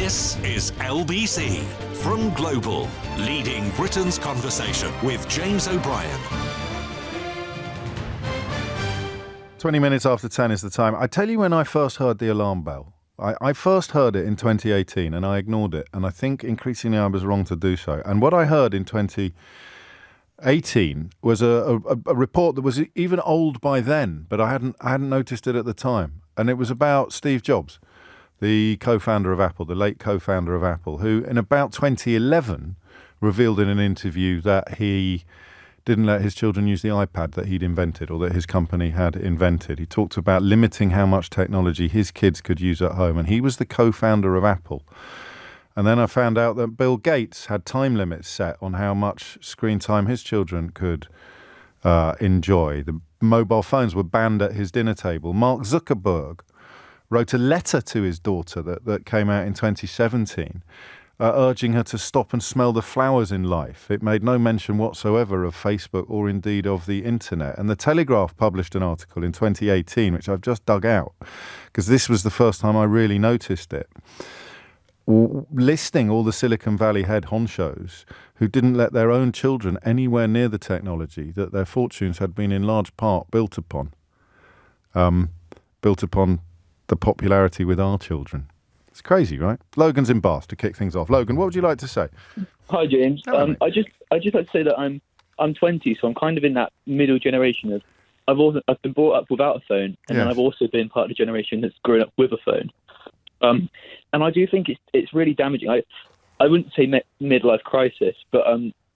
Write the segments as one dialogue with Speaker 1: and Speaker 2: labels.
Speaker 1: This is LBC from Global, leading Britain's conversation with James O'Brien.
Speaker 2: 20 minutes after 10 is the time. I tell you when I first heard the alarm bell. I first heard it in 2018 and I ignored it. And I think increasingly I was wrong to do so. And what I heard in 2018 was a report that was even old by then, but I hadn't noticed it at the time. And it was about Steve Jobs, the co-founder of Apple, the late co-founder of Apple, who in about 2011 revealed in an interview that he didn't let his children use the iPad that he'd invented or that his company had invented. He talked about limiting how much technology his kids could use at home, and he was the co-founder of Apple. And then I found out that Bill Gates had time limits set on how much screen time his children could enjoy. The mobile phones were banned at his dinner table. Mark Zuckerberg wrote a letter to his daughter that came out in 2017, urging her to stop and smell the flowers in life. It made no mention whatsoever of Facebook or indeed of the internet. And the Telegraph published an article in 2018, which I've just dug out, because this was the first time I really noticed it, listing all the Silicon Valley head honchos who didn't let their own children anywhere near the technology that their fortunes had been in large part built upon the popularity with our children. It's crazy, right? Logan's in Bath to kick things off. Logan, what would you like to say?
Speaker 3: Hi, James.
Speaker 2: Hello,
Speaker 3: I just like to say that I'm 20, so I'm kind of in that middle generation of I've been brought up without a phone, and then I've also been part of the generation that's grown up with a phone. And I do think it's really damaging. I wouldn't say midlife crisis, but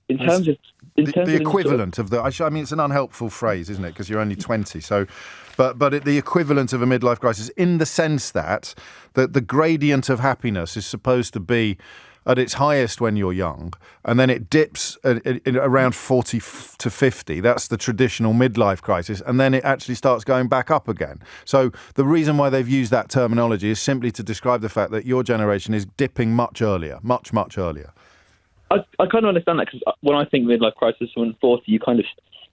Speaker 3: in terms of
Speaker 2: the equivalent of the. I mean, it's an unhelpful phrase, isn't it? Because you're only 20, so. But the equivalent of a midlife crisis, in the sense that the gradient of happiness is supposed to be at its highest when you're young, and then it dips around 40 to 50. That's the traditional midlife crisis, and then it actually starts going back up again. So the reason why they've used that terminology is simply to describe the fact that your generation is dipping much earlier, much earlier.
Speaker 3: I kind of understand that, because when I think midlife crisis, when 40, you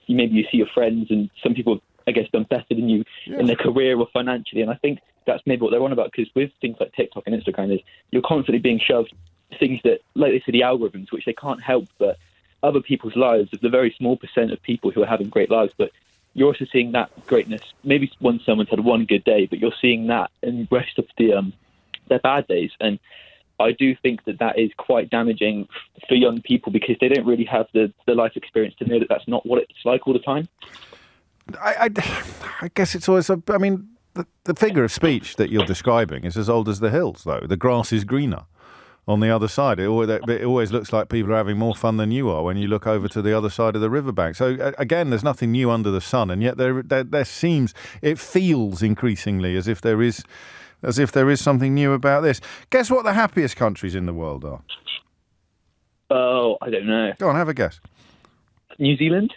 Speaker 3: see your friends, and some people, I guess, done better than you in their career or financially. And I think that's maybe what they're on about, because with things like TikTok and Instagram, is you're constantly being shoved things that, like they say, the algorithms, which they can't help but other people's lives, of the very small percent of people who are having great lives. But you're also seeing that greatness, maybe when someone's had one good day, but you're seeing that in the rest of their bad days. And I do think that is quite damaging for young people, because they don't really have the life experience to know that that's not what it's like all the time.
Speaker 2: I guess it's always, I mean, the figure of speech that you're describing is as old as the hills, though. The grass is greener on the other side. It always looks like people are having more fun than you are when you look over to the other side of the riverbank. So again, there's nothing new under the sun, and yet it feels increasingly as if there is something new about this. Guess what the happiest countries in the world are?
Speaker 3: Oh, I don't know.
Speaker 2: Go on, have a guess.
Speaker 3: New Zealand?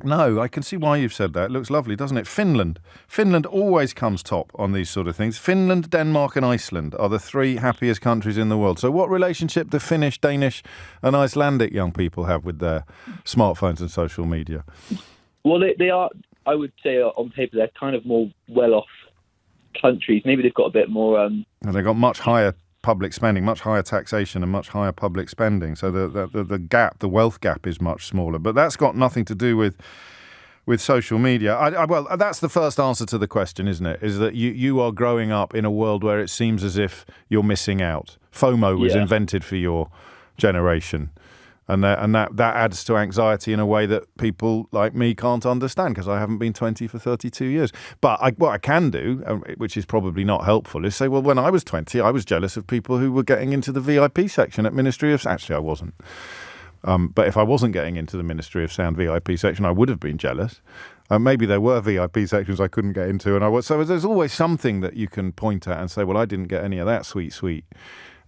Speaker 2: No, I can see why you've said that. It looks lovely, doesn't it? Finland. Finland always comes top on these sort of things. Finland, Denmark and Iceland are the three happiest countries in the world. So what relationship do Finnish, Danish and Icelandic young people have with their smartphones and social media?
Speaker 3: Well, they are, I would say, on paper, they're kind of more well-off countries. Maybe they've got a bit more...
Speaker 2: They've got much higher public spending, much higher taxation and much higher public spending. So the gap, the wealth gap is much smaller. But that's got nothing to do with social media. Well, that's the first answer to the question, isn't it? Is that you are growing up in a world where it seems as if you're missing out. FOMO was invented for your generation. And that adds to anxiety in a way that people like me can't understand, because I haven't been 20 for 32 years. But what I can do, which is probably not helpful, is say, well, when I was 20, I was jealous of people who were getting into the VIP section at Ministry of... Actually, I wasn't. But if I wasn't getting into the Ministry of Sound VIP section, I would have been jealous. Maybe there were VIP sections I couldn't get into, and I was. So there's always something that you can point at and say, well, I didn't get any of that sweet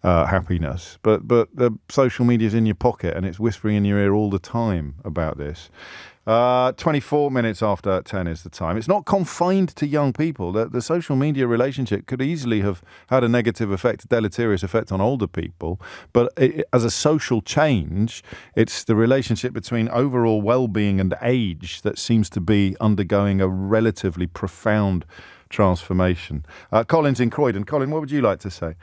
Speaker 2: happiness. But the social media's in your pocket and it's whispering in your ear all the time about this. 24 minutes after 10 is the time. It's not confined to young people. The social media relationship could easily have had a negative effect, a deleterious effect on older people. But as a social change, it's the relationship between overall well-being and age that seems to be undergoing a relatively profound transformation. Colin's in Croydon. Colin, what would you like to say?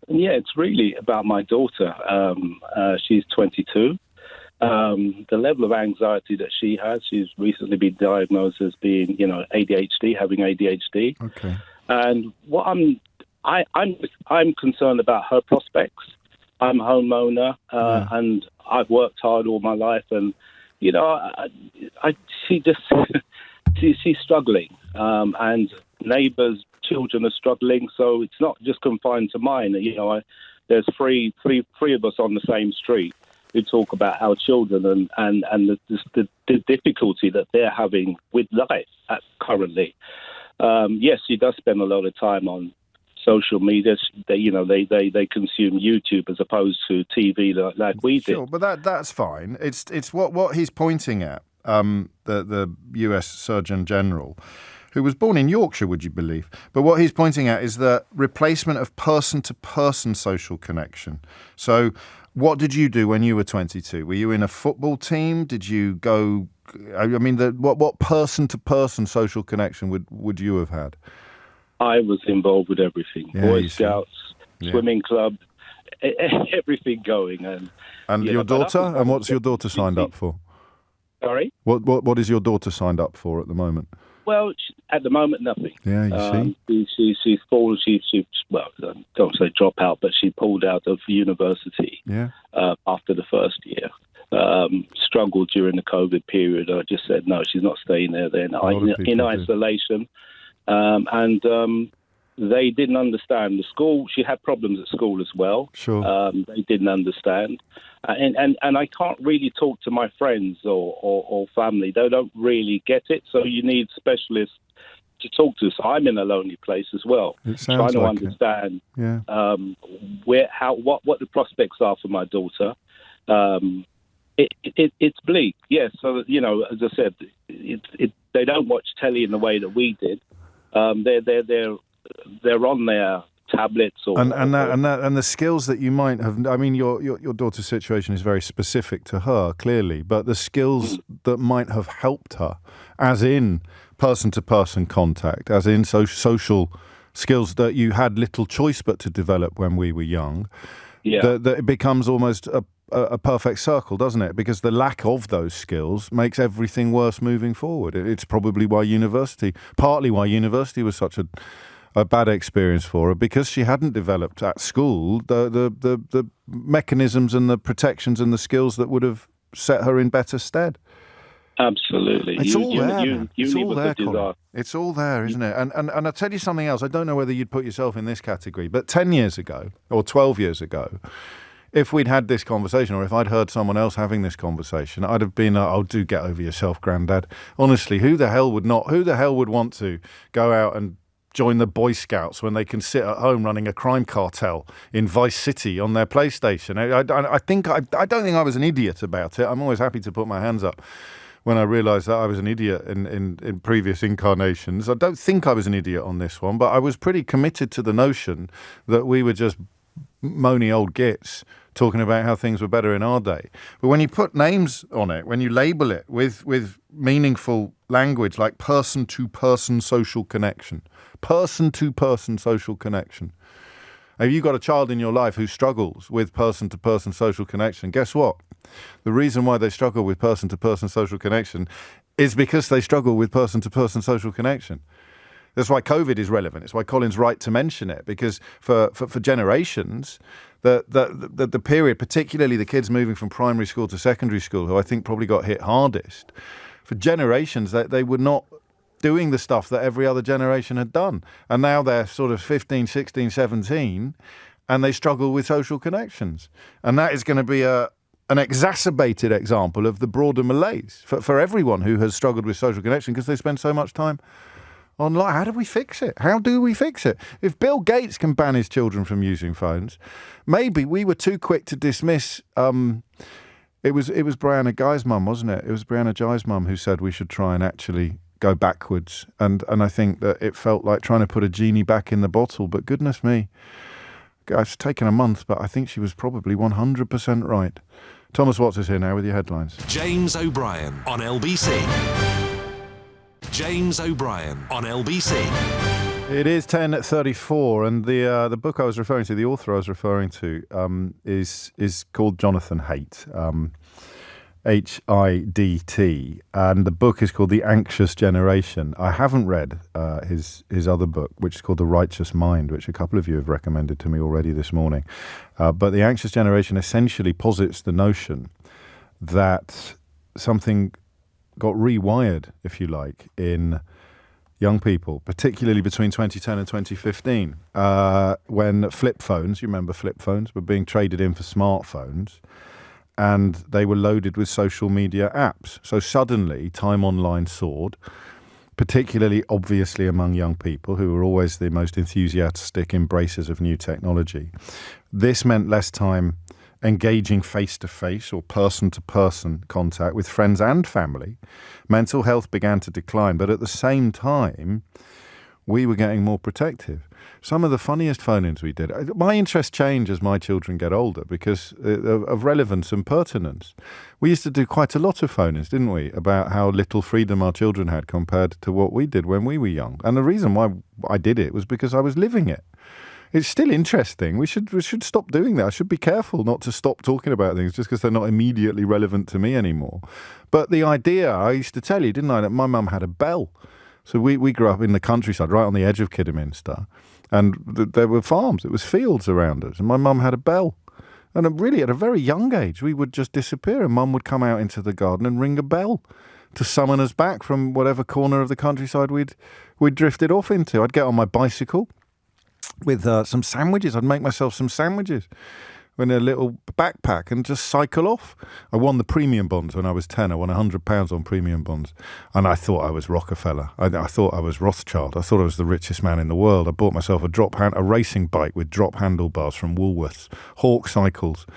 Speaker 4: Yeah, it's really about my daughter. She's 22. The level of anxiety that she has, she's recently been diagnosed as being, ADHD, having ADHD.
Speaker 2: Okay.
Speaker 4: And what I'm concerned about her prospects. I'm a homeowner, and I've worked hard all my life, and she's struggling, and neighbours' children are struggling. So it's not just confined to mine. There's three of us on the same street who talk about our children and the difficulty that they're having with life currently. Yes, she does spend a lot of time on social media. They consume YouTube as opposed to TV like we did.
Speaker 2: Sure, but that's fine. It's what he's pointing at. The US Surgeon General, who was born in Yorkshire, would you believe? But what he's pointing at is the replacement of person-to-person social connection. So what did you do when you were 22? Were you in a football team? Did you go... what person-to-person social connection would you have had?
Speaker 4: I was involved with everything.
Speaker 2: Yeah,
Speaker 4: Boy Scouts, swimming club, everything going.
Speaker 2: And your daughter? And what's your daughter signed up for?
Speaker 4: Sorry?
Speaker 2: What is your daughter signed up for at the moment?
Speaker 4: Well, at the moment, nothing.
Speaker 2: Yeah, you see.
Speaker 4: She's fallen. She don't say drop out, but she pulled out of university after the first year. Struggled during the COVID period. I just said, no, she's not staying there then. In isolation. They didn't understand the school. She had problems at school as well.
Speaker 2: Sure.
Speaker 4: They didn't understand. And I can't really talk to my friends or family. They don't really get it. So you need specialists to talk to. So I'm in a lonely place as well.
Speaker 2: It sounds
Speaker 4: trying to
Speaker 2: like
Speaker 4: understand
Speaker 2: it.
Speaker 4: what the prospects are for my daughter. It's bleak. Yes. So, as I said, they don't watch telly in the way that we did. They're on their tablets and
Speaker 2: the skills that you might have. I mean, your daughter's situation is very specific to her, clearly, but the skills that might have helped her, as in person-to-person contact, as in social skills that you had little choice but to develop when we were young. That it becomes almost a perfect circle, doesn't it? Because the lack of those skills makes everything worse moving forward. It's probably partly why university was such a bad experience for her, because she hadn't developed at school the mechanisms and the protections and the skills that would have set her in better stead.
Speaker 4: Absolutely.
Speaker 2: It's all there. It's all there, Colin. It's all there, isn't it? And I'll tell you something else. I don't know whether you'd put yourself in this category, but 10 years ago or 12 years ago, if we'd had this conversation, or if I'd heard someone else having this conversation, I'd have been, "Oh, do get over yourself, Grandad." Honestly, who the hell would want to go out and join the Boy Scouts when they can sit at home running a crime cartel in Vice City on their PlayStation? I don't think I was an idiot about it. I'm always happy to put my hands up when I realised that I was an idiot in previous incarnations. I don't think I was an idiot on this one, but I was pretty committed to the notion that we were just moany old gits talking about how things were better in our day. But when you put names on it, when you label it with meaningful language like person-to-person social connection, person-to-person social connection. Have you got a child in your life who struggles with person-to-person social connection? Guess what? The reason why they struggle with person-to-person social connection is because they struggle with person-to-person social connection. That's why COVID is relevant. It's why Colin's right to mention it, because for generations, the period, particularly the kids moving from primary school to secondary school, who I think probably got hit hardest, for generations they were not doing the stuff that every other generation had done. And now they're sort of 15, 16, 17, and they struggle with social connections. And that is going to be an exacerbated example of the broader malaise for everyone who has struggled with social connection, because they spend so much time online. How do we fix it? How do we fix it? If Bill Gates can ban his children from using phones, maybe we were too quick to dismiss. It was Brianna Guy's mum, wasn't it? It was Brianna Guy's mum who said we should try and actually go backwards. And I think that it felt like trying to put a genie back in the bottle. But goodness me, it's taken a month, but I think she was probably 100% right. Thomas Watts is here now with your headlines.
Speaker 1: James O'Brien on LBC. James O'Brien on LBC.
Speaker 2: It is 10:34, and the book I was referring to, the author I was referring to, is called Jonathan Haidt, Hidt, and the book is called The Anxious Generation. I haven't read his other book, which is called The Righteous Mind, which a couple of you have recommended to me already this morning. But The Anxious Generation essentially posits the notion that something got rewired, if you like, in young people, particularly between 2010 and 2015, when flip phones, you remember flip phones, were being traded in for smartphones, and they were loaded with social media apps. So suddenly, time online soared, particularly obviously among young people who were always the most enthusiastic embracers of new technology. This meant less time engaging face-to-face or person-to-person contact with friends and family. Mental health began to decline, but at the same time, we were getting more protective. Some of the funniest phone-ins we did. My interests change as my children get older because of relevance and pertinence. We used to do quite a lot of phone-ins, didn't we, about how little freedom our children had compared to what we did when we were young. And the reason why I did it was because I was living it. It's still interesting. We should stop doing that. I should be careful not to stop talking about things just because they're not immediately relevant to me anymore. But the idea, I used to tell you, didn't I, that my mum had a bell. So we grew up in the countryside, right on the edge of Kidderminster, and there were farms. It was fields around us, and my mum had a bell. And really, at a very young age, we would just disappear, and Mum would come out into the garden and ring a bell to summon us back from whatever corner of the countryside we'd drifted off into. I'd get on my bicycle with some sandwiches. I'd make myself some sandwiches in a little backpack and just cycle off. I won the premium bonds when I was 10. I won £100 on premium bonds. And I thought I was Rockefeller. I thought I was Rothschild. I thought I was the richest man in the world. I bought myself a racing bike with drop handlebars from Woolworths, Hawk cycles.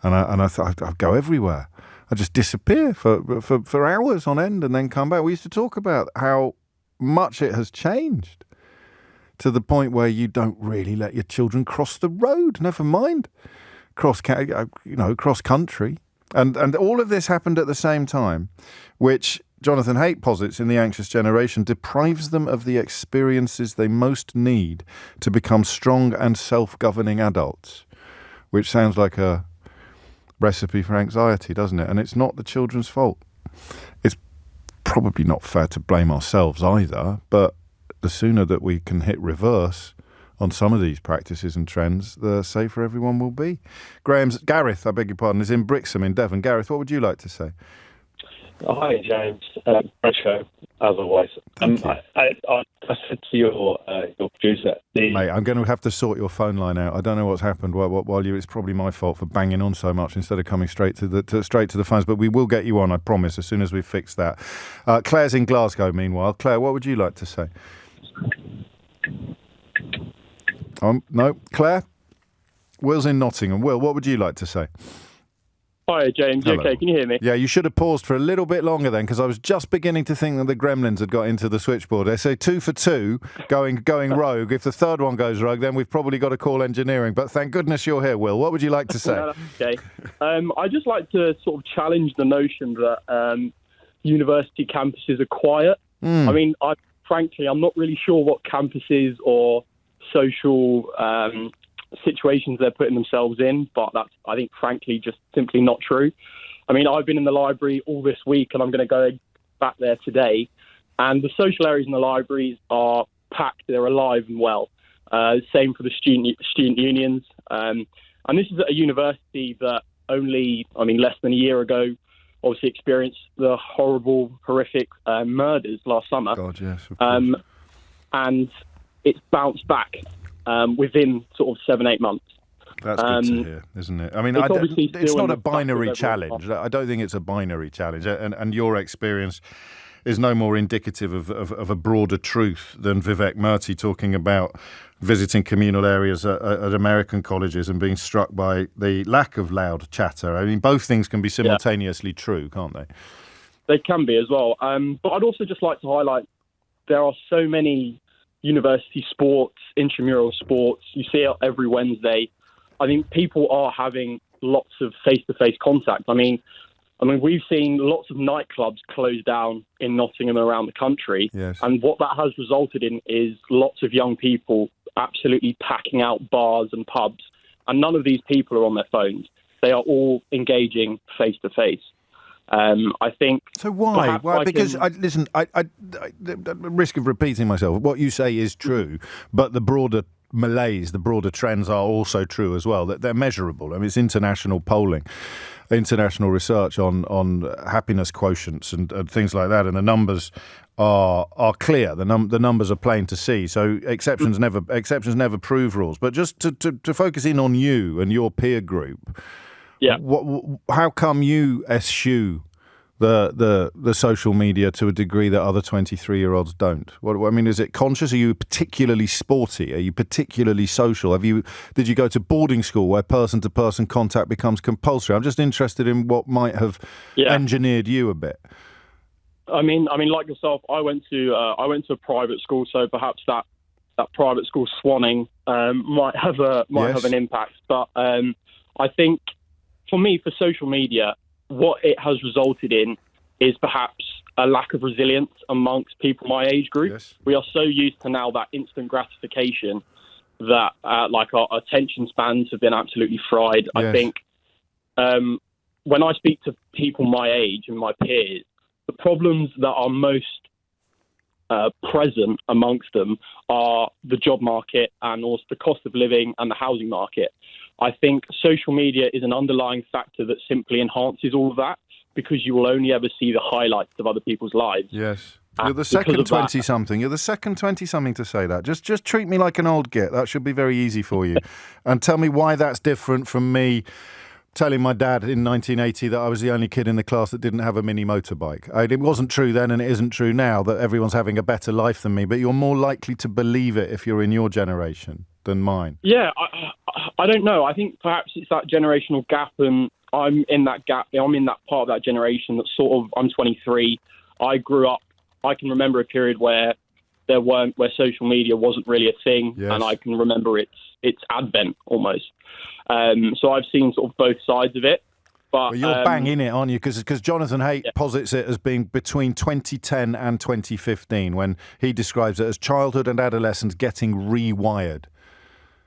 Speaker 2: And I thought I'd go everywhere. I'd just disappear for hours on end and then come back. We used to talk about how much it has changed to the point where you don't really let your children cross the road, never mind cross country. And all of this happened at the same time, which Jonathan Haidt posits in The Anxious Generation deprives them of the experiences they most need to become strong and self-governing adults, which sounds like a recipe for anxiety, doesn't it? And it's not the children's fault. It's probably not fair to blame ourselves either, but the sooner that we can hit reverse on some of these practices and trends, the safer everyone will be. Gareth, I beg your pardon, is in Brixham in Devon. Gareth, what would you like to say?
Speaker 5: Hi, James. Great show, as always. I said to your producer...
Speaker 2: Mate, I'm going to have to sort your phone line out. I don't know what's happened while you... It's probably my fault for banging on so much instead of coming straight to the phones, but we will get you on, I promise, as soon as we fix that. Claire's in Glasgow, meanwhile. Claire, what would you like to say? No, Claire? Will's in Nottingham. Will, what would you like to say?
Speaker 5: Hi, James. You okay? Can you hear me?
Speaker 2: Yeah, you should have paused for a little bit longer then, because I was just beginning to think that the gremlins had got into the switchboard. They say 2 for 2 going rogue. If the third one goes rogue, then we've probably got to call engineering. But thank goodness you're here, Will. What would you like to say?
Speaker 5: Okay. I'd just like to sort of challenge the notion that university campuses are quiet. I mean, frankly, I'm not really sure what campuses or social situations they're putting themselves in, but that's, I think, frankly, just simply not true. I mean, I've been in the library all this week, and I'm going to go back there today, and the social areas in the libraries are packed. They're alive and well. Same for the student unions. And this is at a university that less than a year ago, obviously experienced the horrific murders last summer.
Speaker 2: God, yes, of course.
Speaker 5: And it's bounced back within sort of 7-8 months.
Speaker 2: That's good to hear, isn't it? I mean, it's not a binary challenge. I don't think it's a binary challenge. And your experience is no more indicative of a broader truth than Vivek Murthy talking about visiting communal areas at American colleges and being struck by the lack of loud chatter. I mean, both things can be simultaneously true, can't they?
Speaker 5: They can be as well. But I'd also just like to highlight there are so many university sports, intramural sports. You see it every Wednesday. I think people are having lots of face-to-face contact. I mean, I mean, we've seen lots of nightclubs close down in Nottingham and around the country.
Speaker 2: Yes.
Speaker 5: And what that has resulted in is lots of young people absolutely packing out bars and pubs. And none of these people are on their phones. They are all engaging face-to-face. I think...
Speaker 2: So why? Why? Because, listen, the risk of repeating myself, what you say is true, but the broader malaise, the broader trends are also true as well, that they're measurable. I mean, it's international polling, international research on happiness quotients and things like that, and the numbers are clear. The numbers are plain to see. So exceptions never prove rules. But just to focus in on you and your peer group, how come you eschew the social media to a degree that other 23-year-olds don't? I mean, is it conscious? Are you particularly sporty? Are you particularly social? Did you go to boarding school where person-to-person contact becomes compulsory? I'm just interested in what might have engineered you a bit.
Speaker 5: I mean, like yourself, I went to a private school, so perhaps that private school swanning might have an impact. But I think for me, for social media, what it has resulted in is perhaps a lack of resilience amongst people my age group.
Speaker 2: Yes.
Speaker 5: We are so used to now that instant gratification that like our attention spans have been absolutely fried.
Speaker 2: Yes.
Speaker 5: I think when I speak to people my age and my peers, the problems that are most present amongst them are the job market and also the cost of living and the housing market. I think social media is an underlying factor that simply enhances all of that, because you will only ever see the highlights of other people's lives.
Speaker 2: Yes. You're the second 20-something. You're the second 20-something to say that. Just treat me like an old git. That should be very easy for you. And tell me why that's different from me telling my dad in 1980 that I was the only kid in the class that didn't have a mini motorbike. It wasn't true then, and it isn't true now, that everyone's having a better life than me, but you're more likely to believe it if you're in your generation than mine.
Speaker 5: Yeah, I don't know. I think perhaps it's that generational gap, and I'm in that gap. I'm in that part of that generation that sort of, I'm 23. I grew up, I can remember a period where social media wasn't really a thing,
Speaker 2: yes.
Speaker 5: and I can remember its advent almost. So I've seen sort of both sides of it. But
Speaker 2: you're bang in it, aren't you? Because Jonathan Haidt posits it as being between 2010 and 2015, when he describes it as childhood and adolescence getting rewired.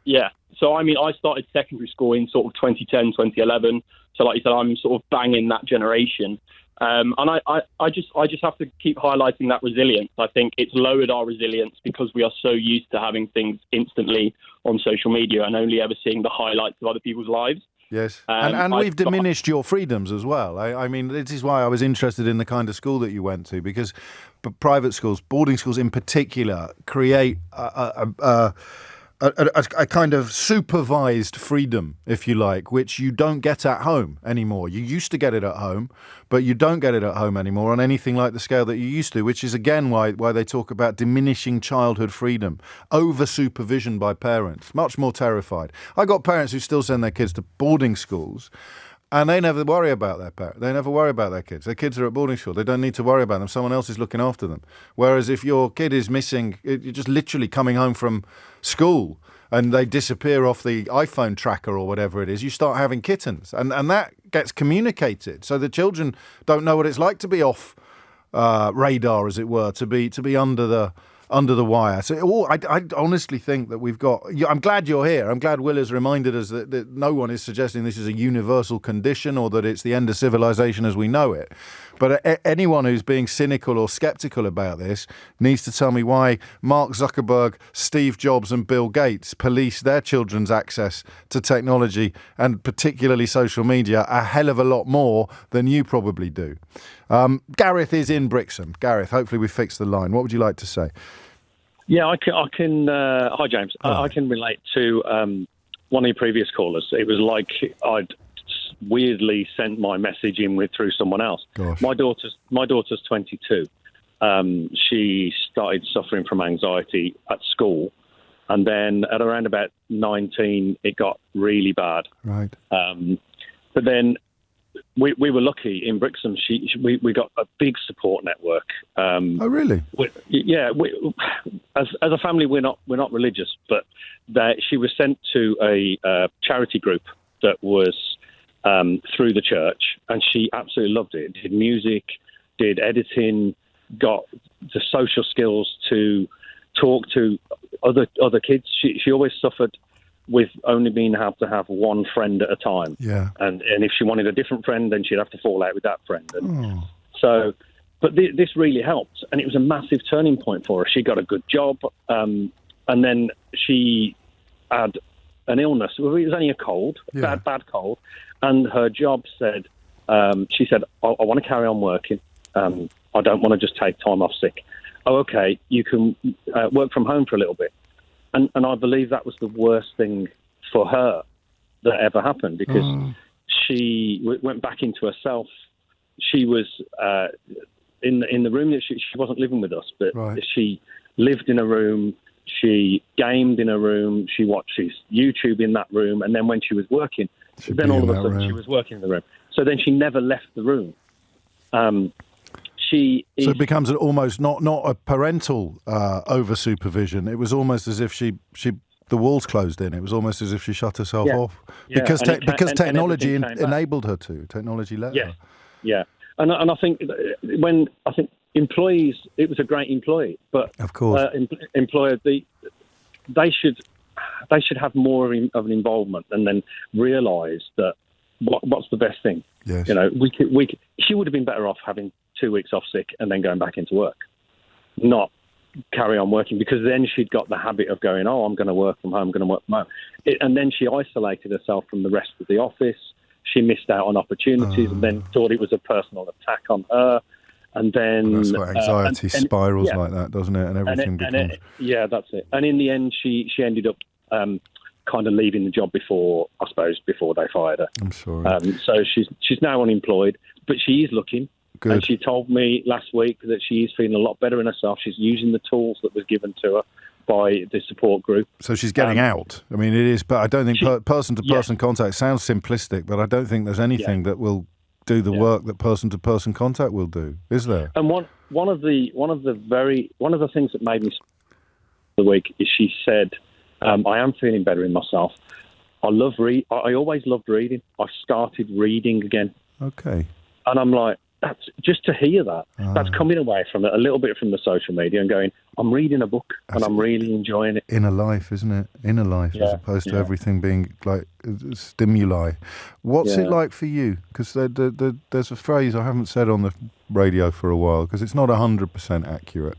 Speaker 2: Yeah.
Speaker 5: So, I mean, I started secondary school in sort of 2010, 2011. So, like you said, I'm sort of bang in that generation. And I just have to keep highlighting that resilience. I think it's lowered our resilience because we are so used to having things instantly on social media and only ever seeing the highlights of other people's lives.
Speaker 2: Yes, and we've diminished your freedoms as well. I mean, this is why I was interested in the kind of school that you went to, because private schools, boarding schools in particular, create a kind of supervised freedom, if you like, which you don't get at home anymore. You used to get it at home, but you don't get it at home anymore on anything like the scale that you used to, which is, again, why they talk about diminishing childhood freedom, over-supervision by parents, much more terrified. I got parents who still send their kids to boarding schools, and they never worry about their parents. They never worry about their kids. Their kids are at boarding school. They don't need to worry about them. Someone else is looking after them. Whereas if your kid is missing, you're just literally coming home from school and they disappear off the iPhone tracker or whatever it is, you start having kittens. And that gets communicated. So the children don't know what it's like to be off radar, as it were, to be under the wire. So I honestly think that we've got... I'm glad you're here. I'm glad Will has reminded us that no one is suggesting this is a universal condition or that it's the end of civilization as we know it. But anyone who's being cynical or sceptical about this needs to tell me why Mark Zuckerberg, Steve Jobs and Bill Gates police their children's access to technology and particularly social media a hell of a lot more than you probably do. Gareth is in Brixham. Gareth, hopefully we fixed the line. What would you like to say?
Speaker 6: Yeah, I can. Hi, James. I can relate to one of your previous callers. It was like I'd weirdly sent my message in through someone else.
Speaker 2: Gosh.
Speaker 6: My daughter's 22. She started suffering from anxiety at school, and then at around about 19, it got really bad.
Speaker 2: Right.
Speaker 6: But then we were lucky in Brixham. We got a big support network.
Speaker 2: Oh, really?
Speaker 6: As a family, we're not religious, but she was sent to a charity group that was through the church, and she absolutely loved it. Did music, did editing, got the social skills to talk to other kids. She always suffered with only being able to have one friend at a time.
Speaker 2: Yeah.
Speaker 6: And if she wanted a different friend, then she'd have to fall out with that friend. And so, but this really helped, and it was a massive turning point for her. She got a good job, and then she had an illness. It was only a cold, bad cold, and her job said, she said, I want to carry on working. I don't want to just take time off sick. Oh, okay, you can work from home for a little bit. And I believe that was the worst thing for her that ever happened, because she went back into herself. She was in the room that she wasn't living with us, but she lived in a room. She gamed in a room. She watched YouTube in that room. And then when she was working, then all of a sudden she was working in the room. So then she never left the room. So it becomes
Speaker 2: almost not a parental over-supervision. It was almost as if she the walls closed in. It was almost as if she shut herself off because technology enabled her to. Technology let her.
Speaker 6: Yeah, and I think employees, it was a great employee, but
Speaker 2: of course,
Speaker 6: employer they should have more of an involvement, and then realise that what's the best thing.
Speaker 2: Yes.
Speaker 6: You know, she would have been better off having 2 weeks off sick and then going back into work, not carry on working, because then she'd got the habit of going, I'm going to work from home, and then she isolated herself from the rest of the office. She missed out on opportunities and then thought it was a personal attack on her. And then
Speaker 2: that's what anxiety spirals like that, doesn't it? And everything becomes...
Speaker 6: that's it. And in the end, she ended up kind of leaving the job before they fired her.
Speaker 2: I'm sorry.
Speaker 6: So she's now unemployed, but she is looking.
Speaker 2: Good.
Speaker 6: And she told me last week that she is feeling a lot better in herself. She's using the tools that was given to her by the support group.
Speaker 2: So she's getting out. I mean, it is, but I don't think person-to-person contact sounds simplistic, but I don't think there's anything that will do the work that person-to-person contact will do, is there? And
Speaker 6: one of the things that made me the week is she said, I am feeling better in myself. I always loved reading. I started reading again.
Speaker 2: Okay.
Speaker 6: And I'm like, that's just to hear that. That's coming away from it a little bit from the social media and going, I'm reading a book and I'm really enjoying it.
Speaker 2: Inner life, isn't it? Inner life, as opposed to everything being like stimuli. What's it like for you? Because there's a phrase I haven't said on the radio for a while, because it's not 100% accurate,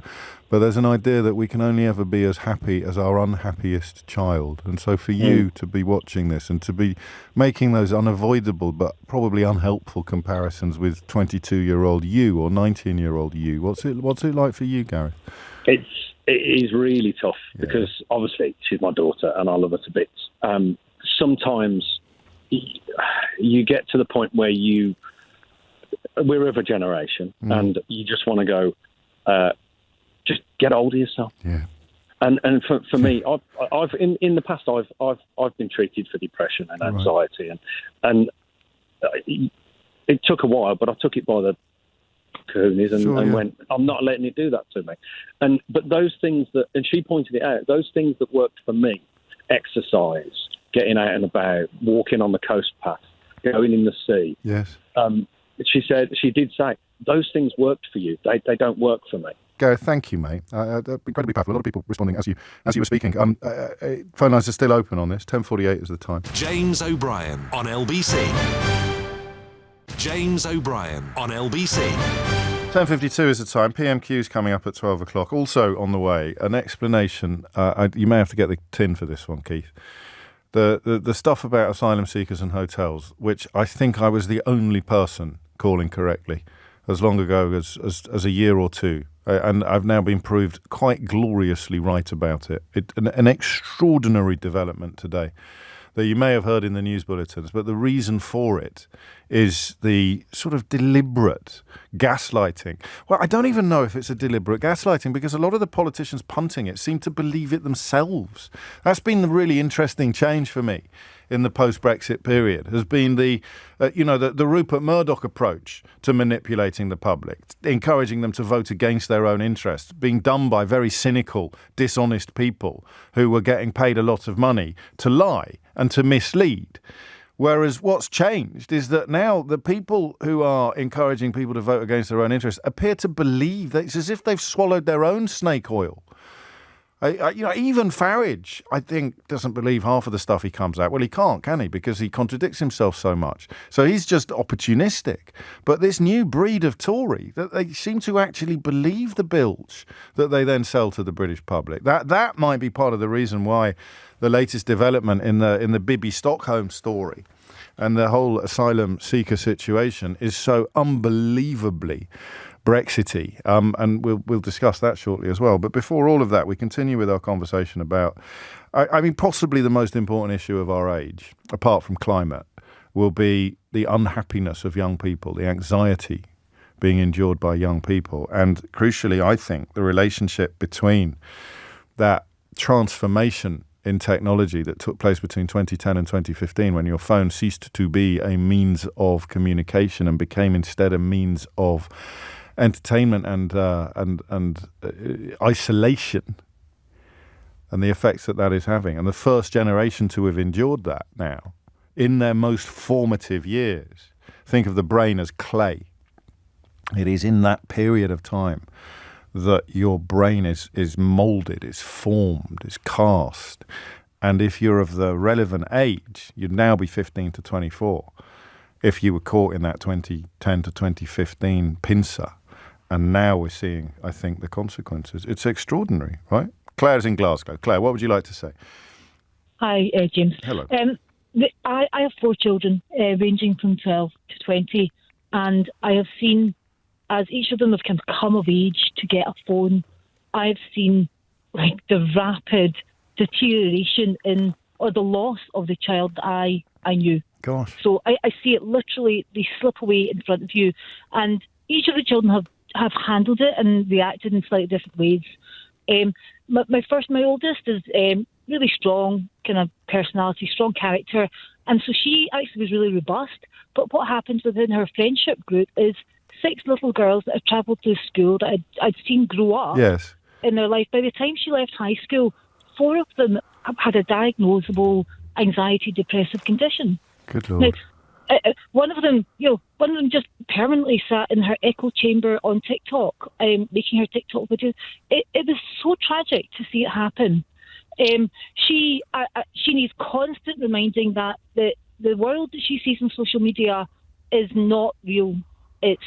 Speaker 2: but there's an idea that we can only ever be as happy as our unhappiest child. And so for you to be watching this and to be making those unavoidable but probably unhelpful comparisons with 22-year-old you or 19-year-old you, what's it like for you, Gareth?
Speaker 6: It is really tough because obviously she's my daughter and I love her to bits. Sometimes you get to the point where we're of a generation and you just want to go, just get hold of yourself.
Speaker 2: Yeah.
Speaker 6: And for me, I've in the past I've been treated for depression and anxiety and it took a while, but I took it by the cojones and went, I'm not letting it do that to me. But those things and she pointed it out, those things that worked for me, exercise, getting out and about, walking on the coast path, going in the sea.
Speaker 2: Yes.
Speaker 6: She did say, those things worked for you. They don't work for me.
Speaker 2: Gareth, thank you, mate. Incredibly powerful. A lot of people responding as you were speaking. Phone lines are still open on this. 10:48 is the time.
Speaker 1: James O'Brien on LBC. James O'Brien on LBC.
Speaker 2: 10:52 is the time. PMQs coming up at 12 o'clock. Also on the way, an explanation. You may have to get the tin for this one, Keith. The stuff about asylum seekers and hotels, which I think I was the only person calling correctly as long ago as a year or two. And I've now been proved quite gloriously right about it. An extraordinary development today that you may have heard in the news bulletins, but the reason for it is the sort of deliberate gaslighting. Well, I don't even know if it's a deliberate gaslighting, because a lot of the politicians punting it seem to believe it themselves. That's been the really interesting change for me in the post-Brexit period, has been the Rupert Murdoch approach to manipulating the public, encouraging them to vote against their own interests, being done by very cynical, dishonest people who were getting paid a lot of money to lie and to mislead. Whereas what's changed is that now the people who are encouraging people to vote against their own interests appear to believe that it's as if they've swallowed their own snake oil. Even Farage, I think, doesn't believe half of the stuff he comes out. Well, he can't, can he? Because he contradicts himself so much. So he's just opportunistic. But this new breed of Tory, that they seem to actually believe the bilge that they then sell to the British public. That might be part of the reason why the latest development in the Bibi Stockholm story and the whole asylum seeker situation is so unbelievably Brexity, and we'll discuss that shortly as well. But before all of that, we continue with our conversation about, I mean, possibly the most important issue of our age, apart from climate, will be the unhappiness of young people, the anxiety being endured by young people. And crucially, I think, the relationship between that transformation in technology that took place between 2010 and 2015, when your phone ceased to be a means of communication and became instead a means of entertainment and isolation, and the effects that is having. And the first generation to have endured that now, in their most formative years. Think of the brain as clay. It is in that period of time that your brain is moulded, is formed, is cast. And if you're of the relevant age, you'd now be 15 to 24. If you were caught in that 2010 to 2015 pincer. And now we're seeing, I think, the consequences. It's extraordinary, right? Claire's in Glasgow. Claire, what would you like to say?
Speaker 7: Hi, James.
Speaker 2: Hello.
Speaker 7: I have 4 children, ranging from 12 to 20, and I have seen, as each of them have kind of come of age to get a phone, I've seen like the rapid deterioration or the loss of the child that I knew.
Speaker 2: Gosh.
Speaker 7: So I see it literally, they slip away in front of you, and each of the children have handled it and reacted in slightly different ways. My oldest is really strong kind of personality, strong character, and so she actually was really robust. But what happens within her friendship group is 6 little girls that have travelled through school that I'd seen grow up in their life. By the time she left high school, 4 of them had a diagnosable anxiety depressive condition.
Speaker 2: Good Lord.
Speaker 7: Now, one of them just permanently sat in her echo chamber on TikTok, making her TikTok videos. It was so tragic to see it happen. She needs constant reminding that the world that she sees on social media is not real. It's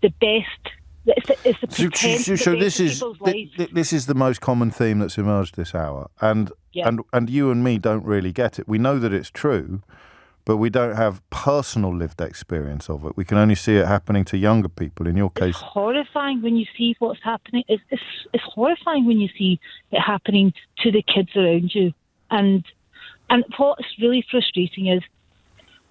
Speaker 7: the best. It's the pretend.
Speaker 2: So this is the most common theme that's emerged this hour, and you and me don't really get it. We know that it's true, but we don't have personal lived experience of it. We can only see it happening to younger people. In your case,
Speaker 7: it's horrifying when you see what's happening. It's horrifying when you see it happening to the kids around you. And what's really frustrating is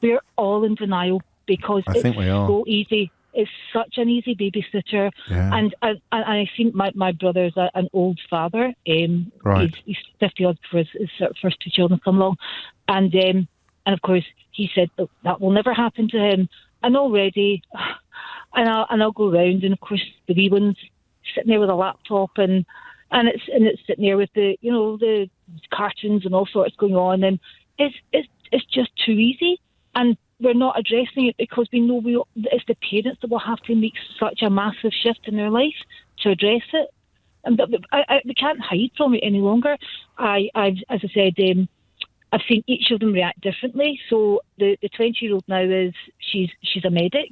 Speaker 7: we're all in denial because it's so easy. It's such an easy babysitter. Yeah. And I think my brother's an old father.
Speaker 2: Right.
Speaker 7: He's 50-odd for his first 2 children come along. And of course, he said that will never happen to him. And already, I'll go around, and of course, the wee one's sitting there with a laptop, and it's sitting there with the cartoons and all sorts going on, and it's just too easy. And we're not addressing it because we know it's the parents that will have to make such a massive shift in their life to address it. And we can't hide from it any longer. I've as I said. I've seen each of them react differently. So the 20-year-old now she's a medic.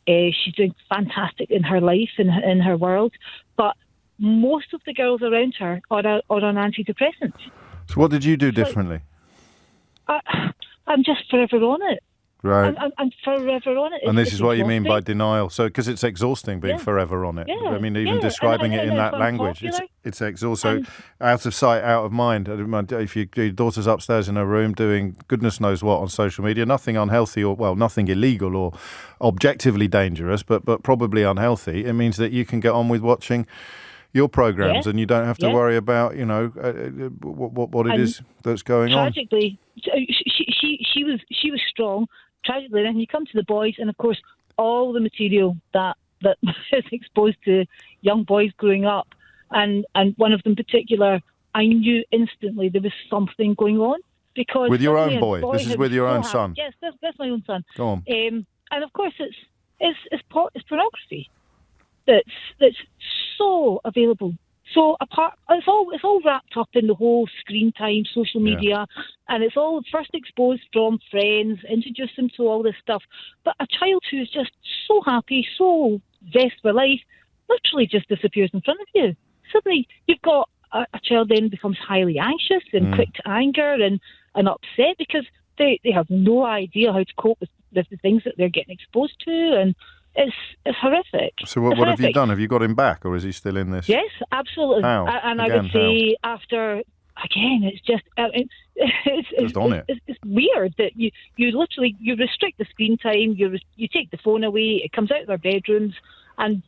Speaker 7: She's doing fantastic in her life and in her world. But most of the girls around her are on antidepressants.
Speaker 2: So what did you do differently?
Speaker 7: I'm just forever on it.
Speaker 2: Right.
Speaker 7: I'm forever on it.
Speaker 2: And this is what you mean by denial. So, because it's exhausting being forever on it.
Speaker 7: Yeah.
Speaker 2: I mean, even describing it in that language, it's exhausting. So, out of sight, out of mind. If your daughter's upstairs in her room doing goodness knows what on social media, nothing unhealthy nothing illegal or objectively dangerous, but probably unhealthy, it means that you can get on with watching your programs and you don't have to worry about, what it is that's going on.
Speaker 7: Tragically, she was strong. Tragically, then you come to the boys, and of course, all the material that is exposed to young boys growing up, and one of them in particular, I knew instantly there was something going on. because
Speaker 2: with your
Speaker 7: suddenly
Speaker 2: own boy. This is with your own son.
Speaker 7: Yes, that's my own son.
Speaker 2: Go on.
Speaker 7: And of course, it's pornography that's so available. So it's all wrapped up in the whole screen time, social media, and it's all first exposed from friends, introduce them to all this stuff. But a child who is just so happy, so zest for life, literally just disappears in front of you. Suddenly, you've got a child then becomes highly anxious and quick to anger and upset because they have no idea how to cope with the things that they're getting exposed to, and it's horrific.
Speaker 2: So what have you done? Have you got him back, or is he still in this?
Speaker 7: Yes, absolutely.
Speaker 2: How?
Speaker 7: And
Speaker 2: Again,
Speaker 7: I would say after, again, it's just
Speaker 2: just on it.
Speaker 7: It's weird that you literally you restrict the screen time, you take the phone away, it comes out of their bedrooms, and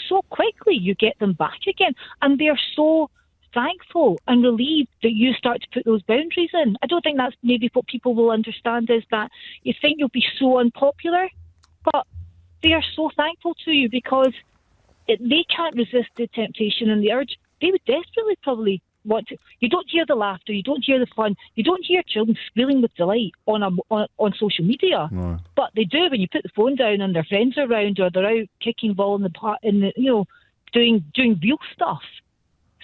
Speaker 7: so quickly you get them back again, and they're so thankful and relieved that you start to put those boundaries in. I don't think that's maybe what people will understand, is that you think you'll be so unpopular, but they are so thankful to you because they can't resist the temptation and the urge. They would desperately probably want to. You don't hear the laughter, you don't hear the fun, you don't hear children squealing with delight on social media. No. But they do when you put the phone down and their friends are around, or they're out kicking ball in the doing real stuff.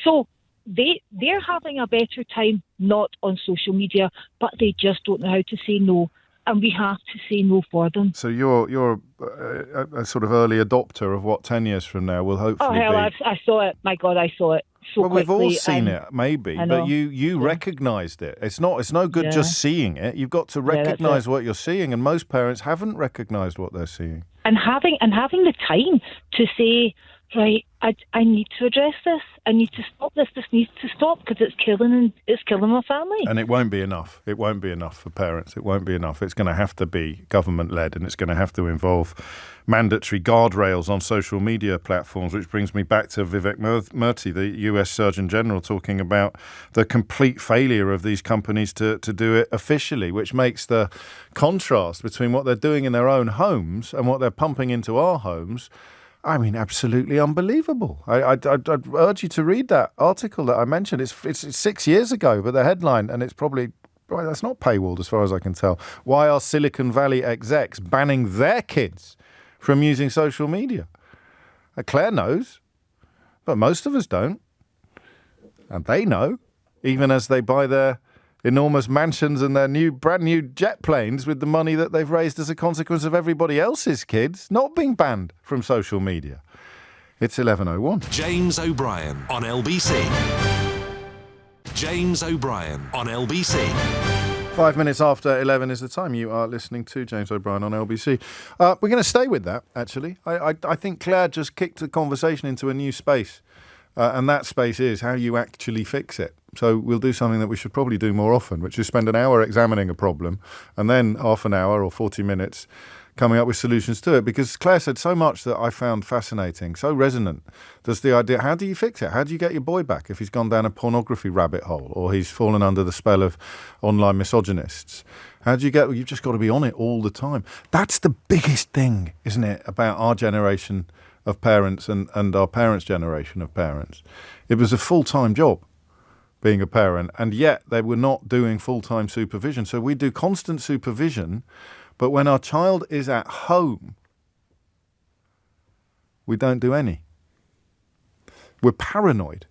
Speaker 7: So they're having a better time not on social media, but they just don't know how to say no. And we have to say no for them. So
Speaker 2: you're a sort of early adopter of what 10 years from now will hopefully be.
Speaker 7: Oh, hell, I saw it. My God, I saw it so
Speaker 2: well,
Speaker 7: quickly.
Speaker 2: We've all seen it, maybe, but you recognised it. It's no good just seeing it. You've got to recognise what you're seeing, and most parents haven't recognised what they're seeing. And
Speaker 7: having the time to say, right, I need to address this. I need to stop this. This needs to stop because it's killing my family.
Speaker 2: And it won't be enough. It won't be enough for parents. It won't be enough. It's going to have to be government-led, and it's going to have to involve mandatory guardrails on social media platforms, which brings me back to Vivek Murthy, the US Surgeon General, talking about the complete failure of these companies to do it officially, which makes the contrast between what they're doing in their own homes and what they're pumping into our homes, I mean, absolutely unbelievable. I'd urge you to read that article that I mentioned. It's 6 years ago, but the headline, and it's probably, well, that's not paywalled as far as I can tell. Why are Silicon Valley execs banning their kids from using social media? Claire knows, but most of us don't. And they know, even as they buy their enormous mansions and their brand new jet planes with the money that they've raised as a consequence of everybody else's kids not being banned from social media. It's 11:01.
Speaker 1: James O'Brien on LBC. James O'Brien on LBC.
Speaker 2: 5 minutes after 11 is the time. You are listening to James O'Brien on LBC. We're going to stay with that, actually. I think Claire just kicked the conversation into a new space. And that space is how you actually fix it. So we'll do something that we should probably do more often, which is spend an hour examining a problem and then half an hour or 40 minutes coming up with solutions to it. Because Claire said so much that I found fascinating, so resonant. There's the idea, how do you fix it? How do you get your boy back if he's gone down a pornography rabbit hole or he's fallen under the spell of online misogynists? How do you get, you've just got to be on it all the time. That's the biggest thing, isn't it, about our generation of parents and our parents' generation of parents. It was a full-time job being a parent, and yet they were not doing full-time supervision. So we do constant supervision, but when our child is at home, we don't do any. We're paranoid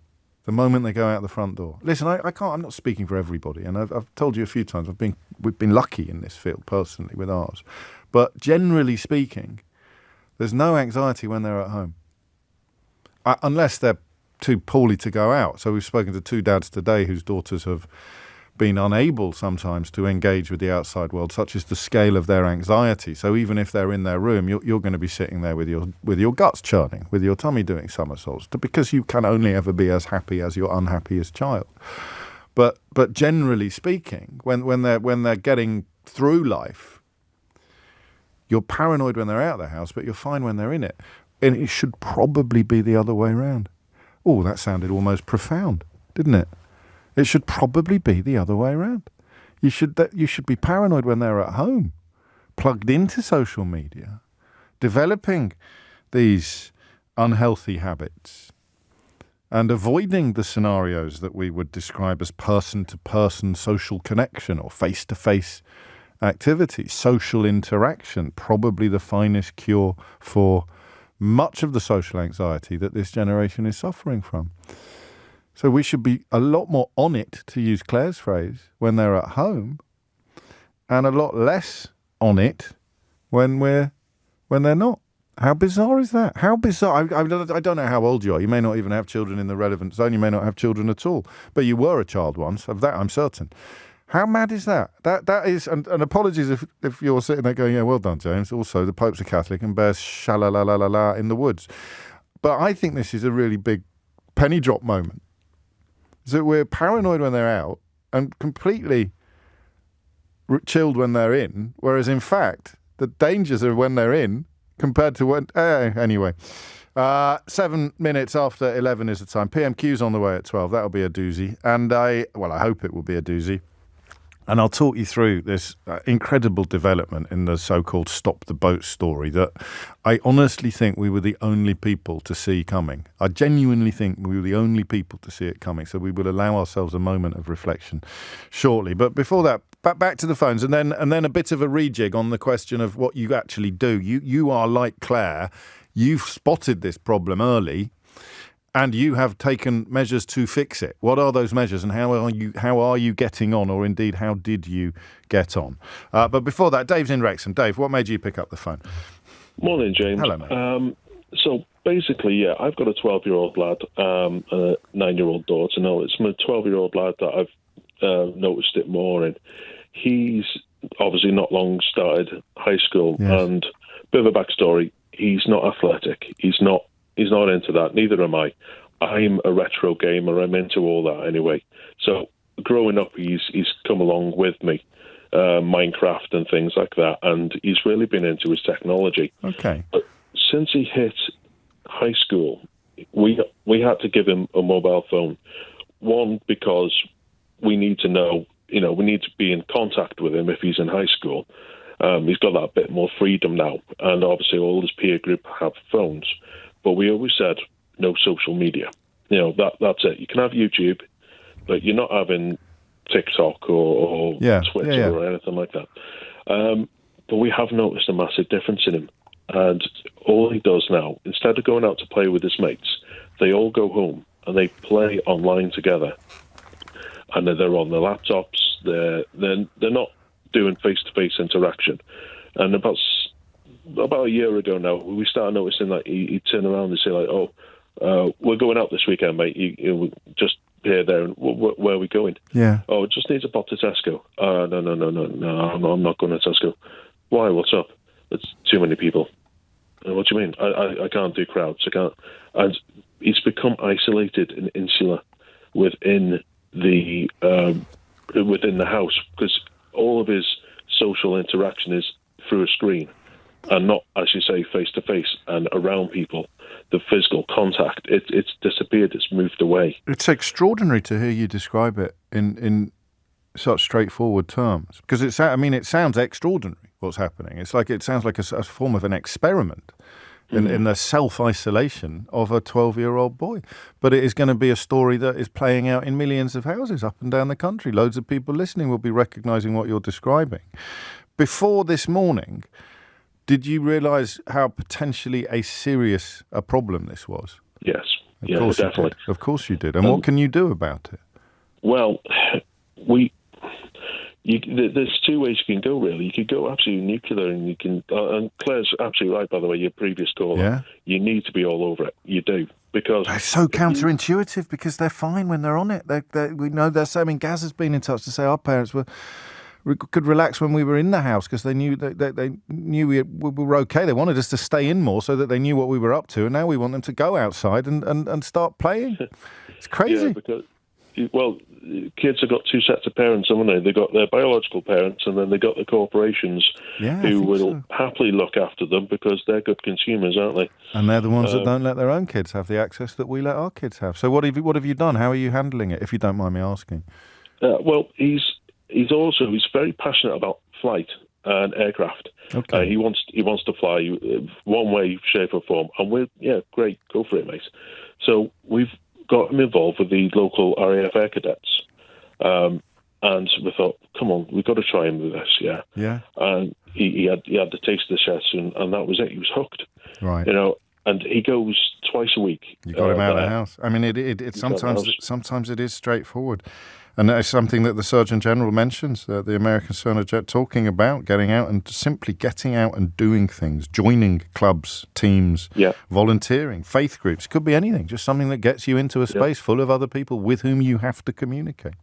Speaker 2: the moment they go out the front door. Listen, I can't. I'm not speaking for everybody, and I've told you a few times. We've been lucky in this field personally with ours, but generally speaking, there's no anxiety when they're at home, unless they're too poorly to go out. So we've spoken to two dads today whose daughters have been unable sometimes to engage with the outside world, such is the scale of their anxiety. So even if they're in their room, you're going to be sitting there with your guts churning, with your tummy doing somersaults, because you can only ever be as happy as your unhappiest child. But generally speaking, when they're getting through life, you're paranoid when they're out of the house, but you're fine when they're in it. And it should probably be the other way around. Oh, that sounded almost profound, didn't it? It should probably be the other way around. You should be paranoid when they're at home, plugged into social media, developing these unhealthy habits. and avoiding the scenarios that we would describe as person-to-person social connection or face-to-face activity. Social interaction, probably the finest cure for much of the social anxiety that this generation is suffering from. So we should be a lot more on it, to use Claire's phrase, when they're at home, and a lot less on it when they're not. How bizarre is that? How bizarre. I don't know how old you are. You may not even have children in the relevant zone. You may not have children at all. But you were a child once. Of that, I'm certain. How mad is that? That is, and apologies if you're sitting there going, yeah, well done, James. Also, the Pope's a Catholic and bears sha-la-la-la-la-la in the woods. But I think this is a really big penny drop moment. So we're paranoid when they're out and completely chilled when they're in, whereas in fact, the dangers are when they're in compared to when... anyway, 7 minutes after 11 is the time. PMQs on the way at 12. That'll be a doozy. And I hope it will be a doozy. And I'll talk you through this incredible development in the so-called Stop the Boat story that I honestly think we were the only people to see coming. I genuinely think we were the only people to see it coming. So we will allow ourselves a moment of reflection shortly. But before that, back to the phones and then a bit of a rejig on the question of what you actually do. You are like Claire. You've spotted this problem early. And you have taken measures to fix it. What are those measures, and how are you getting on, or indeed how did you get on? But before that, Dave's in Wrexham. Dave, what made you pick up the phone?
Speaker 8: Morning, James.
Speaker 2: Hello, mate.
Speaker 8: So basically, yeah, I've got a 12-year-old lad, a 9-year-old daughter. No, it's my 12-year-old lad that I've noticed it more in. He's obviously not long started high school,
Speaker 2: yes.
Speaker 8: And bit of a backstory. He's not athletic. He's not into that. Neither am I. I'm a retro gamer. I'm into all that anyway. So growing up, he's come along with me, Minecraft and things like that, and he's really been into his technology.
Speaker 2: Okay.
Speaker 8: But since he hit high school, we had to give him a mobile phone. One, because we need to know, we need to be in contact with him if he's in high school. He's got that bit more freedom now, and obviously all his peer group have phones. But we always said no social media. That's it. You can have YouTube, but you're not having TikTok or Twitter or anything like that. But we have noticed a massive difference in him. And all he does now, instead of going out to play with his mates, they all go home and they play online together. And they're on their laptops. They're not doing face-to-face interaction. And about a year ago now, we started noticing that he'd turn around and say, like, we're going out this weekend, mate. You just here, there, and where are we going?
Speaker 2: Yeah.
Speaker 8: Oh, it just needs a pop to Tesco. No, I'm not going to Tesco. Why? What's up? It's too many people. What do you mean? I can't do crowds. I can't. And he's become isolated and insular within the house because all of his social interaction is through a screen. And not, as you say, face-to-face and around people. The physical contact, it's disappeared, it's moved away.
Speaker 2: It's extraordinary to hear you describe it in such straightforward terms. Because it sounds extraordinary, what's happening. It's like it sounds like a form of an experiment in the self-isolation of a 12-year-old boy. But it is going to be a story that is playing out in millions of houses up and down the country. Loads of people listening will be recognising what you're describing. Before this morning, did you realise how potentially serious a problem this was?
Speaker 8: Yes.
Speaker 2: Of course
Speaker 8: definitely.
Speaker 2: You did. Of course you did. And what can you do about it?
Speaker 8: Well, there's two ways you can go, really. You could go absolutely nuclear, and you can... and Claire's absolutely right, by the way, your previous caller.
Speaker 2: Yeah.
Speaker 8: You need to be all over it. You do. Because...
Speaker 2: It's so counterintuitive because they're fine when they're on it. We know they're saying... I mean, Gaz has been in touch to say our parents could relax when we were in the house because they knew they knew we were okay. They wanted us to stay in more so that they knew what we were up to, and now we want them to go outside and start playing. It's crazy.
Speaker 8: Yeah, because, kids have got two sets of parents, haven't they? They've got their biological parents, and then they've got the corporations who will happily look after them because they're good consumers, aren't they?
Speaker 2: And they're the ones that don't let their own kids have the access that we let our kids have. So what have you done? How are you handling it, if you don't mind me asking?
Speaker 8: He's very passionate about flight and aircraft.
Speaker 2: Okay.
Speaker 8: He wants to fly one way, shape or form. And great, go for it, mate. So we've got him involved with the local RAF Air Cadets. And we thought, come on, we've got to try him with this, yeah.
Speaker 2: Yeah.
Speaker 8: And he had the taste of the chefs, and that was it. He was hooked.
Speaker 2: Right.
Speaker 8: And he goes twice a week.
Speaker 2: You got him out of the house. I mean, it sometimes it is straightforward. And that's something that the Surgeon General mentions, the American Surgeon General, talking about getting out and simply getting out and doing things, joining clubs, teams, volunteering, faith groups. Could be anything, just something that gets you into a space full of other people with whom you have to communicate.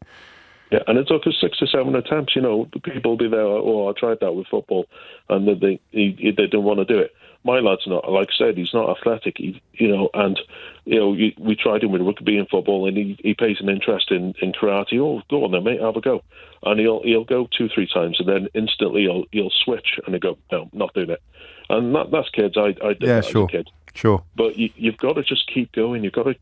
Speaker 8: Yeah, and it took us 6 or 7 attempts. The people will be there, I tried that with football, and they didn't want to do it. My lad's not, like I said, he's not athletic, we tried him with rugby and football, and he pays an interest in karate. Oh, go on then, mate, have a go. And he'll go 2-3 times, and then instantly he'll switch, and he'll go, no, not doing it. And that's kids. I did that as a kid.
Speaker 2: Sure.
Speaker 8: But you've got to just keep going. You've got to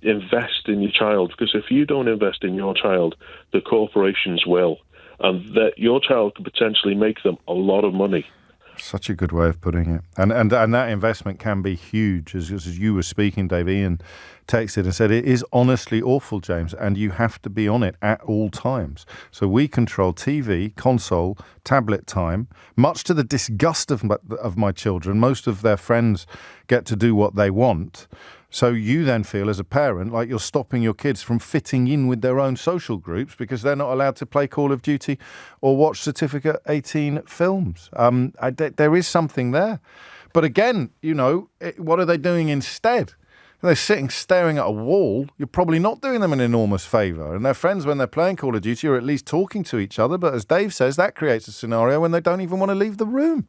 Speaker 8: invest in your child, because if you don't invest in your child, the corporations will, and that your child could potentially make them a lot of money.
Speaker 2: Such a good way of putting it. And that investment can be huge. As you were speaking, Dave, Ian texted and said, it is honestly awful, James, and you have to be on it at all times. So we control TV, console, tablet time, much to the disgust of my children. Most of their friends get to do what they want. So you then feel as a parent like you're stopping your kids from fitting in with their own social groups because they're not allowed to play Call of Duty or watch Certificate 18 films. There is something there. But again, what are they doing instead? They're sitting staring at a wall. You're probably not doing them an enormous favour. And their friends, when they're playing Call of Duty, are at least talking to each other. But as Dave says, that creates a scenario when they don't even want to leave the room.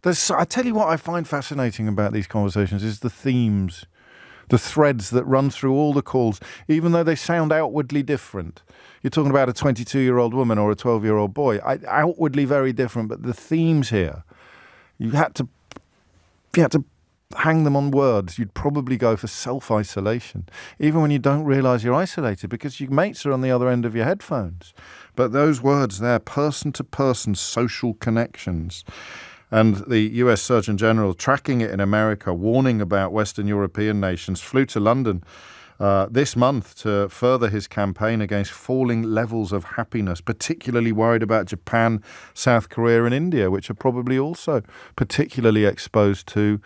Speaker 2: I tell you what I find fascinating about these conversations is the themes. The threads that run through all the calls, even though they sound outwardly different. You're talking about a 22-year-old woman or a 12-year-old boy. Outwardly very different, but the themes here, if you had to hang them on words, you'd probably go for self-isolation, even when you don't realise you're isolated because your mates are on the other end of your headphones. But those words there, person-to-person social connections. And the US Surgeon General, tracking it in America, warning about Western European nations, flew to London this month to further his campaign against falling levels of happiness, particularly worried about Japan, South Korea and India, which are probably also particularly exposed to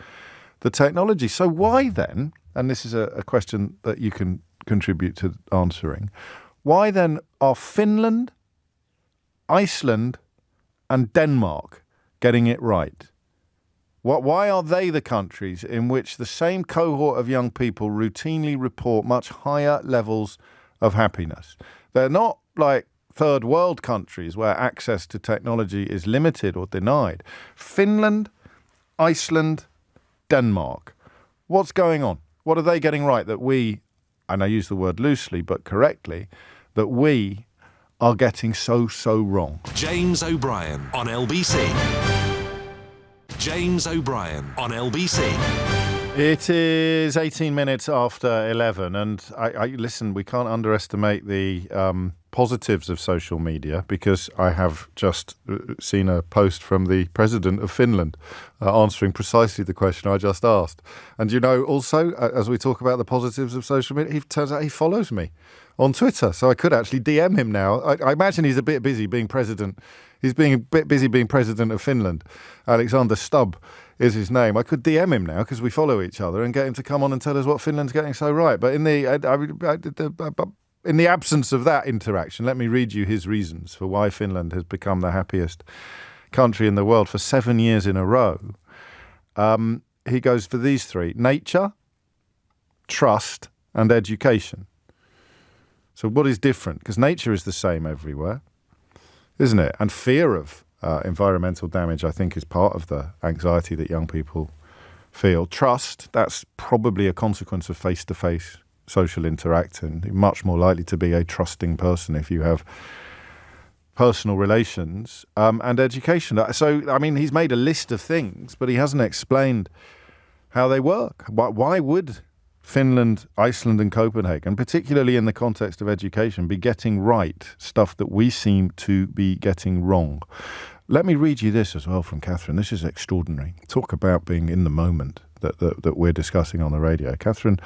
Speaker 2: the technology. So why then, and this is a question that you can contribute to answering, why then are Finland, Iceland and Denmark getting it right? Why are they the countries in which the same cohort of young people routinely report much higher levels of happiness? They're not like third world countries where access to technology is limited or denied. Finland, Iceland, Denmark. What's going on? What are they getting right that we, and I use the word loosely but correctly, that we are getting so wrong?
Speaker 1: James O'Brien on LBC. James O'Brien on LBC.
Speaker 2: It is 18 minutes after 11, and I listen, we can't underestimate the positives of social media, because I have just seen a post from the president of Finland answering precisely the question I just asked. And also, as we talk about the positives of social media, it turns out he follows me on Twitter, so I could actually DM him now. I imagine he's a bit busy being president. He's being a bit busy being president of Finland. Alexander Stubb is his name. I could DM him now because we follow each other and get him to come on and tell us what Finland's getting so right. But in the absence of that interaction, let me read you his reasons for why Finland has become the happiest country in the world for 7 years in a row. He goes for these 3: nature, trust, and education. So what is different? Because nature is the same everywhere, isn't it? And fear of environmental damage, I think, is part of the anxiety that young people feel. Trust, that's probably a consequence of face-to-face social interaction. You're much more likely to be a trusting person if you have personal relations, and education. So, I mean, he's made a list of things, but he hasn't explained how they work. Why would Finland, Iceland and Copenhagen, particularly in the context of education, be getting right stuff that we seem to be getting wrong? Let me read you this as well from Catherine. This is extraordinary. Talk about being in the moment that we're discussing on the radio. Catherine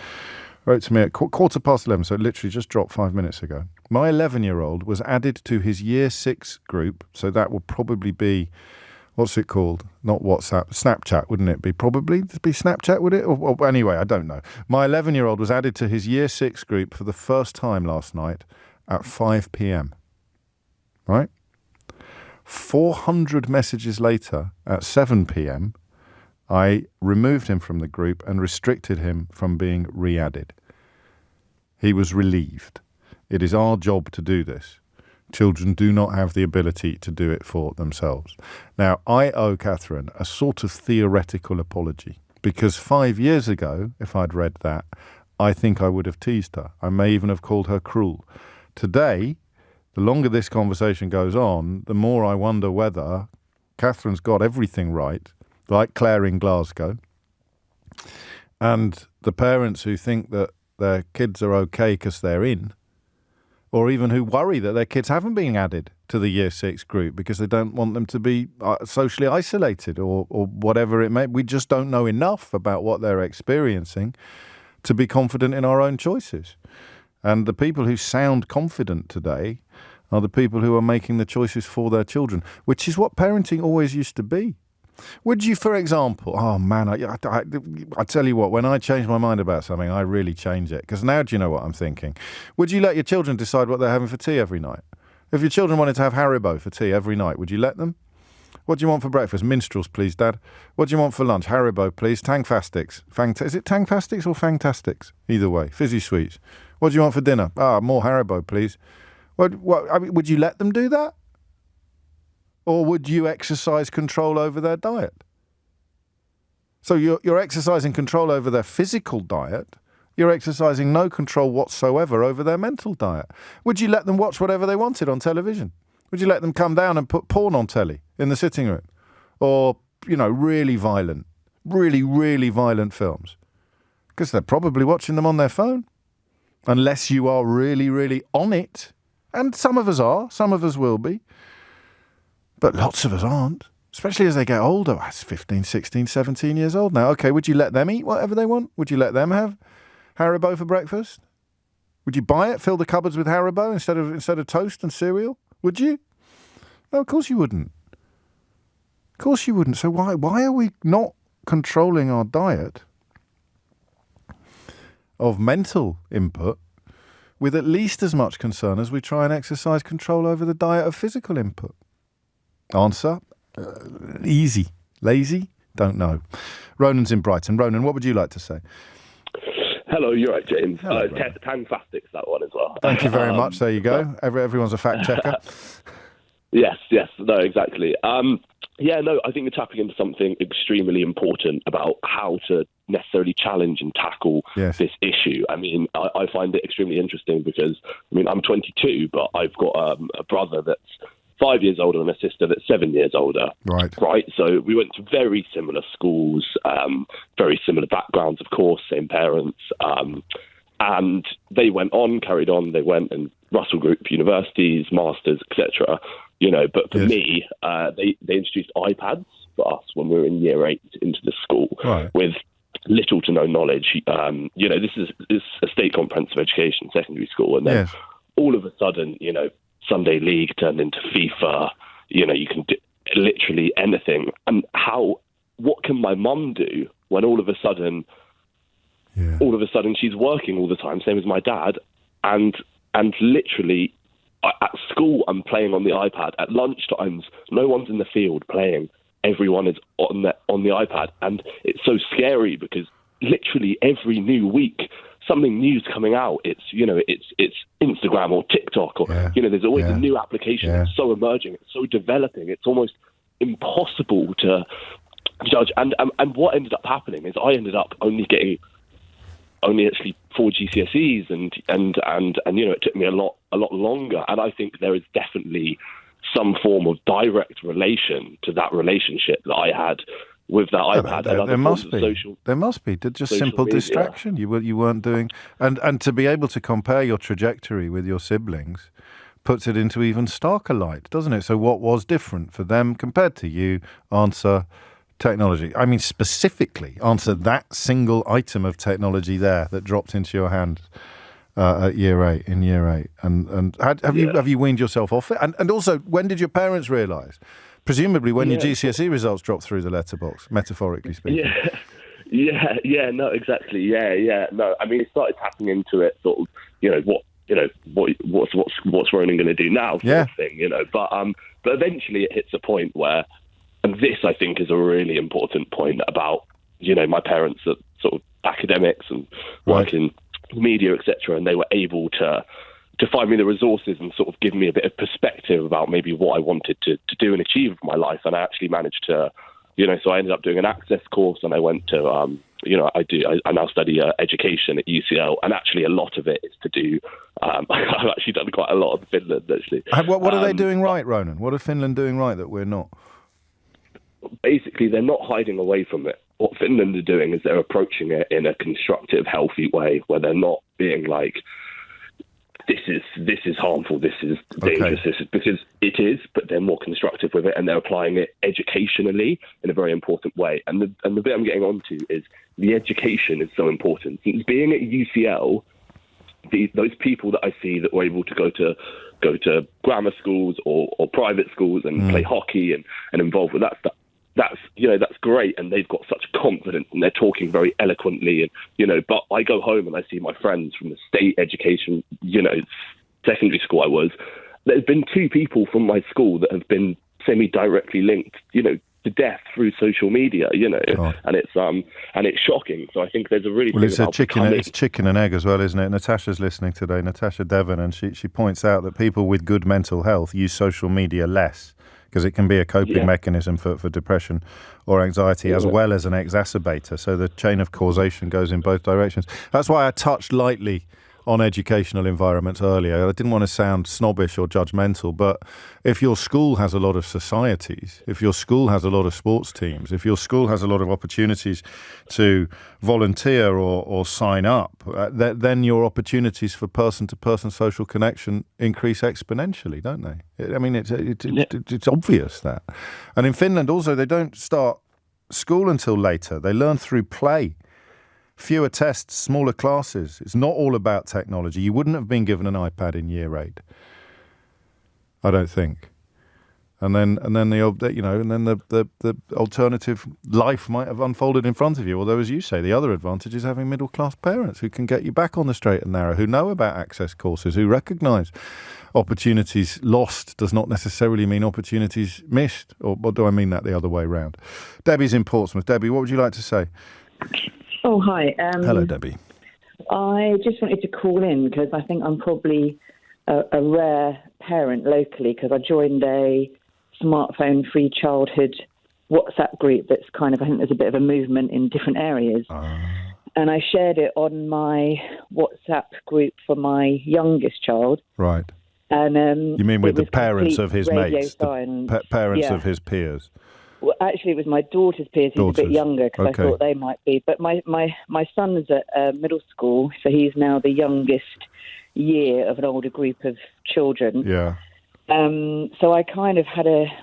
Speaker 2: wrote to me at 11:15, so it literally just dropped 5 minutes ago. My 11-year-old was added to his Year 6 group, so that will probably be, what's it called? Not WhatsApp, Snapchat, wouldn't it be? Probably. It'd be Snapchat, would it? Or anyway, I don't know. My 11-year-old was added to his Year 6 group for the first time last night at 5 p.m. Right? 400 messages later at 7 p.m, I removed him from the group and restricted him from being re-added. He was relieved. It is our job to do this. Children do not have the ability to do it for themselves. Now, I owe Catherine a sort of theoretical apology, because 5 years ago, if I'd read that, I think I would have teased her. I may even have called her cruel. Today, the longer this conversation goes on, the more I wonder whether Catherine's got everything right, like Claire in Glasgow, and the parents who think that their kids are okay because they're in, or even who worry that their kids haven't been added to the Year 6 group because they don't want them to be socially isolated or whatever it may be. We just don't know enough about what they're experiencing to be confident in our own choices. And the people who sound confident today are the people who are making the choices for their children, which is what parenting always used to be. Would you, for example, oh man, I tell you what, when I change my mind about something, I really change it. Because now do you know what I'm thinking? Would you let your children decide what they're having for tea every night? If your children wanted to have Haribo for tea every night, would you let them? What do you want for breakfast? Minstrels, please, Dad. What do you want for lunch? Haribo, please. Tangfastics. Is it Tangfastics or Fangtastics? Either way. Fizzy sweets. What do you want for dinner? More Haribo, please. Would you let them do that? Or would you exercise control over their diet? So you're exercising control over their physical diet. You're exercising no control whatsoever over their mental diet. Would you let them watch whatever they wanted on television? Would you let them come down and put porn on telly in the sitting room? Or, really violent, really violent films? Because they're probably watching them on their phone. Unless you are really on it. And some of us are, some of us will be. But lots of us aren't, especially as they get older. That's 15, 16, 17 years old now. Okay, would you let them eat whatever they want? Would you let them have Haribo for breakfast? Would you buy it, fill the cupboards with Haribo instead of toast and cereal? Would you? No, of course you wouldn't. Of course you wouldn't. So why are we not controlling our diet of mental input with at least as much concern as we try and exercise control over the diet of physical input? Answer, easy. Lazy? Don't know. Ronan's in Brighton. Ronan, what would you like to say?
Speaker 9: Hello, you're right, James.
Speaker 2: Hello,
Speaker 9: Tangfastics, that one as well.
Speaker 2: Thank you very much. There you go. Everyone's a fact checker.
Speaker 9: Yes, no, exactly. I think you're tapping into something extremely important about how to necessarily challenge and tackle this issue. I mean, I find it extremely interesting because, I'm 22, but I've got a brother that's 5 years older and a sister that's 7 years older. Right. So we went to very similar schools, very similar backgrounds, of course, same parents. And they carried on. They went and Russell Group universities, masters, etc. But for me, they introduced iPads for us when we were in year 8 into the school with little to no knowledge. This is a state comprehensive education secondary school, and then all of a sudden, Sunday League turned into FIFA. You can do literally anything. And what can my mum do when all of a sudden she's working all the time, same as my dad, and literally at school I'm playing on the iPad. At lunchtimes, no one's in the field playing. Everyone is on the iPad, and it's so scary because literally every new week something new's coming out. It's Instagram or TikTok or there's always a new application. It's so emerging, it's so developing. It's almost impossible to judge. And what ended up happening is I ended up only actually 4 GCSEs, and it took me a lot longer. And I think there is definitely some form of direct relation to that relationship that I had with that iPad.
Speaker 2: There must be. Just simple media. Distraction. You weren't doing, and to be able to compare your trajectory with your siblings puts it into even starker light, doesn't it? So what was different for them compared to you? Answer: technology? I mean, specifically answer that single item of technology there that dropped into your hands in year 8. And have you weaned yourself off it? And also, when did your parents realise? Presumably when your GCSE results dropped through the letterbox, metaphorically speaking.
Speaker 9: No, exactly. No, I mean, it started tapping into it, sort of, what's Ronan going to do now, sort of thing, But eventually it hits a point where, and this I think is a really important point about, my parents are sort of academics and work in media, etc., and they were able to find me the resources and sort of give me a bit of perspective about maybe what I wanted to do and achieve in my life. And I actually managed to, so I ended up doing an access course, and I went to, I now study education at UCL, and actually a lot of it is to do, I've actually done quite a lot in Finland, actually.
Speaker 2: What are they doing right, Ronan? What are Finland doing right that we're not?
Speaker 9: Basically, they're not hiding away from it. What Finland are doing is they're approaching it in a constructive, healthy way, where they're not being like, this is harmful, this is dangerous, this is, because it is, but they're more constructive with it, and they're applying it educationally in a very important way. And the bit I'm getting onto is the education is so important. Since being at UCL, those people that I see that were able to go to grammar schools or private schools and play hockey and involved with that stuff, that's great, and they've got such confidence, and they're talking very eloquently, and but I go home and I see my friends from the state education, secondary school I was. There's been 2 people from my school that have been semi-directly linked, to death through social media, and it's shocking. So I think there's a really
Speaker 2: it's chicken and egg as well, isn't it? Natasha's listening today, Natasha Devon, and she points out that people with good mental health use social media less, because it can be a coping mechanism for depression or anxiety as well as an exacerbator. So the chain of causation goes in both directions. That's why I touched lightly on educational environments earlier. I didn't want to sound snobbish or judgmental, but if your school has a lot of societies, if your school has a lot of sports teams, if your school has a lot of opportunities to volunteer or sign up, then your opportunities for person-to-person social connection increase exponentially, don't they? I mean, it's obvious that. And in Finland also, they don't start school until later. They learn through play. Fewer tests, smaller classes. It's not all about technology. You wouldn't have been given an iPad in year 8, I don't think. And then the alternative life might have unfolded in front of you. Although, as you say, the other advantage is having middle class parents who can get you back on the straight and narrow, who know about access courses, who recognise opportunities lost does not necessarily mean opportunities missed. Or do I mean that the other way round? Debbie's in Portsmouth. Debbie, what would you like to say?
Speaker 10: Oh, hi.
Speaker 2: Hello, Debbie.
Speaker 10: I just wanted to call in because I think I'm probably a rare parent locally, because I joined a smartphone-free childhood WhatsApp group that's kind of, I think there's a bit of a movement in different areas. And I shared it on my WhatsApp group for my youngest child.
Speaker 2: Right.
Speaker 10: And
Speaker 2: you mean with the parents of his mates, the parents of his peers?
Speaker 10: Well, actually, it was my daughter's peers, who's a bit younger, because I thought they might be. But my son's at middle school, so he's now the youngest year of an older group of children.
Speaker 2: Yeah.
Speaker 10: So I kind of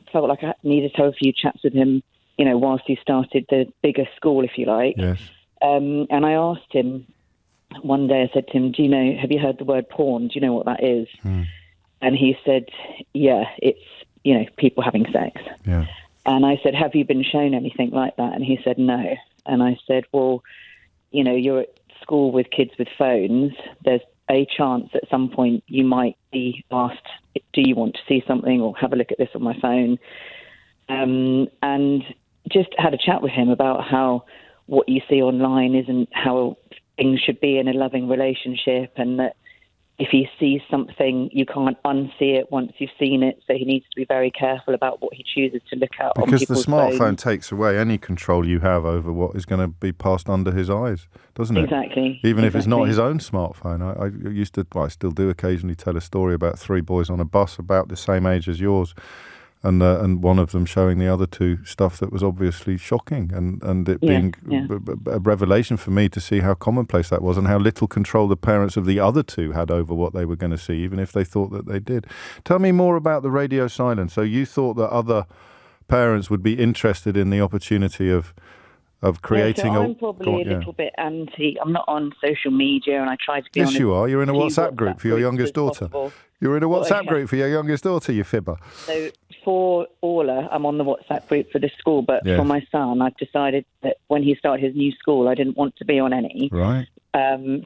Speaker 10: felt like I needed to have a few chats with him, whilst he started the bigger school, if you like.
Speaker 2: Yes.
Speaker 10: And I asked him one day, I said to him, have you heard the word porn? Do you know what that is? And he said, yeah, it's, people having sex.
Speaker 2: Yeah.
Speaker 10: And I said, have you been shown anything like that? And he said, no. And I said, well, you're at school with kids with phones. There's a chance at some point you might be asked, do you want to see something or have a look at this on my phone? And just had a chat with him about how what you see online isn't how things should be in a loving relationship, and that if he sees something, you can't unsee it once you've seen it. So he needs to be very careful about what he chooses to look at on people's
Speaker 2: Because the smartphone
Speaker 10: phones.
Speaker 2: Takes away any control you have over what is going to be passed under his eyes, doesn't it?
Speaker 10: Exactly.
Speaker 2: Even if it's not his own smartphone. I still do occasionally tell a story about 3 boys on a bus about the same age as yours, and one of them showing the other 2 stuff that was obviously shocking, and it being a revelation for me to see how commonplace that was and how little control the parents of the other 2 had over what they were going to see, even if they thought that they did. Tell me more about the radio silence. So you thought that other parents would be interested in the opportunity of creating
Speaker 10: I'm probably a little bit anti. I'm not on social media, and I try to be on.
Speaker 2: Yes, you are. You're in a WhatsApp group for your youngest daughter. You're in a WhatsApp group for your youngest daughter, you fibber.
Speaker 10: So for Orla, I'm on the WhatsApp group for the school, but for my son, I've decided that when he started his new school, I didn't want to be on any.
Speaker 2: Right.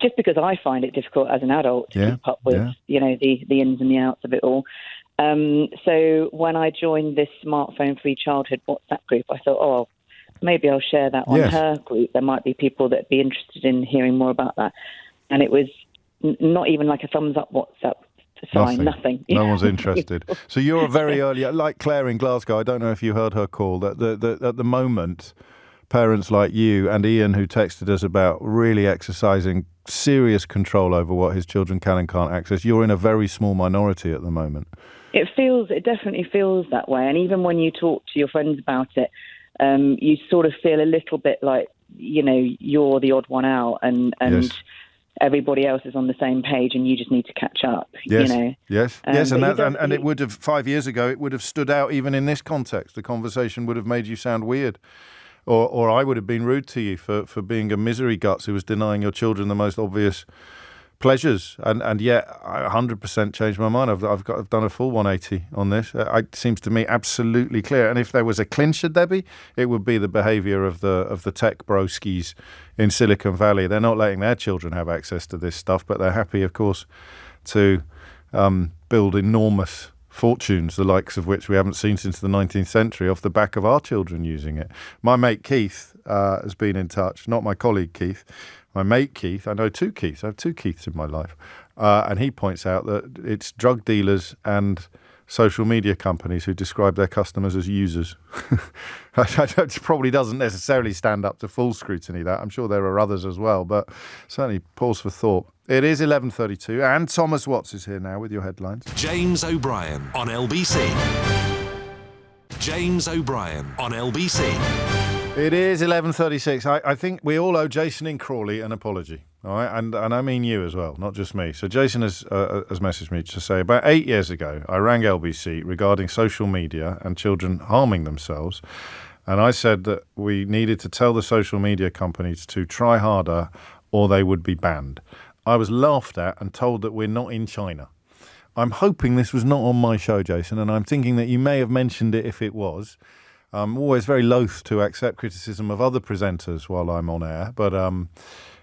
Speaker 10: Just because I find it difficult as an adult to keep up with, the ins and the outs of it all. So when I joined this smartphone-free childhood WhatsApp group, I thought, maybe I'll share that on her group. There might be people that would be interested in hearing more about that. And it was not even like a thumbs up WhatsApp sign, nothing.
Speaker 2: No one's interested. So you're a very early, like Claire in Glasgow, I don't know if you heard her call, that at the moment, parents like you and Ian, who texted us about really exercising serious control over what his children can and can't access, you're in a very small minority at the moment.
Speaker 10: It definitely feels that way. And even when you talk to your friends about it, you sort of feel a little bit like, you're the odd one out and everybody else is on the same page and you just need to catch up,
Speaker 2: Yes, and it would have, 5 years ago, it would have stood out even in this context. The conversation would have made you sound weird. Or I would have been rude to you for being a misery guts who was denying your children the most obvious pleasures, and yet I 100% changed my mind. I've done a full 180 on this. It seems to me absolutely clear. And if there was a clincher, Debbie, it would be the behaviour of the tech broskies in Silicon Valley. They're not letting their children have access to this stuff, but they're happy, of course, to build enormous fortunes, the likes of which we haven't seen since the 19th century, off the back of our children using it. My mate Keith has been in touch, not my colleague Keith. My mate Keith, I know two Keiths, I have two Keiths in my life, and he points out that it's drug dealers and social media companies who describe their customers as users. It probably doesn't necessarily stand up to full scrutiny, that. I'm sure there are others as well, but certainly pause for thought. It is 11:32, and Thomas Watts is here now with your headlines.
Speaker 1: James O'Brien on LBC. James O'Brien on LBC.
Speaker 2: It is 11:36. I think we all owe Jason in Crawley an apology, all right? And I mean you as well, not just me. So Jason has messaged me to say, about 8 years ago, I rang LBC regarding social media and children harming themselves, and I said that we needed to tell the social media companies to try harder or they would be banned. I was laughed at and told that we're not in China. I'm hoping this was not on my show, Jason, and I'm thinking that you may have mentioned it if it was. I'm always very loath to accept criticism of other presenters while I'm on air, but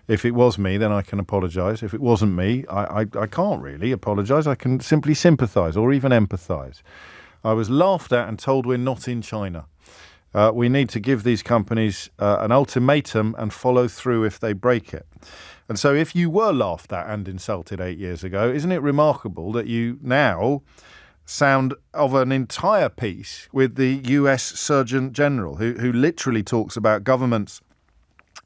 Speaker 2: if it was me, then I can apologise. If it wasn't me, I can't really apologise. I can simply sympathise or even empathise. I was laughed at and told we're not in China. We need to give these companies an ultimatum and follow through if they break it. And so if you were laughed at and insulted 8 years ago, isn't it remarkable that you now sound of an entire piece with the US Surgeon General, who literally talks about governments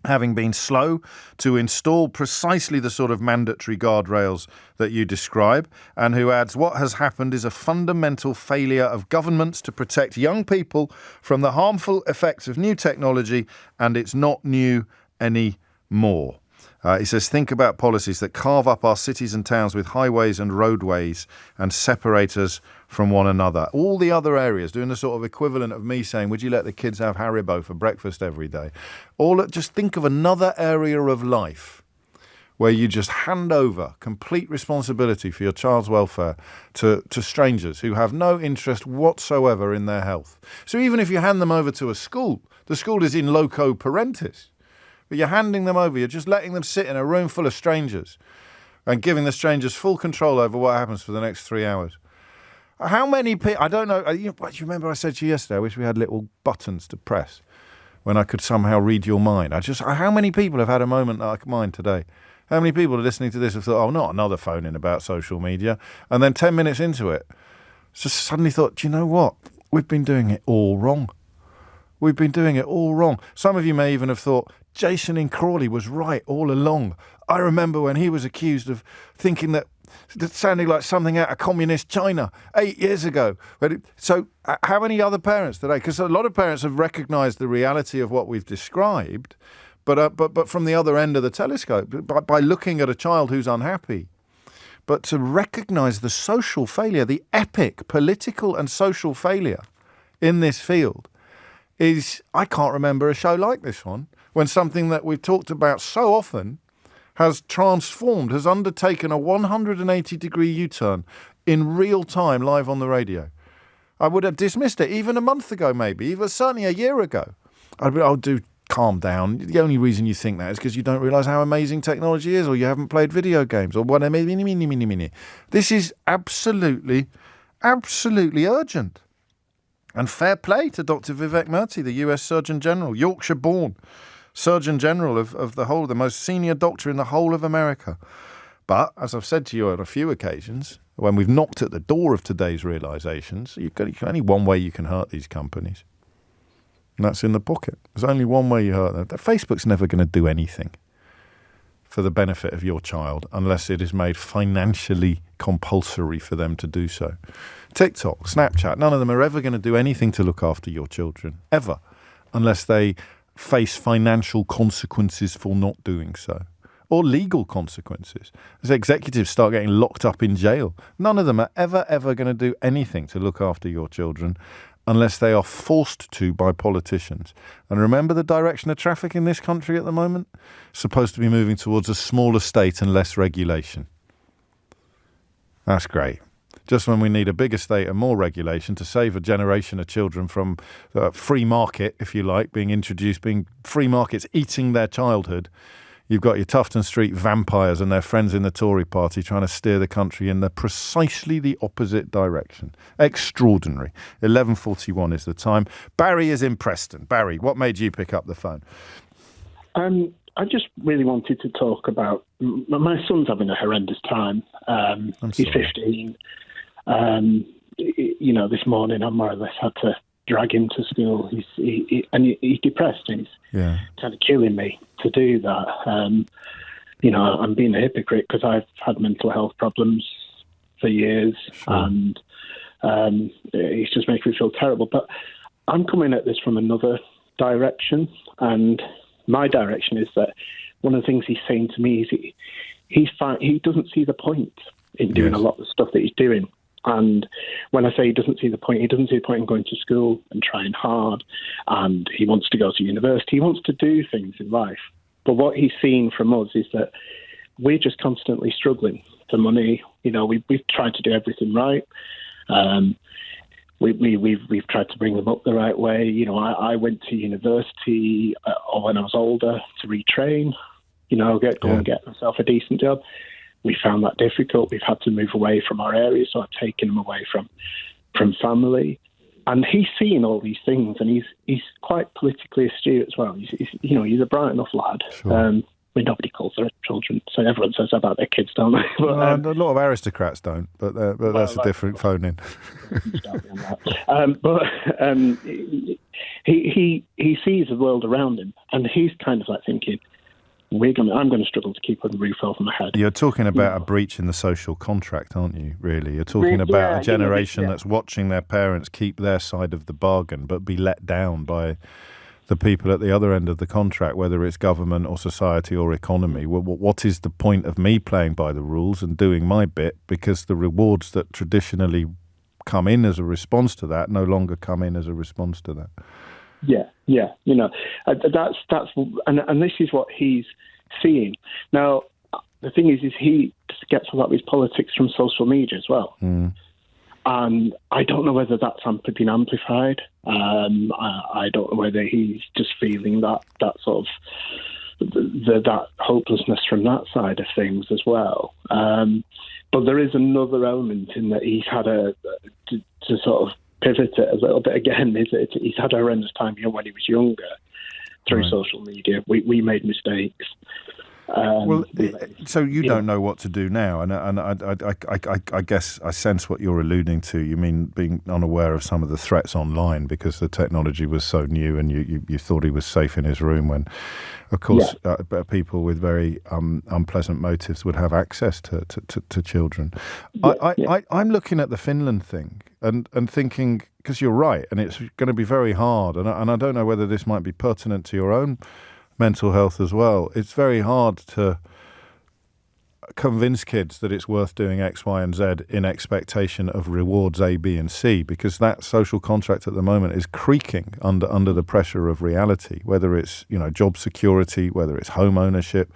Speaker 2: having been slow to install precisely the sort of mandatory guardrails that you describe, and who adds, what has happened is a fundamental failure of governments to protect young people from the harmful effects of new technology, and it's not new anymore. He says, think about policies that carve up our cities and towns with highways and roadways and separate us from one another. All the other areas, doing the sort of equivalent of me saying, would you let the kids have Haribo for breakfast every day? Just think of another area of life where you just hand over complete responsibility for your child's welfare to strangers who have no interest whatsoever in their health. So even if you hand them over to a school, the school is in loco parentis. But you're handing them over, you're just letting them sit in a room full of strangers and giving the strangers full control over what happens for the next 3 hours. How many people, I don't know, do you remember I said to you yesterday, I wish we had little buttons to press when I could somehow read your mind. How many people have had a moment like mine today? How many people are listening to this have thought, not another phoning about social media, and then 10 minutes into it, just suddenly thought, do you know what? We've been doing it all wrong. We've been doing it all wrong. Some of you may even have thought, Jason in Crawley was right all along. I remember when he was accused of thinking that sounding like something out of communist China 8 years ago. So how many other parents today? Because a lot of parents have recognised the reality of what we've described, but from the other end of the telescope, by looking at a child who's unhappy. But to recognise the social failure, the epic political and social failure in this field is I can't remember a show like this one, when something that we've talked about so often has transformed, has undertaken a 180-degree U-turn in real time live on the radio. I would have dismissed it even a month ago, maybe, even certainly a year ago. I'll do. Calm down. The only reason you think that is because you don't realise how amazing technology is, or you haven't played video games, or whatever. This is absolutely urgent. And fair play to Dr. Vivek Murthy, the US Surgeon General, Yorkshire-born Surgeon General of the most senior doctor in the whole of America. But, as I've said to you on a few occasions, when we've knocked at the door of today's realisations, only one way you can hurt these companies. And that's in the pocket. There's only one way you hurt them. Facebook's never going to do anything for the benefit of your child unless it is made financially compulsory for them to do so. TikTok, Snapchat, none of them are ever going to do anything to look after your children, ever, unless they face financial consequences for not doing so, or legal consequences. As executives start getting locked up in jail, none of them are ever going to do anything to look after your children unless they are forced to by politicians. And remember the direction of traffic in this country at the moment? It's supposed to be moving towards a smaller state and less regulation. That's great. Just when we need a bigger state and more regulation to save a generation of children from free market, if you like, being free markets eating their childhood, you've got your Tufton Street vampires and their friends in the Tory party trying to steer the country in precisely the opposite direction. Extraordinary. 11:41 is the time. Barry is in Preston. Barry, what made you pick up the phone?
Speaker 11: I just really wanted to talk about my son's having a horrendous time. He's 15. This morning I more or less had to drag him to school. He's depressed, and he's kind of killing me to do that. I'm being a hypocrite because I've had mental health problems for years, and it's just making me feel terrible. But I'm coming at this from another direction, and my direction is that one of the things he's saying to me is he doesn't see the point in doing a lot of the stuff that he's doing. And when I say he doesn't see the point in going to school and trying hard, and he wants to go to university. He wants to do things in life. But what he's seen from us is that we're just constantly struggling for money. We've tried to do everything right. We've tried to bring them up the right way. I went to university when I was older to retrain. Go and get myself a decent job. We found that difficult. We've had to move away from our area, so I've taken him away from family. And he's seen all these things, and he's quite politically astute as well. He's a bright enough lad. Sure. Nobody calls their children, so everyone says that about their kids, don't they? But,
Speaker 2: a lot of aristocrats don't, but that's a different phone-in.
Speaker 11: He sees the world around him, and he's kind of like thinking, I'm going to struggle to keep a roof over my head.
Speaker 2: You're talking about a breach in the social contract, aren't you, really? You're talking about a generation that's watching their parents keep their side of the bargain but be let down by the people at the other end of the contract, whether it's government or society or economy. What is the point of me playing by the rules and doing my bit, because the rewards that traditionally come in as a response to that no longer come in as a response to that?
Speaker 11: Yeah. That's and this is what he's seeing. Now, the thing is he gets a lot of his politics from social media as well. And I don't know whether that's been amplified. I don't know whether he's just feeling that sort of that hopelessness from that side of things as well. But there is another element in that he's had to sort of pivot it a little bit again. He's had a horrendous time when he was younger through social media. We made mistakes.
Speaker 2: So you don't know what to do now, and I guess I sense what you're alluding to. You mean being unaware of some of the threats online because the technology was so new, and you thought he was safe in his room when, of course, people with very unpleasant motives would have access to children. I'm looking at the Finland thing and thinking, because you're right, and it's going to be very hard, and I don't know whether this might be pertinent to your own mental health as well. It's very hard to convince kids that it's worth doing X, Y, and Z in expectation of rewards A, B, and C, because that social contract at the moment is creaking under the pressure of reality, whether it's, job security, whether it's home ownership,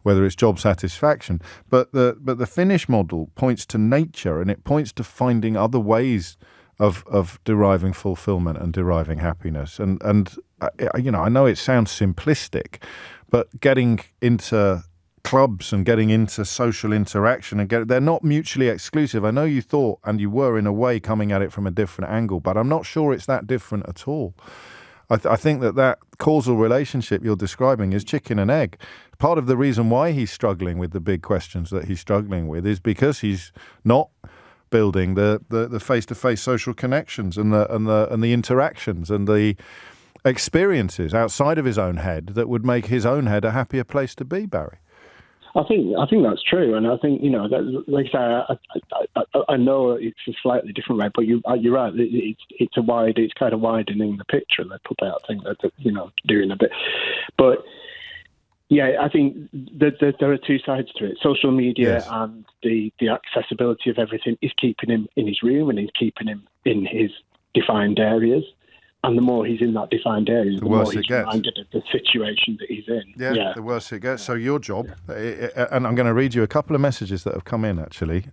Speaker 2: whether it's job satisfaction. But the Finnish model points to nature, and it points to finding other ways of deriving fulfillment and deriving happiness. And I know it sounds simplistic, but getting into clubs and getting into social interaction they're not mutually exclusive. I know you thought, and you were in a way coming at it from a different angle, but I'm not sure it's that different at all. I think that causal relationship you're describing is chicken and egg. Part of the reason why he's struggling with the big questions that he's struggling with is because he's not building the face-to-face social connections and the interactions and the experiences outside of his own head that would make his own head a happier place to be, Barry.
Speaker 11: I think that's true, and I think like I say, I know it's a slightly different way, but you're right. It's kind of widening the picture a little bit. I think that doing a bit, but yeah, I think that there are two sides to it. Social media and the accessibility of everything is keeping him in his room and is keeping him in his defined areas. And the more he's in that defined area, the more he's reminded of the situation that he's in. Yeah, the worse it gets.
Speaker 2: So your job, and I'm going to read you a couple of messages that have come in, actually,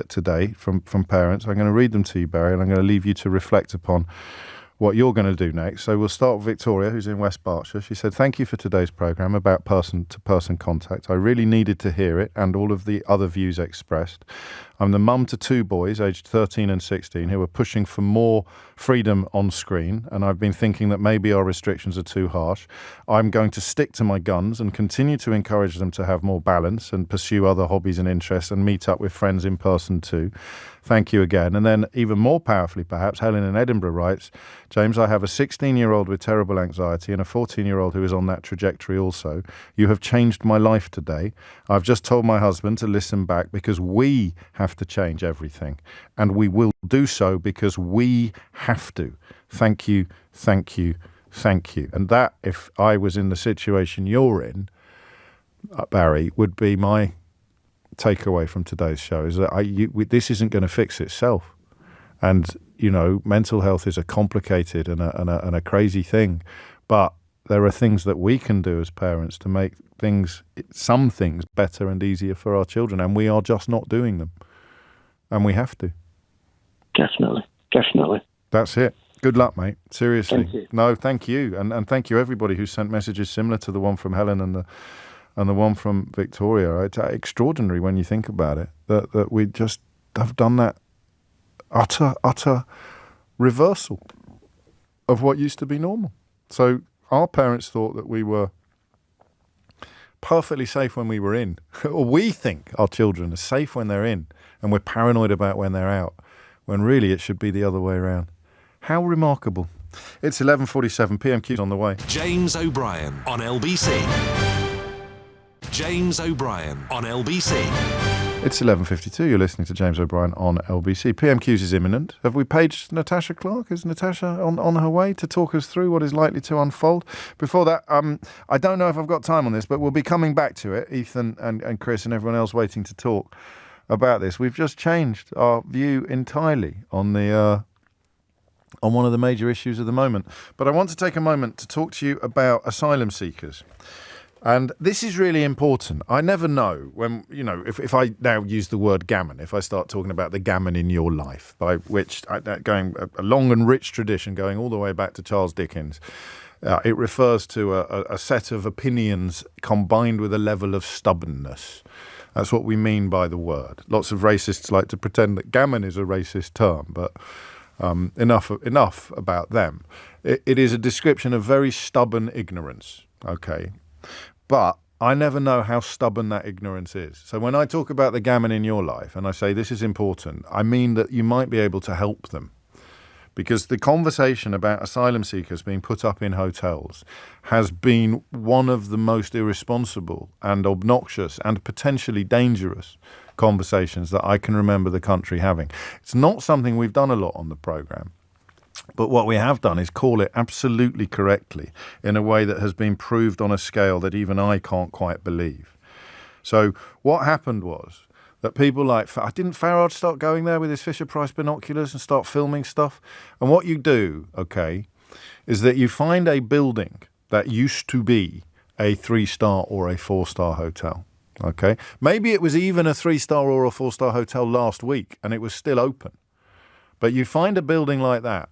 Speaker 2: today from parents. I'm going to read them to you, Barry, and I'm going to leave you to reflect upon what you're going to do next. So we'll start with Victoria, who's in West Berkshire. She said, "Thank you for today's programme about person-to-person contact. I really needed to hear it and all of the other views expressed. I'm the mum to two boys, aged 13 and 16, who are pushing for more freedom on screen, and I've been thinking that maybe our restrictions are too harsh. I'm going to stick to my guns and continue to encourage them to have more balance and pursue other hobbies and interests and meet up with friends in person too. Thank you again." And then even more powerfully, perhaps, Helen in Edinburgh writes, "James, I have a 16-year-old with terrible anxiety and a 14-year-old who is on that trajectory also. You have changed my life today. I've just told my husband to listen back because we have to change everything. And we will do so because we have to. Thank you, thank you, thank you." And that, if I was in the situation you're in, Barry, would be my takeaway from today's show, is that this isn't going to fix itself. And, mental health is a complicated and a crazy thing. But there are things that we can do as parents to make some things better and easier for our children. And we are just not doing them. And we have to.
Speaker 11: Definitely.
Speaker 2: That's it. Good luck, mate. Seriously.
Speaker 11: Thank you.
Speaker 2: No, thank you. And thank you, everybody who sent messages similar to the one from Helen and the one from Victoria. It's extraordinary when you think about it, that we just have done that utter reversal of what used to be normal. So our parents thought that we were perfectly safe when we were in, or we think our children are safe when they're in, and we're paranoid about when they're out, when really it should be the other way around. How remarkable. It's 11:47, PMQs on the way.
Speaker 1: James O'Brien on LBC. James O'Brien on LBC.
Speaker 2: It's 11:52. You're listening to James O'Brien on LBC. PMQs is imminent. Have we paged Natasha Clark? Is Natasha on her way to talk us through what is likely to unfold? Before that, I don't know if I've got time on this, but we'll be coming back to it, Ethan and Chris and everyone else waiting to talk about this. We've just changed our view entirely on one of the major issues of the moment. But I want to take a moment to talk to you about asylum seekers. And this is really important. I never know when, if I now use the word gammon, if I start talking about the gammon in your life, by which, going a long and rich tradition going all the way back to Charles Dickens, it refers to a set of opinions combined with a level of stubbornness. That's what we mean by the word. Lots of racists like to pretend that gammon is a racist term, but enough about them. It is a description of very stubborn ignorance, okay? But I never know how stubborn that ignorance is. So when I talk about the gammon in your life and I say this is important, I mean that you might be able to help them. Because the conversation about asylum seekers being put up in hotels has been one of the most irresponsible and obnoxious and potentially dangerous conversations that I can remember the country having. It's not something we've done a lot on the programme. But what we have done is call it absolutely correctly in a way that has been proved on a scale that even I can't quite believe. So what happened was that people like, didn't Farage start going there with his Fisher-Price binoculars and start filming stuff? And what you do, okay, is that you find a building that used to be a 3-star or a 4-star hotel, okay? Maybe it was even a 3-star or a 4-star hotel last week and it was still open. But you find a building like that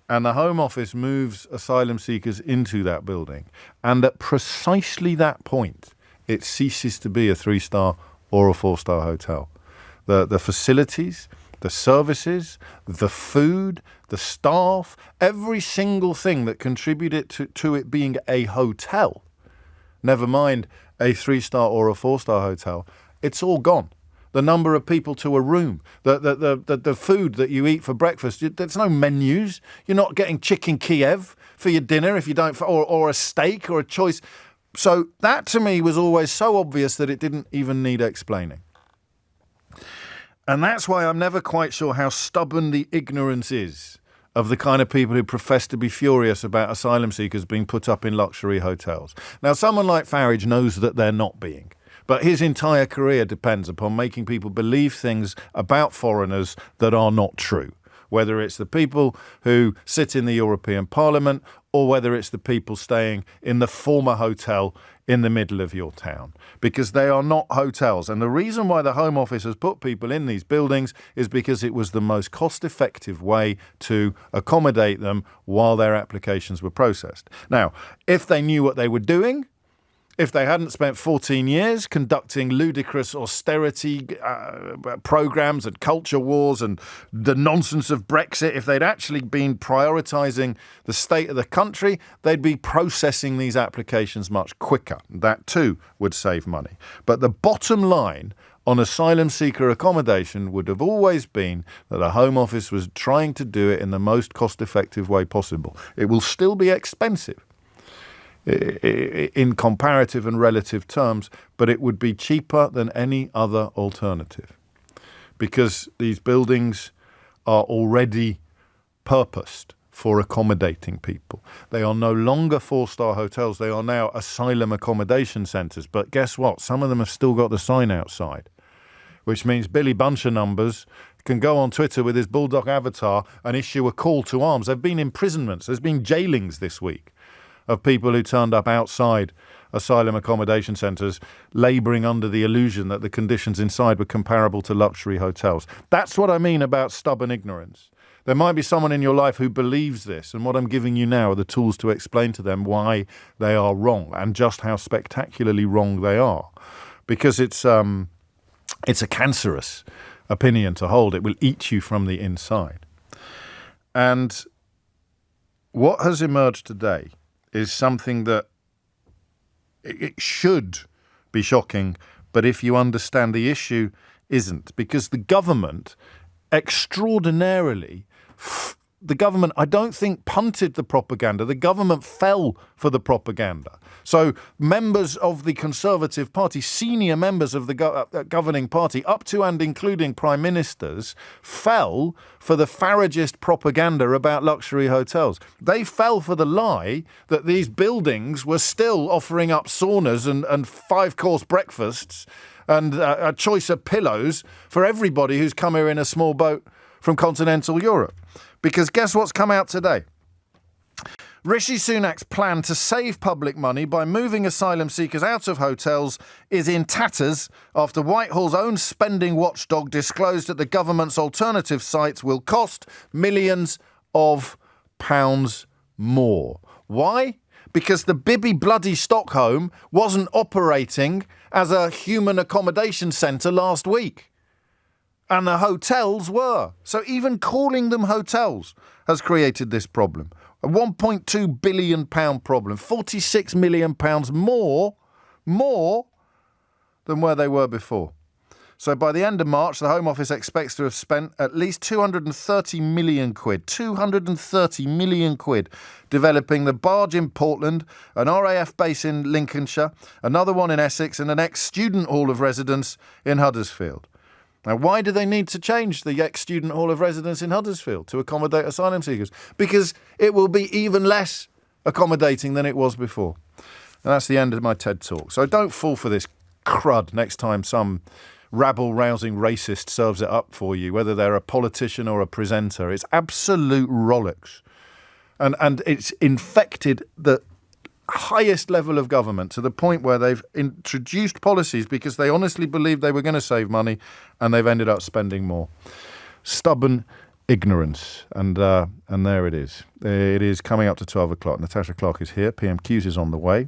Speaker 2: and the Home Office moves asylum seekers into that building, and at precisely that point, it ceases to be a 3-star or a 4-star hotel. The facilities, the services, the food, the staff, every single thing that contributed to it being a hotel, never mind a 3-star or a 4-star hotel, it's all gone. The number of people to a room, the food that you eat for breakfast, there's no menus. You're not getting chicken Kiev for your dinner if you don't, or a steak or a choice. So that to me was always so obvious that it didn't even need explaining. And that's why I'm never quite sure how stubborn the ignorance is of the kind of people who profess to be furious about asylum seekers being put up in luxury hotels. Now, someone like Farage knows that they're not being. But his entire career depends upon making people believe things about foreigners that are not true, whether it's the people who sit in the European Parliament or whether it's the people staying in the former hotel in the middle of your town, because they are not hotels. And the reason why the Home Office has put people in these buildings is because it was the most cost-effective way to accommodate them while their applications were processed. Now, if they knew what they were doing, if they hadn't spent 14 years conducting ludicrous austerity programs and culture wars and the nonsense of Brexit, if they'd actually been prioritising the state of the country, they'd be processing these applications much quicker. That too would save money. But the bottom line on asylum seeker accommodation would have always been that the Home Office was trying to do it in the most cost-effective way possible. It will still be expensive in comparative and relative terms, but it would be cheaper than any other alternative because these buildings are already purposed for accommodating people. They are no longer 4-star hotels. They are now asylum accommodation centres. But guess what? Some of them have still got the sign outside, which means Billy Buncher numbers can go on Twitter with his bulldog avatar and issue a call to arms. There have been imprisonments. There's been jailings this week of people who turned up outside asylum accommodation centres, labouring under the illusion that the conditions inside were comparable to luxury hotels. That's what I mean about stubborn ignorance. There might be someone in your life who believes this, and what I'm giving you now are the tools to explain to them why they are wrong and just how spectacularly wrong they are. Because it's a cancerous opinion to hold. It will eat you from the inside. And what has emerged today is something that it should be shocking, but if you understand the issue, isn't. Because the government, extraordinarily, I don't think punted the propaganda. The government fell for the propaganda. So members of the Conservative Party, senior members of the governing party, up to and including prime ministers, fell for the Faragist propaganda about luxury hotels. They fell for the lie that these buildings were still offering up saunas and 5-course breakfasts and a choice of pillows for everybody who's come here in a small boat from continental Europe. Because guess what's come out today? Rishi Sunak's plan to save public money by moving asylum seekers out of hotels is in tatters after Whitehall's own spending watchdog disclosed that the government's alternative sites will cost millions of pounds more. Why? Because the Bibby bloody Stockholm wasn't operating as a human accommodation centre last week. And the hotels were. So even calling them hotels has created this problem. A £1.2 billion problem, £46 million more than where they were before. So by the end of March, the Home Office expects to have spent at least 230 million quid developing the barge in Portland, an RAF base in Lincolnshire, another one in Essex, and an ex-student hall of residence in Huddersfield. Now, why do they need to change the ex-student hall of residence in Huddersfield to accommodate asylum seekers? Because it will be even less accommodating than it was before. And that's the end of my TED Talk. So don't fall for this crud next time some rabble-rousing racist serves it up for you, whether they're a politician or a presenter. It's absolute rollicks. And it's infected the highest level of government to the point where they've introduced policies because they honestly believed they were going to save money and they've ended up spending more. Stubborn ignorance. And there it is. It is coming up to 12 o'clock. Natasha Clark is here. PMQs is on the way.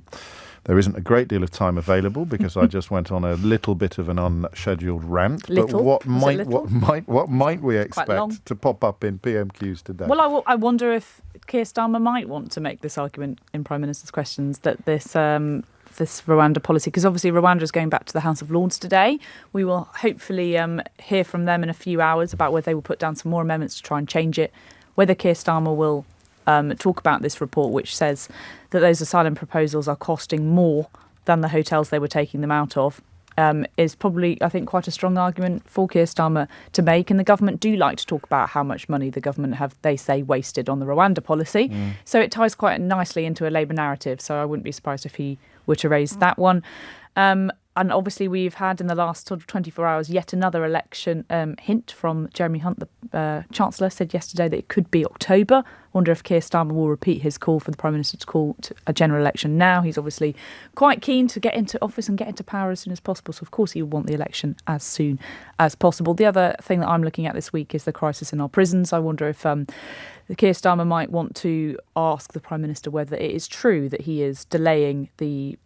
Speaker 2: There isn't a great deal of time available because I just went on a little bit of an unscheduled rant.
Speaker 12: Little?
Speaker 2: But what might we expect to pop up in PMQs today?
Speaker 12: Well, I wonder if Keir Starmer might want to make this argument in Prime Minister's questions that this Rwanda policy, because obviously Rwanda is going back to the House of Lords today. We will hopefully hear from them in a few hours about whether they will put down some more amendments to try and change it, whether Keir Starmer will talk about this report, which says that those asylum proposals are costing more than the hotels they were taking them out of, is probably, I think, quite a strong argument for Keir Starmer to make. And the government do like to talk about how much money the government have, they say, wasted on the Rwanda policy. So it ties quite nicely into a Labour narrative. So I wouldn't be surprised if he were to raise that one. And obviously we've had in the last sort of 24 hours yet another election hint from Jeremy Hunt. The Chancellor said yesterday that it could be October. Wonder if Keir Starmer will repeat his call for the Prime Minister to call to a general election now. He's obviously quite keen to get into office and get into power as soon as possible. So, of course, he will want the election as soon as possible. The other thing that I'm looking at this week is the crisis in our prisons. I wonder if Keir Starmer might want to ask the Prime Minister whether it is true that he is delaying the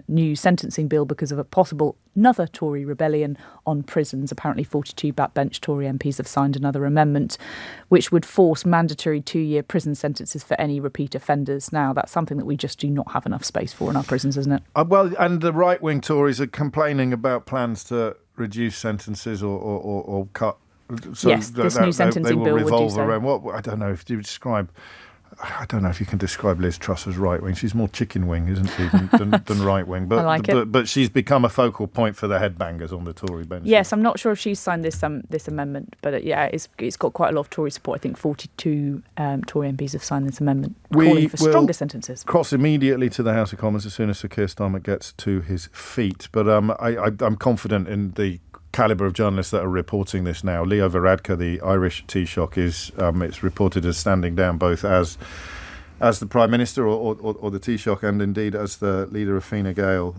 Speaker 12: new sentencing bill because of a possible another Tory rebellion on prisons. Apparently 42 backbench Tory MPs have signed another amendment which would force mandatory 2-year prison sentences for any repeat offenders. Now, that's something that we just do not have enough space for in our prisons, isn't it?
Speaker 2: Well, and the right-wing Tories are complaining about plans to reduce sentences or cut. So
Speaker 12: yes, this new sentencing bill would do so.
Speaker 2: Around I don't know if you describe. I don't know if you can describe Liz Truss as right-wing. She's more chicken-wing, isn't she, than right-wing? But,
Speaker 12: I like it.
Speaker 2: But she's become a focal point for the headbangers on the Tory bench.
Speaker 12: Yes, I'm not sure if she's signed this amendment, but it's got quite a lot of Tory support. I think 42 Tory MPs have signed this amendment, calling for stronger sentences.
Speaker 2: Cross immediately to the House of Commons as soon as Sir Keir Starmer gets to his feet. But I'm confident in the calibre of journalists that are reporting this now. Leo Varadkar, the Irish Taoiseach, is it's reported as standing down both as the Prime Minister or the Taoiseach and indeed as the leader of Fine Gael.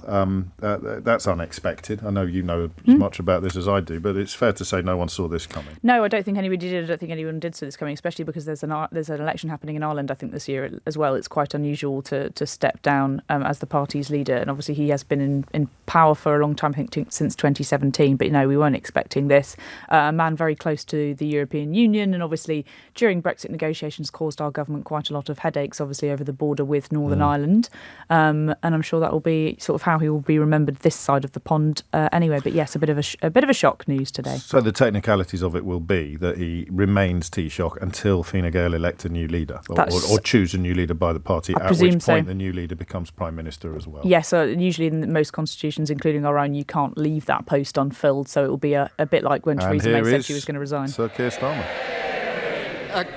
Speaker 2: That's unexpected. I know you know as much about this as I do, but it's fair to say no one saw this coming.
Speaker 12: No, I don't think anybody did. I don't think anyone did see this coming, especially because there's an election happening in Ireland, I think, this year as well. It's quite unusual to step down as the party's leader. And obviously he has been in power for a long time, I think since 2017. But, we weren't expecting this. A man very close to the European Union and obviously during Brexit negotiations caused our government quite a lot of headaches, obviously over the border with Northern Ireland, and I'm sure that will be sort of how he will be remembered this side of the pond anyway. But yes, a bit of a shock news today.
Speaker 2: So the technicalities of it will be that he remains Taoiseach until Fine Gael elect a new leader or choose a new leader by the party, at which point the new leader becomes Prime Minister as well.
Speaker 12: Yes, usually in most constitutions, including our own, you can't leave that post unfilled, so it will be a bit like when Theresa May said she was going to resign.
Speaker 2: Sir Keir Starmer.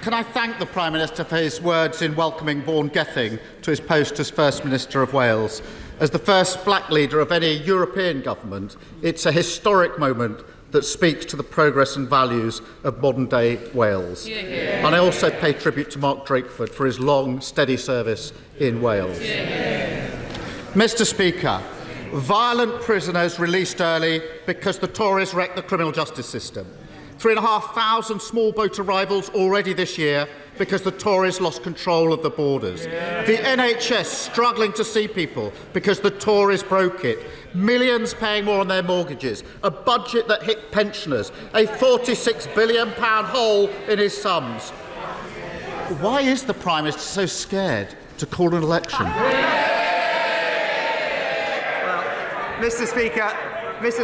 Speaker 13: Can I thank the Prime Minister for his words in welcoming Vaughan Gething to his post as First Minister of Wales. As the first black leader of any European government, it's a historic moment that speaks to the progress and values of modern-day Wales. Yeah. And I also pay tribute to Mark Drakeford for his long, steady service in Wales. Yeah. Mr. Speaker, violent prisoners released early because the Tories wrecked the criminal justice system. 3,500 small boat arrivals already this year because the Tories lost control of the borders. Yeah. The NHS struggling to see people because the Tories broke it. Millions paying more on their mortgages. A budget that hit pensioners. A £46 billion hole in his sums. Why is the Prime Minister so scared to call an election?
Speaker 14: Well, Mr.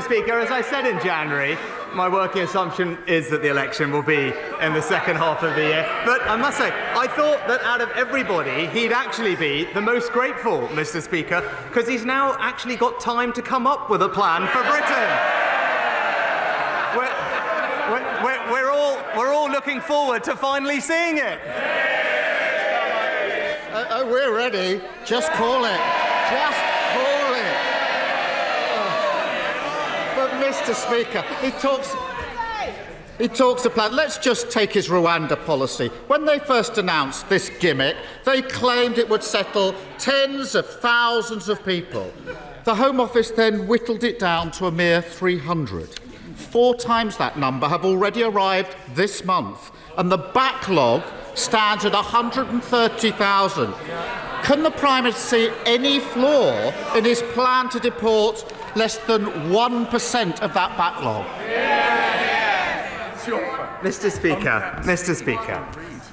Speaker 14: Speaker, as I said in January, my working assumption is that the election will be in the second half of the year. But I must say, I thought that out of everybody, he'd actually be the most grateful, Mr. Speaker, because he's now actually got time to come up with a plan for Britain. We're all looking forward to finally seeing it.
Speaker 13: We're ready. Just call it. Just call it. Mr. Speaker, he talks of plan. Let's just take his Rwanda policy. When they first announced this gimmick, they claimed it would settle tens of thousands of people. The Home Office then whittled it down to a mere 300. 4 times that number have already arrived this month, and the backlog stands at 130,000. Can the Prime Minister see any flaw in his plan to deport less than 1% of that backlog?
Speaker 14: Mr. Speaker,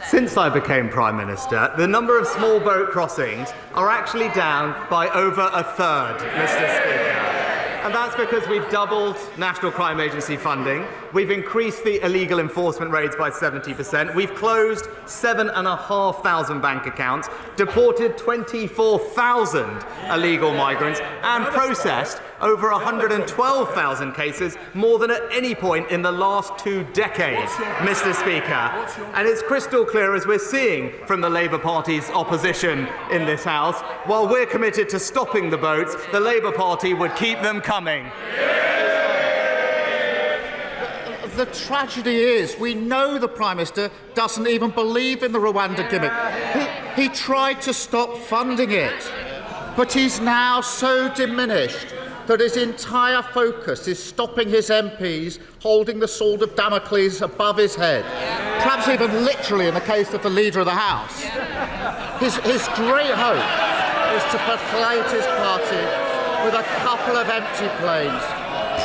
Speaker 14: since I became Prime Minister, the number of small boat crossings are actually down by over a third, Mr. Speaker. And that's because we've doubled National Crime Agency funding, we've increased the illegal enforcement rates by 70%, we've closed 7,500 bank accounts, deported 24,000 illegal migrants, and processed over 112,000 cases, more than at any point in the last 2 decades, Mr. Speaker. And it's crystal clear, as we're seeing from the Labour Party's opposition in this House, while we're committed to stopping the boats, the Labour Party would keep them coming.
Speaker 13: The tragedy is, we know the Prime Minister doesn't even believe in the Rwanda gimmick. He tried to stop funding it, but he's now so diminished that his entire focus is stopping his MPs holding the sword of Damocles above his head, perhaps even literally in the case of the Leader of the House. His great hope is to percolate his party with a couple of empty planes,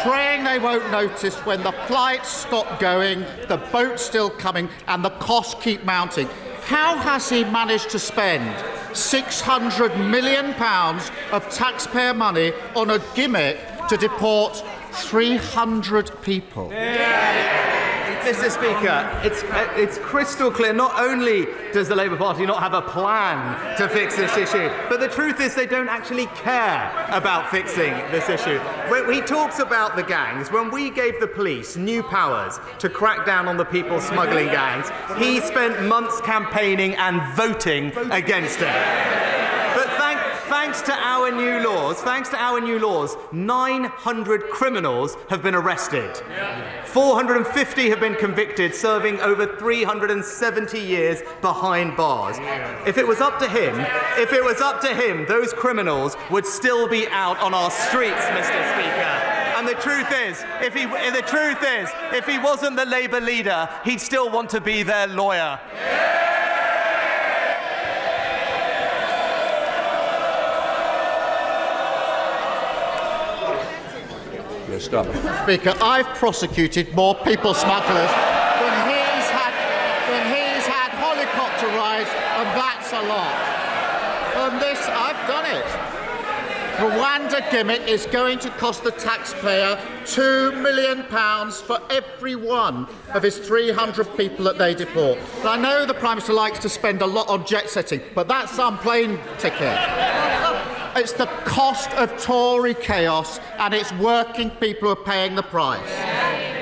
Speaker 13: praying they won't notice when the flights stop going, the boat's still coming, and the costs keep mounting. How has he managed to spend £600 million of taxpayer money on a gimmick to deport 300 people?
Speaker 14: Mr. Speaker, it's crystal clear. Not only does the Labour Party not have a plan to fix this issue, but the truth is they don't actually care about fixing this issue. When he talks about the gangs, when we gave the police new powers to crack down on the people smuggling gangs, he spent months campaigning and voting against it. But thanks to our new laws, 900 criminals have been arrested. 450 have been convicted, serving over 370 years behind bars. If it was up to him, those criminals would still be out on our streets, Mr. Speaker. And the truth is, if he wasn't the Labour leader, he'd still want to be their lawyer.
Speaker 13: Speaker, I've prosecuted more people smugglers than he's had helicopter rides, and that's a lot. On this, I've done it. Rwanda gimmick is going to cost the taxpayer £2 million for every one of his 300 people that they deport. And I know the Prime Minister likes to spend a lot on jet setting, but that's some plane ticket. It's the cost of Tory chaos, and it's working people who are paying the price.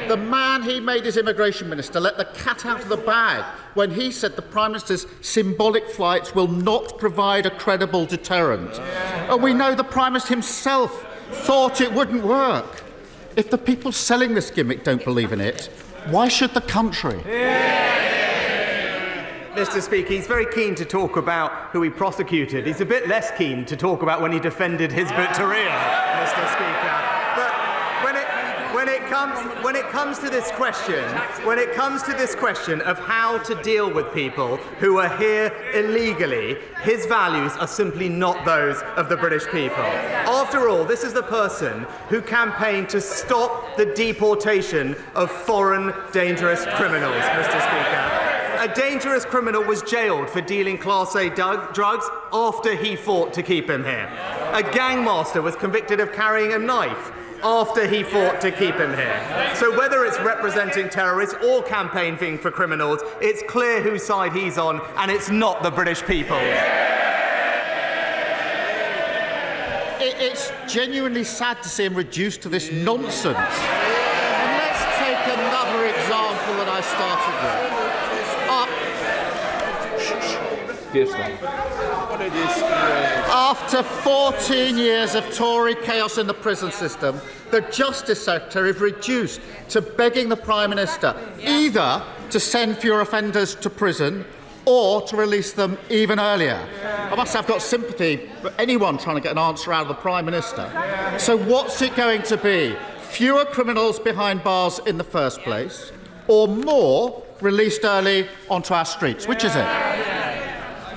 Speaker 13: The man he made his immigration minister let the cat out of the bag when he said the Prime Minister's symbolic flights will not provide a credible deterrent. And we know the Prime Minister himself thought it wouldn't work. If the people selling this gimmick don't believe in it, why should the country?
Speaker 14: Mr. Speaker, he's very keen to talk about who he prosecuted. He's a bit less keen to talk about when he defended Hizb ut-Tahrir, Mr. Speaker. But when it comes to this question of how to deal with people who are here illegally, his values are simply not those of the British people. After all, this is the person who campaigned to stop the deportation of foreign dangerous criminals, Mr. Speaker. A dangerous criminal was jailed for dealing Class A drugs after he fought to keep him here. A gangmaster was convicted of carrying a knife after he fought to keep him here. So whether it's representing terrorists or campaigning for criminals, it's clear whose side he's on, and it's not the British people.
Speaker 13: It's genuinely sad to see him reduced to this nonsense. And let's take another example that I started with. After 14 years of Tory chaos in the prison system, the Justice Secretary is reduced to begging the Prime Minister either to send fewer offenders to prison or to release them even earlier. I must have got sympathy for anyone trying to get an answer out of the Prime Minister. So what's it going to be? Fewer criminals behind bars in the first place, or more released early onto our streets? Which is it?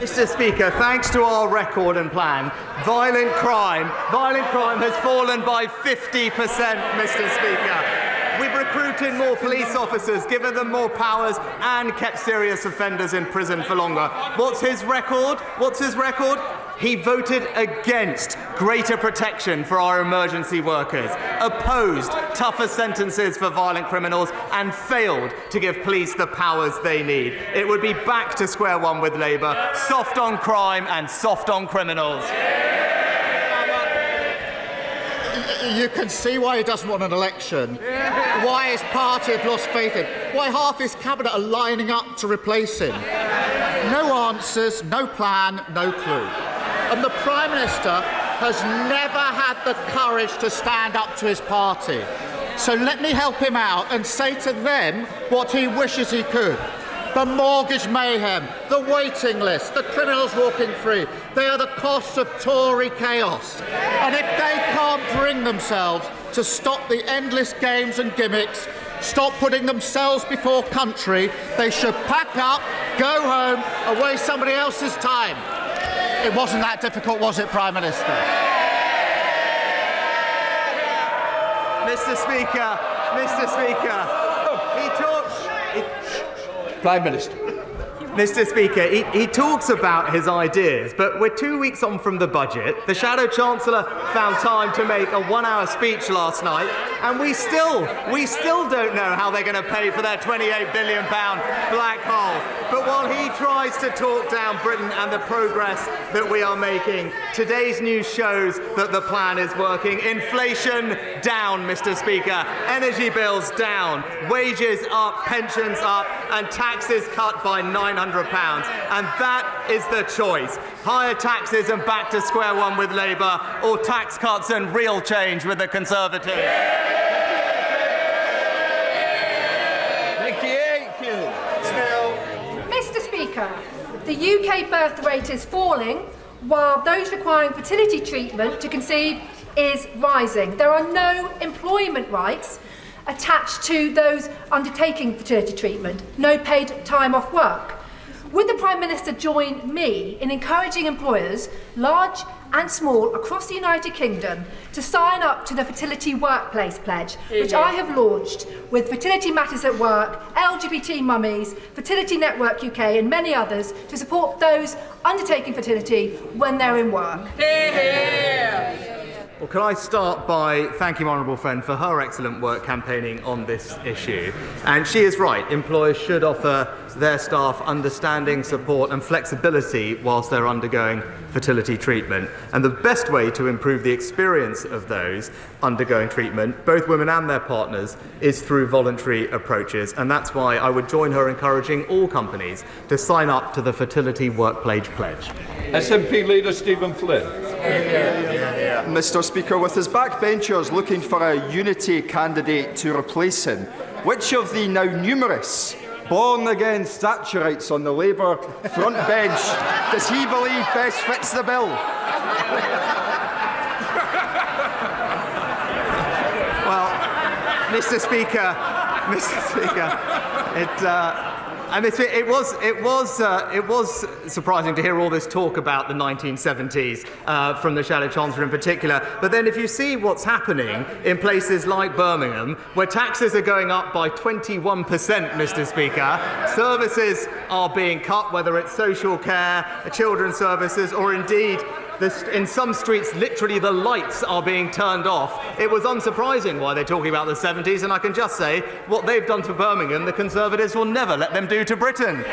Speaker 14: Mr. Speaker, thanks to our record and plan, violent crime has fallen by 50%, Mr. Speaker. We've recruited more police officers, given them more powers, and kept serious offenders in prison for longer. What's his record? He voted against greater protection for our emergency workers, opposed tougher sentences for violent criminals, and failed to give police the powers they need. It would be back to square one with Labour, soft on crime and soft on criminals.
Speaker 13: You can see why he doesn't want an election, why his party have lost faith in, why half his cabinet are lining up to replace him. No answers, no plan, no clue. And the Prime Minister has never had the courage to stand up to his party. So let me help him out and say to them what he wishes he could. The mortgage mayhem, the waiting list, the criminals walking free, they are the costs of Tory chaos. And if they can't bring themselves to stop the endless games and gimmicks, stop putting themselves before country, they should pack up, go home and waste somebody else's time. It wasn't that difficult, was it, Prime Minister?
Speaker 14: Mr. Speaker, he talks...
Speaker 15: Prime Minister.
Speaker 14: Mr. Speaker, he talks about his ideas, but we're 2 weeks on from the budget. The Shadow Chancellor found time to make a 1-hour speech last night, and we still don't know how they're going to pay for their £28 billion black hole. But while he tries to talk down Britain and the progress that we are making, today's news shows that the plan is working. Inflation down, Mr. Speaker. Energy bills down. Wages up, pensions up, and taxes cut by £900. And that is the choice. Higher taxes and back to square one with Labour, or tax cuts and real change with the Conservatives.
Speaker 16: Mr. Speaker, the UK birth rate is falling while those requiring fertility treatment to conceive is rising. There are no employment rights attached to those undertaking fertility treatment, no paid time off work. Would the Prime Minister join me in encouraging employers, large and small, across the United Kingdom to sign up to the Fertility Workplace Pledge, which I have launched with Fertility Matters at Work, LGBT Mummies, Fertility Network UK and many others to support those undertaking fertility when they're in work?
Speaker 14: Well, can I start by thanking my honourable friend for her excellent work campaigning on this issue. And she is right, employers should offer their staff understanding, support and flexibility whilst they're undergoing fertility treatment. And the best way to improve the experience of those undergoing treatment, both women and their partners, is through voluntary approaches. And that's why I would join her encouraging all companies to sign up to the Fertility Workplace Pledge.
Speaker 15: SNP Leader Stephen Flynn.
Speaker 17: Mr. Speaker, with his backbenchers looking for a unity candidate to replace him, which of the now numerous born-again Thatcherites on the Labour front bench does he believe best fits the bill?
Speaker 14: Well, Mr. Speaker, it was surprising to hear all this talk about the 1970s from the Shadow Chancellor in particular. But then if you see what's happening in places like Birmingham, where taxes are going up by 21%, Mr. Speaker, services are being cut, whether it's social care, children's services, or indeed in some streets, literally the lights are being turned off. It was unsurprising why they're talking about the 70s, and I can just say what they've done to Birmingham, the Conservatives will never let them do to Britain.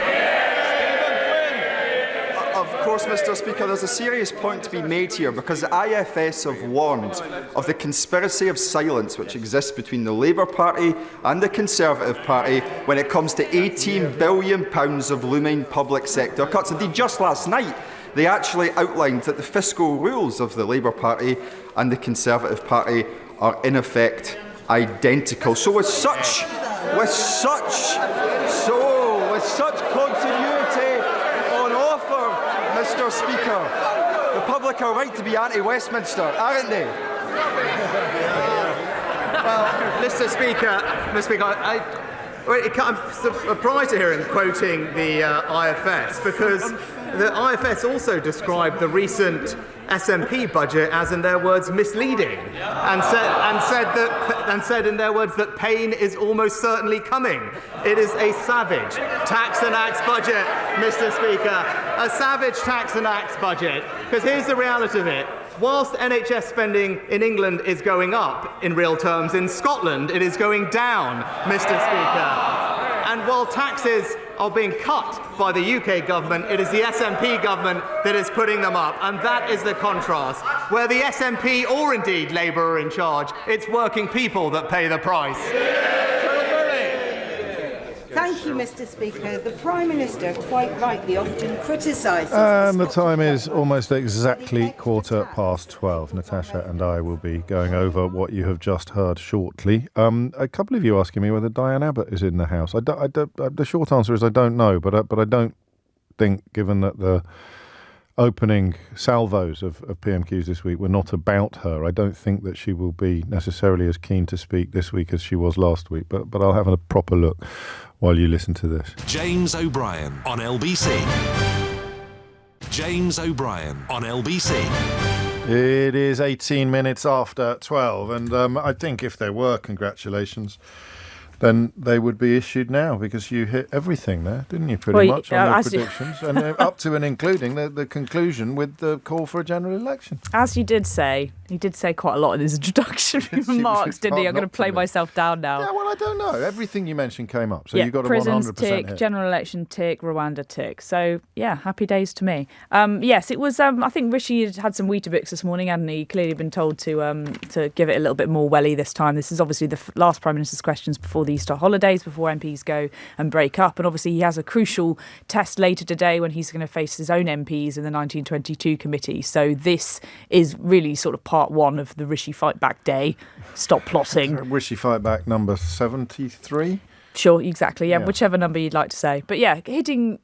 Speaker 17: Of course, Mr. Speaker, there's a serious point to be made here because the IFS have warned of the conspiracy of silence which exists between the Labour Party and the Conservative Party when it comes to £18 billion of looming public sector cuts. Indeed, just last night, they actually outlined that the fiscal rules of the Labour Party and the Conservative Party are in effect identical. So with such continuity on offer, Mr. Speaker, the public are right to be anti-Westminster, aren't they?
Speaker 14: Well, Mr. Speaker, I'm surprised to hear him quoting the IFS because the IFS also described the recent SNP budget as, in their words, misleading, and said in their words that pain is almost certainly coming. It is a savage tax and acts budget, Mr. Speaker, a savage tax and acts budget. Because here's the reality of it. Whilst NHS spending in England is going up in real terms, in Scotland it is going down, Mr. Speaker. And while taxes are being cut by the UK government, it is the SNP government that is putting them up. And that is the contrast. Where the SNP or indeed Labour are in charge, it's working people that pay the price.
Speaker 18: Thank you, Mr. Speaker. The Prime Minister quite rightly often criticises...
Speaker 2: And the time is almost exactly 12:15. Natasha and I will be going over what you have just heard shortly. A couple of you asking me whether Diane Abbott is in the House. The short answer is I don't know, but I don't think, given that the opening salvos of PMQs this week were not about her, I don't think that she will be necessarily as keen to speak this week as she was last week, but I'll have a proper look while you listen to this.
Speaker 1: James O'Brien on LBC. James O'Brien on LBC.
Speaker 2: It is 18 minutes after 12, and I think if there were congratulations, then they would be issued now, because you hit everything there, didn't you, pretty much, on your predictions, and up to and including the conclusion with the call for a general election.
Speaker 12: As you did say, he did say quite a lot in his introductory remarks, didn't he? I'm going to play myself down now.
Speaker 2: Yeah, well, I don't know. Everything you mentioned came up, so you got a 100%
Speaker 12: tick,
Speaker 2: hit.
Speaker 12: General election tick, Rwanda tick. So, yeah, happy days to me. Yes, it was, I think Rishi had some Weetabix this morning, hadn't he? Clearly been told to give it a little bit more welly this time. This is obviously the last Prime Minister's questions before the Easter holidays, before MPs go and break up. And obviously he has a crucial test later today when he's going to face his own MPs in the 1922 committee. So this is really sort of part one of the Rishi Fight Back day. Stop plotting.
Speaker 2: Rishi Fight Back number 73?
Speaker 12: Sure, exactly. Yeah, whichever number you'd like to say. But yeah, hitting,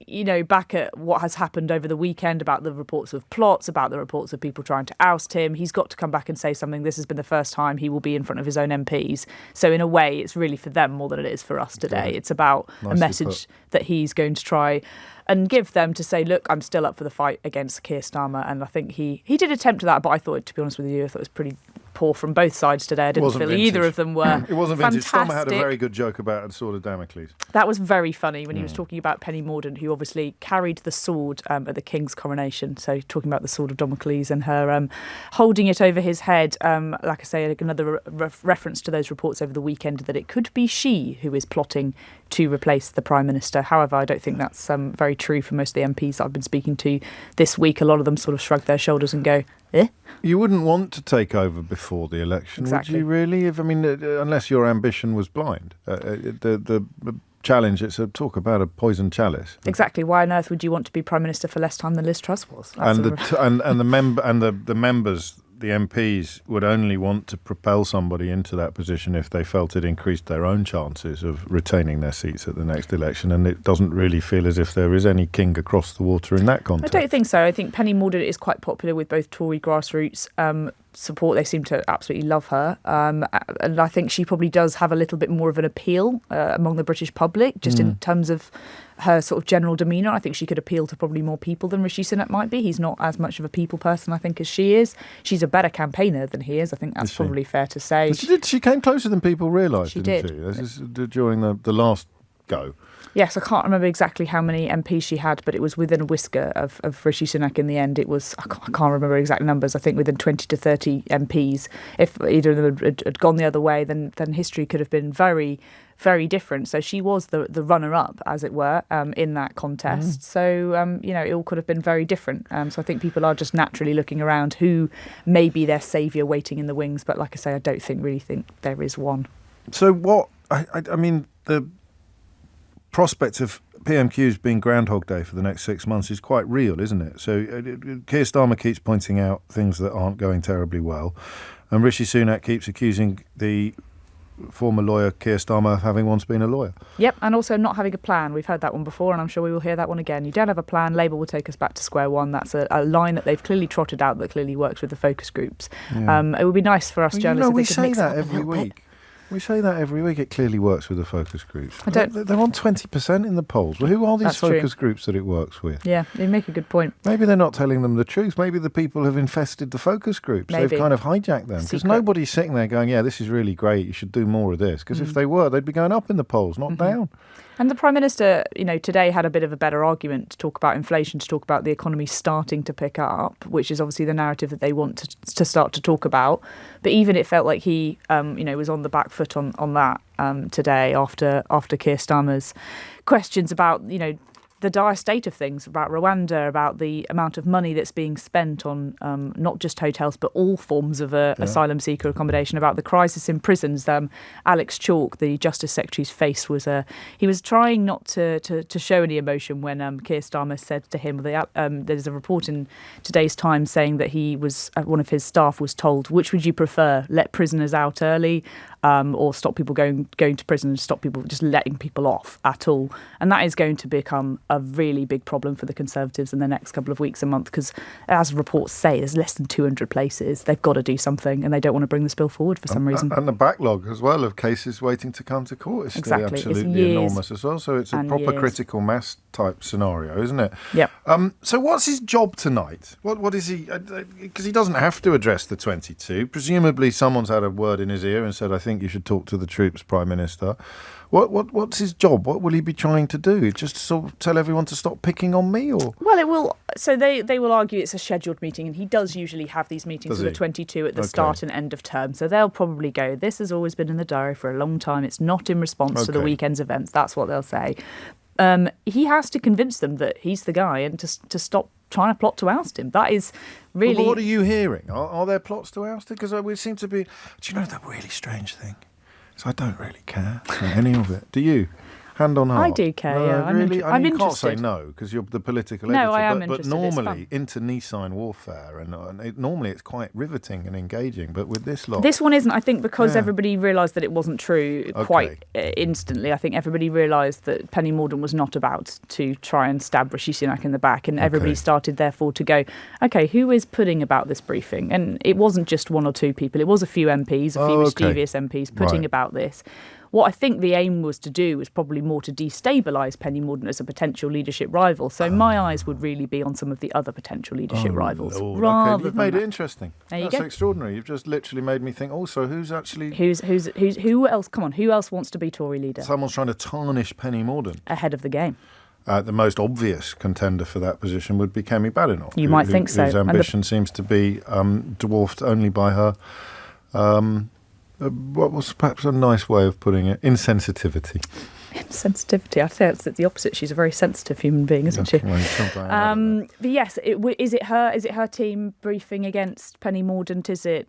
Speaker 12: back at what has happened over the weekend about the reports of plots, about the reports of people trying to oust him. He's got to come back and say something. This has been the first time he will be in front of his own MPs. So in a way, it's really for them more than it is for us today. It's about a message that he's going to try and give them to say, look, I'm still up for the fight against Keir Starmer. And I think he did attempt that, but I thought, to be honest with you, I thought it was pretty poor from both sides today. I didn't feel either of them were
Speaker 2: It wasn't vintage.
Speaker 12: fantastic.
Speaker 2: Starmer had a very good joke about a sword of Damocles.
Speaker 12: That was very funny when he was talking about Penny Mordaunt, who obviously carried the sword at the King's coronation. So talking about the sword of Damocles and her holding it over his head. Like I say, another reference to those reports over the weekend that it could be she who is plotting to replace the Prime Minister. However, I don't think that's very true for most of the MPs that I've been speaking to this week. A lot of them sort of shrug their shoulders and go, eh?
Speaker 2: You wouldn't want to take over before the election, would you really? Unless your ambition was blind. The challenge, it's a talk about a poisoned chalice.
Speaker 12: Exactly. Why on earth would you want to be Prime Minister for less time than Liz Truss was?
Speaker 2: The members, the MPs, would only want to propel somebody into that position if they felt it increased their own chances of retaining their seats at the next election, and it doesn't really feel as if there is any king across the water in that context.
Speaker 12: I don't think so. I think Penny Mordaunt is quite popular with both Tory grassroots support. They seem to absolutely love her, and I think she probably does have a little bit more of an appeal among the British public, just in terms of her sort of general demeanour. I think she could appeal to probably more people than Rishi Sunak might be. He's not as much of a people person, I think, as she is. She's a better campaigner than he is. I think that's probably fair to say.
Speaker 2: But she came closer than people realised, didn't she?
Speaker 12: This
Speaker 2: is during the last go.
Speaker 12: Yes, I can't remember exactly how many MPs she had, but it was within a whisker of Rishi Sunak in the end. It was, I can't remember exact numbers, I think within 20 to 30 MPs. If either of them had gone the other way, then history could have been very, very different. So she was the runner-up, as it were, in that contest. So, it all could have been very different. So I think people are just naturally looking around who may be their saviour waiting in the wings. But like I say, I don't really think there is one.
Speaker 2: So what, I mean, the prospect of PMQs being Groundhog Day for the next 6 months is quite real, isn't it? So Keir Starmer keeps pointing out things that aren't going terribly well, and Rishi Sunak keeps accusing the former lawyer Keir Starmer of having once been a lawyer.
Speaker 12: Yep, and also not having a plan. We've heard that one before, and I'm sure we will hear that one again. You don't have a plan, Labour will take us back to square one. That's a line that they've clearly trotted out that clearly works with the focus groups.
Speaker 2: Yeah.
Speaker 12: It would be nice for us journalists if
Speaker 2: we
Speaker 12: they could
Speaker 2: say
Speaker 12: mix
Speaker 2: that
Speaker 12: it up
Speaker 2: every week. We say that every week. It clearly works with the focus groups. They're on 20% in the polls. Well, who are these focus groups that it works with?
Speaker 12: Yeah, you make a good point.
Speaker 2: Maybe they're not telling them the truth. Maybe the people have infested the focus groups.
Speaker 12: Maybe.
Speaker 2: They've kind of hijacked them. Because nobody's sitting there going, yeah, this is really great, you should do more of this. Because if they were, they'd be going up in the polls, not down.
Speaker 12: And the Prime Minister, today had a bit of a better argument to talk about inflation, to talk about the economy starting to pick up, which is obviously the narrative that they want to start to talk about. But even it felt like he, was on the back foot on that today after Keir Starmer's questions about, the dire state of things, about Rwanda, about the amount of money that's being spent on not just hotels but all forms of asylum seeker accommodation, about the crisis in prisons. Alex Chalk, the Justice Secretary's face was he was trying not to show any emotion when Keir Starmer said to him, there's a report in today's Times saying that he was one of his staff was told, which would you prefer, let prisoners out early or stop people going to prison and stop people just letting people off at all? And that is going to become a really big problem for the Conservatives in the next couple of weeks and months, because as reports say, there's less than 200 places. They've got to do something, and they don't want to bring this bill forward for some reason.
Speaker 2: And the backlog as well of cases waiting to come to court is still absolutely enormous as well. So it's a proper critical mass type scenario, isn't it?
Speaker 12: Yep.
Speaker 2: So what's his job tonight? What is he? Because he doesn't have to address the 22. Presumably someone's had a word in his ear and said, I think you should talk to the troops, Prime Minister. What's his job? What will he be trying to do? Just sort of tell everyone to stop picking on me, or?
Speaker 12: Well, it will. So they will argue it's a scheduled meeting, and he does usually have these meetings with the 22 at the start and end of term. So they'll probably go, this has always been in the diary for a long time. It's not in response to the weekend's events. That's what they'll say. He has to convince them that he's the guy and to stop trying to plot to oust him. That is really...
Speaker 2: But what are you hearing? Are there plots to oust him? Because we seem to be... Do you know the really strange thing? So I don't really care about any of it. Do you? Hand on heart.
Speaker 12: I do care,
Speaker 2: no,
Speaker 12: yeah.
Speaker 2: Really?
Speaker 12: I'm
Speaker 2: you
Speaker 12: interested.
Speaker 2: Can't say no because you're the political editor.
Speaker 12: No, I am
Speaker 2: but
Speaker 12: interested.
Speaker 2: normally, internecine warfare, normally it's quite riveting and engaging. But with this lot...
Speaker 12: This one isn't, I think, because everybody realised that it wasn't true quite instantly. I think everybody realised that Penny Mordaunt was not about to try and stab Rishi Sunak in the back, and everybody started, therefore, to go, OK, who is putting about this briefing? And it wasn't just one or two people. It was a few MPs, a few mischievous MPs putting about this. What I think the aim was to do was probably more to destabilise Penny Mordaunt as a potential leadership rival. So my eyes would really be on some of the other potential leadership rivals.
Speaker 2: Lord, you've made it interesting.
Speaker 12: There you
Speaker 2: That's
Speaker 12: go.
Speaker 2: Extraordinary. You've just literally made me think. Also, who's actually
Speaker 12: who else? Come on, who else wants to be Tory leader?
Speaker 2: Someone's trying to tarnish Penny Mordaunt
Speaker 12: ahead of the game.
Speaker 2: The most obvious contender for that position would be Kemi Badenoch.
Speaker 12: You might think so.
Speaker 2: Whose ambition seems to be dwarfed only by her. What was perhaps a nice way of putting it? Insensitivity.
Speaker 12: Sensitivity. I say it's the opposite. She's a very sensitive human being, isn't she? But yes, is it her team briefing against Penny Mordaunt? Is it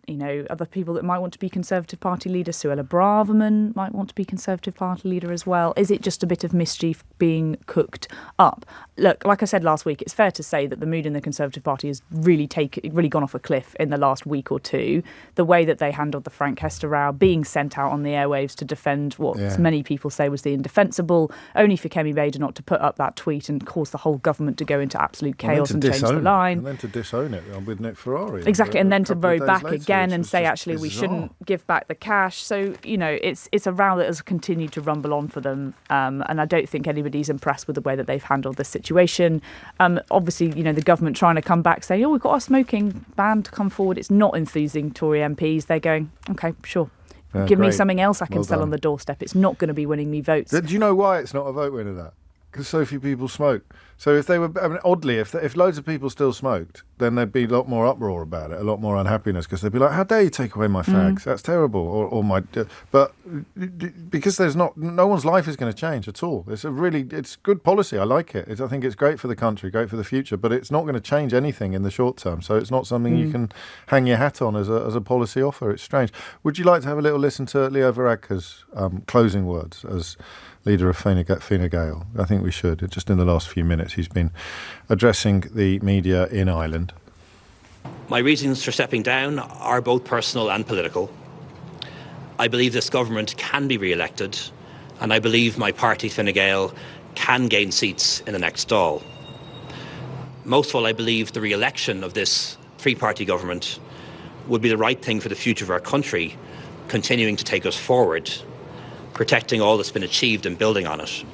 Speaker 12: other people that might want to be Conservative Party leader? Suella Braverman might want to be Conservative Party leader as well. Is it just a bit of mischief being cooked up? Look, like I said last week, it's fair to say that the mood in the Conservative Party has really gone off a cliff in the last week or two. The way that they handled the Frank Hester row, being sent out on the airwaves to defend what many people say was the indefensible, only for Kemi Badenoch to put up that tweet and cause the whole government to go into absolute chaos and change the line.
Speaker 2: And then to disown it with Nick Ferrari.
Speaker 12: Exactly, and then to row back again and say, actually, we shouldn't give back the cash. So, it's a row that has continued to rumble on for them. And I don't think anybody's impressed with the way that they've handled this situation. Obviously, the government trying to come back saying, we've got our smoking ban to come forward. It's not enthusing Tory MPs. They're going, OK, sure. Give me something else I can sell on the doorstep. It's not going to be winning me votes.
Speaker 2: Do you know why it's not a vote winner, that? Because so few people smoke. So if they were, oddly, if loads of people still smoked, then there'd be a lot more uproar about it, a lot more unhappiness, because they'd be like, how dare you take away my fags? That's terrible. Or my... But because no one's life is going to change at all. It's good policy. I like it. I think it's great for the country, great for the future, but it's not going to change anything in the short term. So it's not something you can hang your hat on as a policy offer. It's strange. Would you like to have a little listen to Leo Varadkar's closing words as leader of Fine Gael? I think we should. Just in the last few minutes, he's been addressing the media in Ireland.
Speaker 19: My reasons for stepping down are both personal and political. I believe this government can be re-elected, and I believe my party, Fine Gael, can gain seats in the next Dáil. Most of all, I believe the re-election of this three-party government would be the right thing for the future of our country, continuing to take us forward, protecting all that's been achieved and building on it.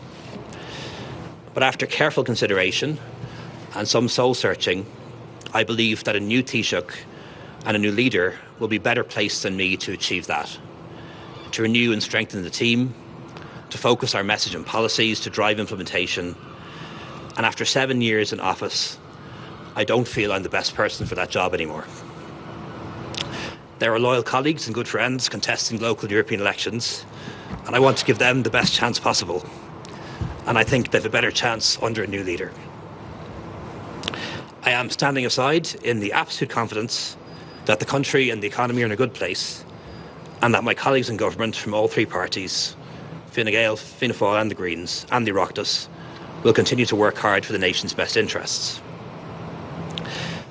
Speaker 19: But after careful consideration and some soul-searching, I believe that a new Taoiseach and a new leader will be better placed than me to achieve that, to renew and strengthen the team, to focus our message and policies, to drive implementation. And after 7 years in office, I don't feel I'm the best person for that job anymore. There are loyal colleagues and good friends contesting local European elections, and I want to give them the best chance possible. And I think they have a better chance under a new leader. I am standing aside in the absolute confidence that the country and the economy are in a good place, and that my colleagues in government from all three parties, Fine Gael, Fianna Fáil and the Greens and the Oireachtas, will continue to work hard for the nation's best interests.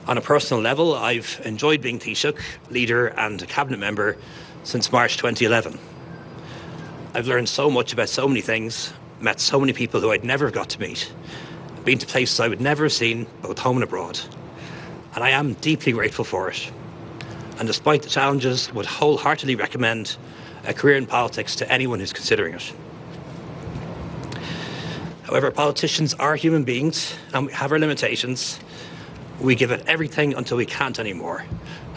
Speaker 19: On a personal level, I've enjoyed being Taoiseach, leader and a cabinet member since March 2011. I've learned so much about so many things, met so many people who I'd never have got to meet, been to places I would never have seen, both home and abroad. And I am deeply grateful for it. And despite the challenges, would wholeheartedly recommend a career in politics to anyone who's considering it. However, politicians are human beings and we have our limitations. We give it everything until we can't anymore,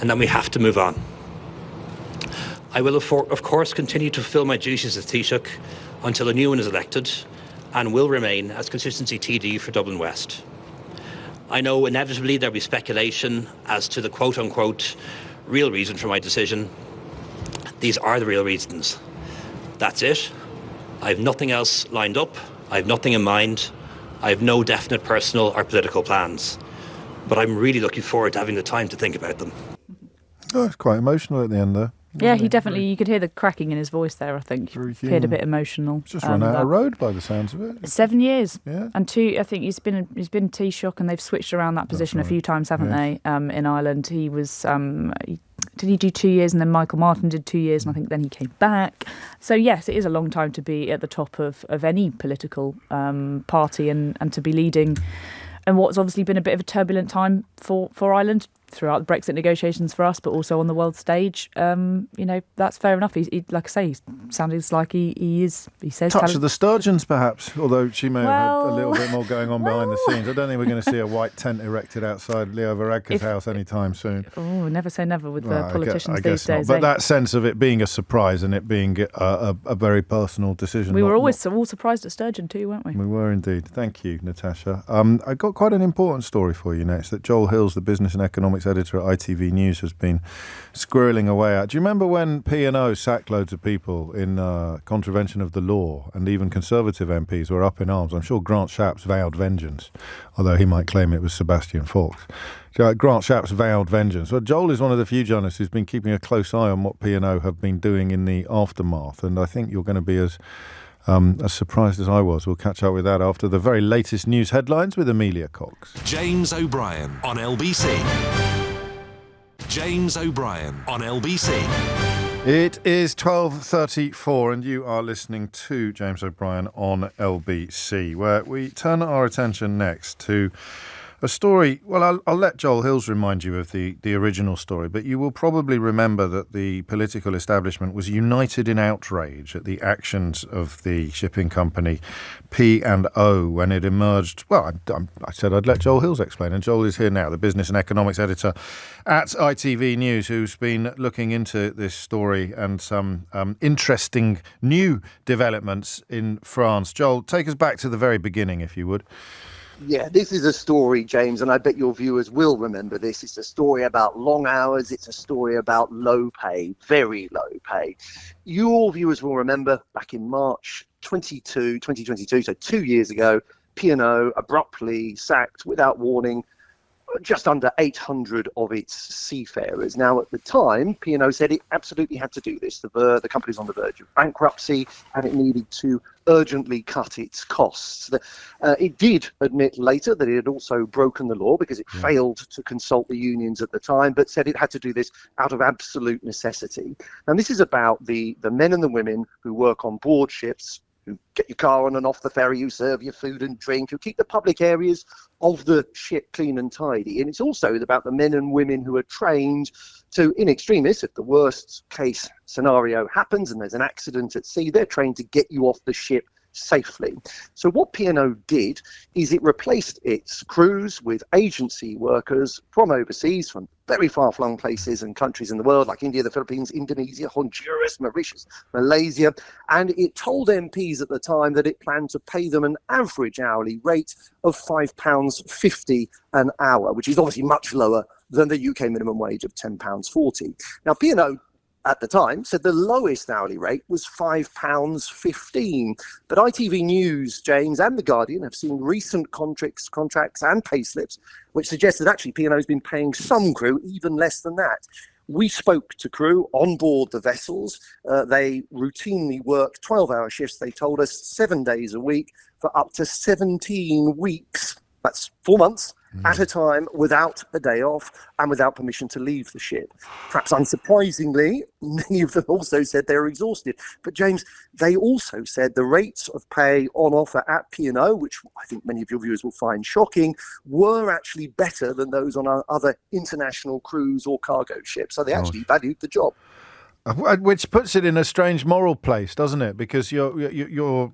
Speaker 19: and then we have to move on. I will, of course, continue to fulfil my duties as Taoiseach until a new one is elected, and will remain as constituency TD for Dublin West. I know inevitably there'll be speculation as to the quote-unquote real reason for my decision. These are the real reasons. That's it. I have nothing else lined up. I have nothing in mind. I have no definite personal or political plans. But I'm really looking forward to having the time to think about them.
Speaker 2: Oh, it's quite emotional at the end there.
Speaker 12: Yeah, he definitely, you could hear the cracking in his voice there, I think. He appeared a bit emotional.
Speaker 2: He's just run out of road by the sounds of it.
Speaker 12: 7 years.
Speaker 2: Yeah.
Speaker 12: And I think he's been Taoiseach, and they've switched around that position a few times, haven't they, in Ireland. He was, did he do 2 years, and then Michael Martin did 2 years, and I think then he came back. So yes, it is a long time to be at the top of any political party and to be leading. And what's obviously been a bit of a turbulent time for Ireland throughout the Brexit negotiations for us, but also on the world stage. That's fair enough. He like I say, he sounds like he is. He says
Speaker 2: touch of the Sturgeons, perhaps. Although she may have had a little bit more going on behind the scenes. I don't think we're going to see a white tent erected outside Leo Varadkar's house anytime soon.
Speaker 12: Oh, never say never with the politicians these days.
Speaker 2: But that sense of it being a surprise and it being a very personal decision.
Speaker 12: We were all surprised at Sturgeon too, weren't we?
Speaker 2: We were indeed. Thank you, Natasha. I got quite an important story for you next that Joel Hills, the business and economics editor at ITV News, has been squirreling away at. Do you remember when P&O sacked loads of people in contravention of the law, and even Conservative MPs were up in arms? I'm sure Grant Shapps vowed vengeance, although he might claim it was Sebastian Faulks. Grant Shapps vowed vengeance. Well, Joel is one of the few journalists who's been keeping a close eye on what P&O have been doing in the aftermath, and I think you're going to be as surprised as I was. We'll catch up with that after the very latest news headlines with Amelia Cox.
Speaker 1: James O'Brien on LBC. James O'Brien on LBC.
Speaker 2: It is 12:34 and you are listening to James O'Brien on LBC, where we turn our attention next to a story. Well, I'll let Joel Hills remind you of the original story, but you will probably remember that the political establishment was united in outrage at the actions of the shipping company P&O when it emerged. Well, I said I'd let Joel Hills explain, and Joel is here now, the business and economics editor at ITV News, who's been looking into this story and some interesting new developments in France. Joel, take us back to the very beginning, if you would.
Speaker 20: Yeah, this is a story, James, and I bet your viewers will remember this. It's a story about long hours. It's a story about low pay, very low pay. Your viewers will remember back in March 2022, so 2 years ago, P&O abruptly sacked without warning just under 800 of its seafarers. Now, at the time, P&O said it absolutely had to do this. The company's on the verge of bankruptcy, and it needed to urgently cut its costs. It did admit later that it had also broken the law because it failed to consult the unions at the time, but said it had to do this out of absolute necessity. And this is about the men and the women who work on board ships, who get your car on and off the ferry, who serve your food and drink, who keep the public areas of the ship clean and tidy. And it's also about the men and women who are trained to, in extremis, if the worst case scenario happens and there's an accident at sea, they're trained to get you off the ship safely. So what P&O did is it replaced its crews with agency workers from overseas, from very far-flung places and countries in the world like India, the Philippines, Indonesia, Honduras, Mauritius, Malaysia, and it told MPs at the time that it planned to pay them an average hourly rate of £5.50 an hour, which is obviously much lower than the UK minimum wage of £10.40. Now, P&O at the time said the lowest hourly rate was £5.15. But ITV News, James, and The Guardian have seen recent contracts and payslips which suggest that actually P&O has been paying some crew even less than that. We spoke to crew on board the vessels. They routinely work 12-hour shifts, they told us, 7 days a week for up to 17 weeks. That's 4 months at a time, without a day off and without permission to leave the ship. Perhaps unsurprisingly, many of them also said they were exhausted. But James, they also said the rates of pay on offer at P&O, which I think many of your viewers will find shocking, were actually better than those on other international cruise or cargo ships. So they actually valued the job.
Speaker 2: Which puts it in a strange moral place, doesn't it? Because you're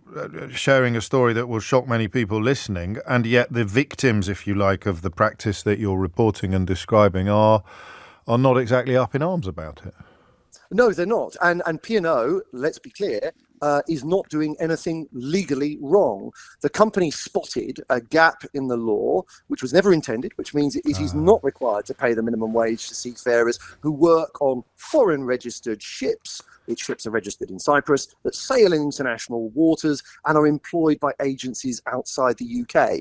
Speaker 2: sharing a story that will shock many people listening, and yet the victims, if you like, of the practice that you're reporting and describing are not exactly up in arms about it.
Speaker 20: No, they're not. And P&O, let's be clear, is not doing anything legally wrong. The company spotted a gap in the law, which was never intended, which means it is not required to pay the minimum wage to seafarers who work on foreign registered ships, which ships are registered in Cyprus, that sail in international waters and are employed by agencies outside the UK.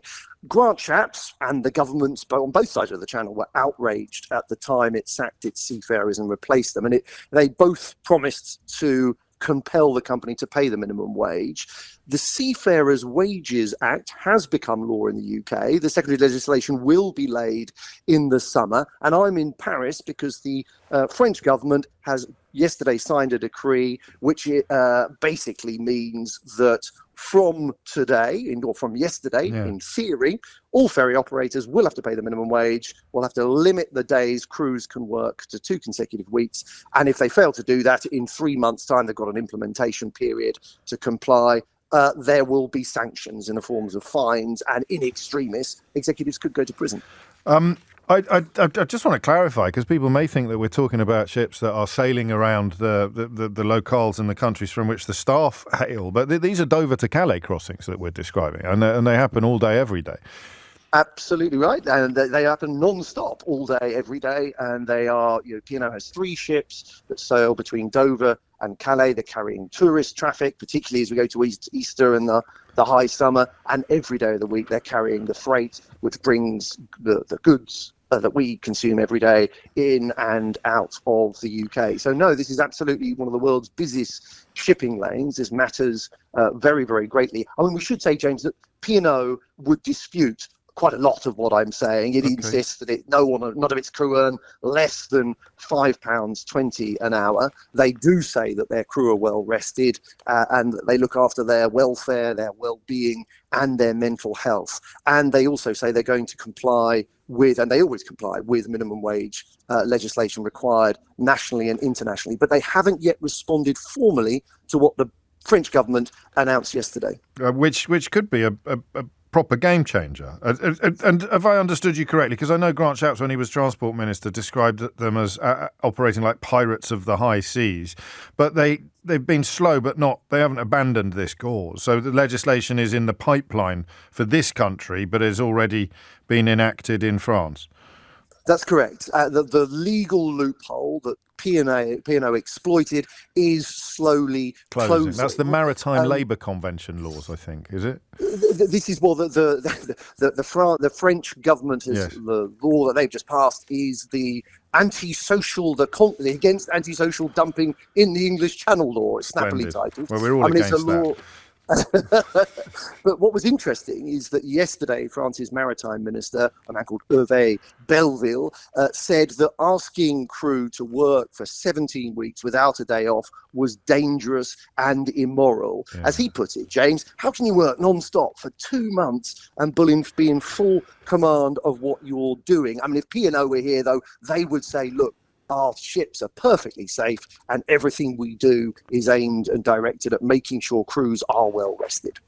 Speaker 20: Grant Shapps and the governments on both sides of the channel were outraged at the time it sacked its seafarers and replaced them. And they both promised to compel the company to pay the minimum wage. The Seafarers Wages Act has become law in the UK. The secondary legislation will be laid in the summer. And I'm in Paris because the French government has yesterday signed a decree which basically means that from today, or from yesterday, in theory, all ferry operators will have to pay the minimum wage, will have to limit the days crews can work to 2 consecutive weeks. And if they fail to do that, in 3 months' time, they've got an implementation period to comply. There will be sanctions in the forms of fines, and in extremis, executives could go to prison.
Speaker 2: I just want to clarify, because people may think that we're talking about ships that are sailing around the locales in the countries from which the staff hail, but these are Dover to Calais crossings that we're describing, and they happen all day, every day.
Speaker 20: Absolutely right, and they happen non-stop all day, every day, and they are, P&O has 3 ships that sail between Dover and Calais. They're carrying tourist traffic, particularly as we go to Easter and the high summer, and every day of the week they're carrying the freight which brings the goods that we consume every day in and out of the UK. So no, this is absolutely one of the world's busiest shipping lanes. This matters very, very greatly. I mean, we should say, James, that P&O would dispute quite a lot of what I'm saying. It insists that none of its crew earn less than £5.20 an hour. They do say that their crew are well rested and that they look after their welfare, their well-being, and their mental health. And they also say they're going to comply with, and they always comply with, minimum wage legislation required nationally and internationally. But they haven't yet responded formally to what the French government announced yesterday.
Speaker 2: Which could be a proper game changer. And have I understood you correctly? Because I know Grant Shapps, when he was Transport Minister, described them as operating like pirates of the high seas. But they've been slow, but they haven't abandoned this cause. So the legislation is in the pipeline for this country, but has already been enacted in France.
Speaker 20: That's correct. The legal loophole that P&O exploited is slowly closing.
Speaker 2: That's the Maritime Labour Convention laws, I think, is it?
Speaker 20: This is what the French government has, the law that they've just passed is the against antisocial dumping in the English Channel law. It's snappily titled.
Speaker 2: Well, we're all against that.
Speaker 20: But what was interesting is that yesterday France's maritime minister, a man called Hervé Belleville, said that asking crew to work for 17 weeks without a day off was dangerous and immoral. Yeah. As he put it, James, how can you work non-stop for 2 months and be in full command of what you're doing? I mean, if P&O were here, though, they would say, look, our ships are perfectly safe and everything we do is aimed and directed at making sure crews are well rested.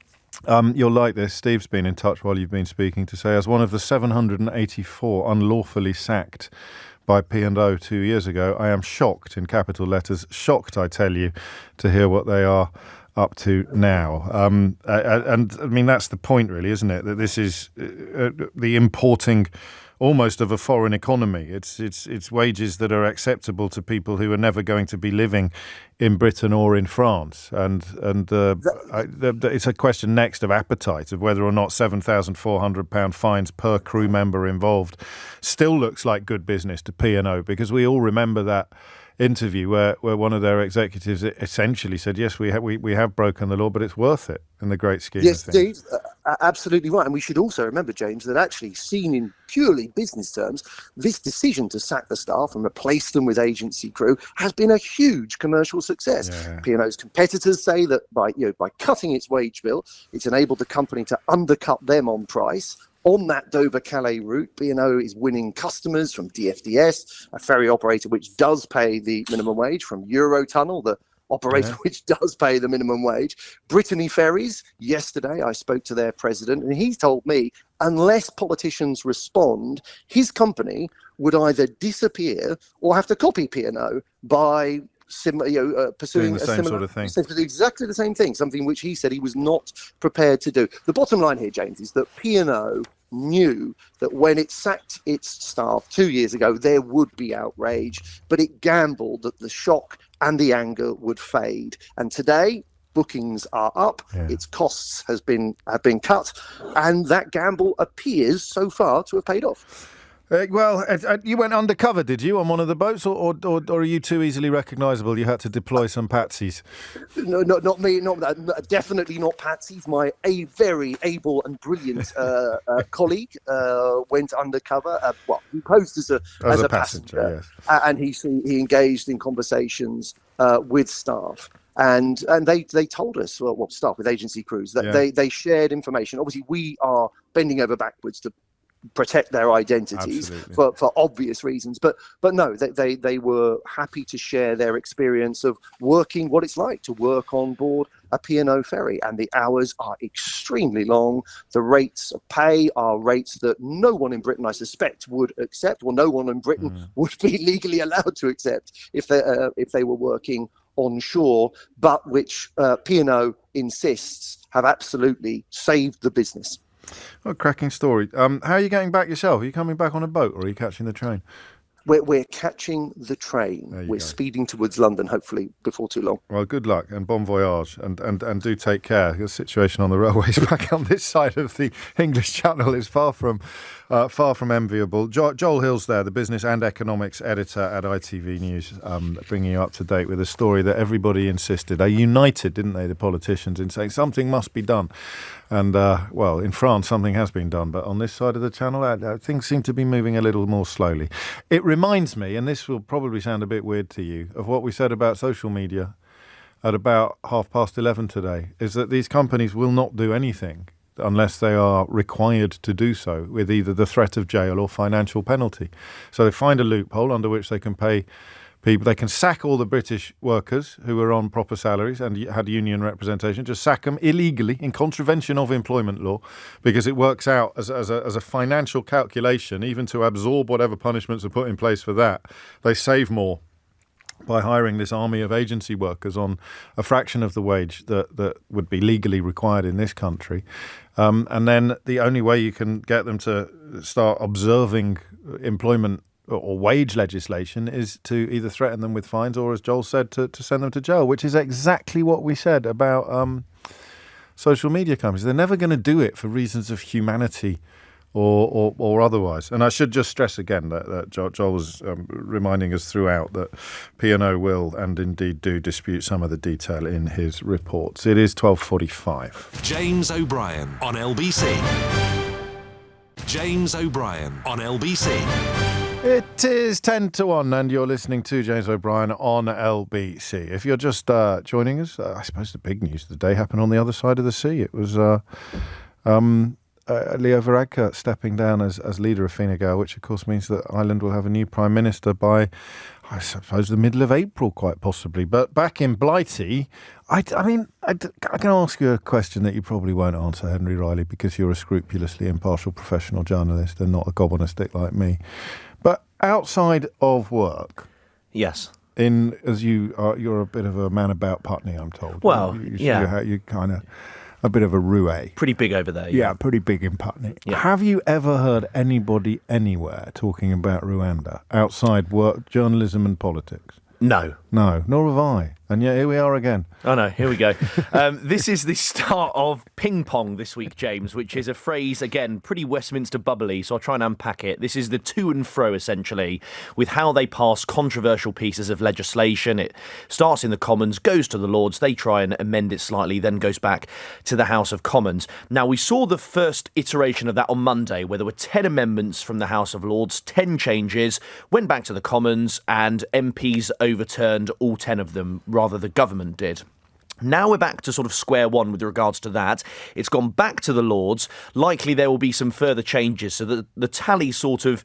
Speaker 2: You'll like this. Steve's been in touch while you've been speaking to say, as one of the 784 unlawfully sacked by P&O 2 years ago, I am shocked, in capital letters, shocked, I tell you, to hear what they are up to now. And I mean, that's the point, really, isn't it? That this is the importing almost of a foreign economy. It's wages that are acceptable to people who are never going to be living in Britain or in France. And it's a question next of appetite, of whether or not £7,400 fines per crew member involved still looks like good business to P&O, because we all remember that interview where one of their executives essentially said, yes, we have broken the law, but it's worth it in the great scheme of things.
Speaker 20: Yes, Steve, absolutely right. And we should also remember, James, that actually seen in purely business terms, this decision to sack the staff and replace them with agency crew has been a huge commercial success. Yeah. P&O's competitors say that by cutting its wage bill, it's enabled the company to undercut them on price. On that Dover-Calais route, P&O is winning customers from DFDS, a ferry operator which does pay the minimum wage, from Eurotunnel, the operator which does pay the minimum wage. Brittany Ferries, yesterday I spoke to their president, and he told me unless politicians respond, his company would either disappear or have to copy P&O by pursuing
Speaker 2: the same sort of thing.
Speaker 20: Exactly the same thing, something which he said he was not prepared to do. The bottom line here, James, is that P&O knew that when it sacked its staff 2 years ago, there would be outrage, but it gambled that the shock and the anger would fade. And today, bookings are up, its costs have been cut, and that gamble appears so far to have paid off.
Speaker 2: You went undercover, did you, on one of the boats, or are you too easily recognisable? You had to deploy some patsies.
Speaker 20: No, not me. Definitely not patsies. My very able and brilliant colleague went undercover. He posed as a passenger, yes. And he engaged in conversations with staff. And they told us, staff with agency crews, that they shared information. Obviously, we are bending over backwards to protect their identities for obvious reasons, but no, they were happy to share their experience of working, what it's like to work on board a P&O ferry, and the hours are extremely long. The rates of pay are rates that no one in Britain, I suspect, would accept, or no one in Britain would be legally allowed to accept if they were working on shore, but which P&O insists have absolutely saved the business.
Speaker 2: What a cracking story. How are you getting back yourself? Are you coming back on a boat, or are you catching the train?
Speaker 20: We're catching the train. We're speeding towards London, hopefully, before too long.
Speaker 2: Well, good luck and bon voyage, and do take care. The situation on the railways back on this side of the English Channel is far from enviable. Joel Hill's there, the business and economics editor at ITV News, bringing you up to date with a story that everybody insisted. They united, didn't they, the politicians, in saying something must be done. And, in France, something has been done. But on this side of the channel, things seem to be moving a little more slowly. It reminds me, and this will probably sound a bit weird to you, of what we said about social media at about 11:30 today, is that these companies will not do anything unless they are required to do so with either the threat of jail or financial penalty. So they find a loophole under which they can pay people. They can sack all the British workers who were on proper salaries and had union representation, just sack them illegally in contravention of employment law, because it works out as a financial calculation, even to absorb whatever punishments are put in place for that. They save more by hiring this army of agency workers on a fraction of the wage that would be legally required in this country. And then the only way you can get them to start observing employment or wage legislation is to either threaten them with fines or, as Joel said, to send them to jail, which is exactly what we said about social media companies. They're never going to do it for reasons of humanity or otherwise. And I should just stress again that Joel was reminding us throughout that P&O will and indeed do dispute some of the detail in his reports. It is 12:45.
Speaker 1: James O'Brien on LBC. James O'Brien on LBC.
Speaker 2: It is 10-1 and you're listening to James O'Brien on LBC. If you're just joining us, I suppose the big news of the day happened on the other side of the sea. It was Leo Varadkar stepping down as leader of Fine Gael, which of course means that Ireland will have a new Prime Minister by, I suppose, the middle of April, quite possibly. But back in Blighty, I can ask you a question that you probably won't answer, Henry Riley, because you're a scrupulously impartial professional journalist and not a gob on a stick like me. But outside of work,
Speaker 21: yes,
Speaker 2: as you're a bit of a man about Putney, I'm told.
Speaker 21: Well,
Speaker 2: you kind of a bit of a roue.
Speaker 21: Pretty big over there.
Speaker 2: Yeah, pretty big in Putney.
Speaker 21: Yeah.
Speaker 2: Have you ever heard anybody anywhere talking about Rwanda outside work, journalism and politics?
Speaker 21: No.
Speaker 2: No, nor have I. And yet here we are again.
Speaker 21: Oh no, here we go. This is the start of ping pong this week, James, which is a phrase, again, pretty Westminster bubbly, so I'll try and unpack it. This is the to and fro, essentially, with how they pass controversial pieces of legislation. It starts in the Commons, goes to the Lords, they try and amend it slightly, then goes back to the House of Commons. Now, we saw the first iteration of that on Monday, where there were 10 amendments from the House of Lords, 10 changes, went back to the Commons, and MPs overturned all 10 of them, rather the government did. Now we're back to sort of square one with regards to that. It's gone back to the Lords. Likely there will be some further changes, so that the tally sort of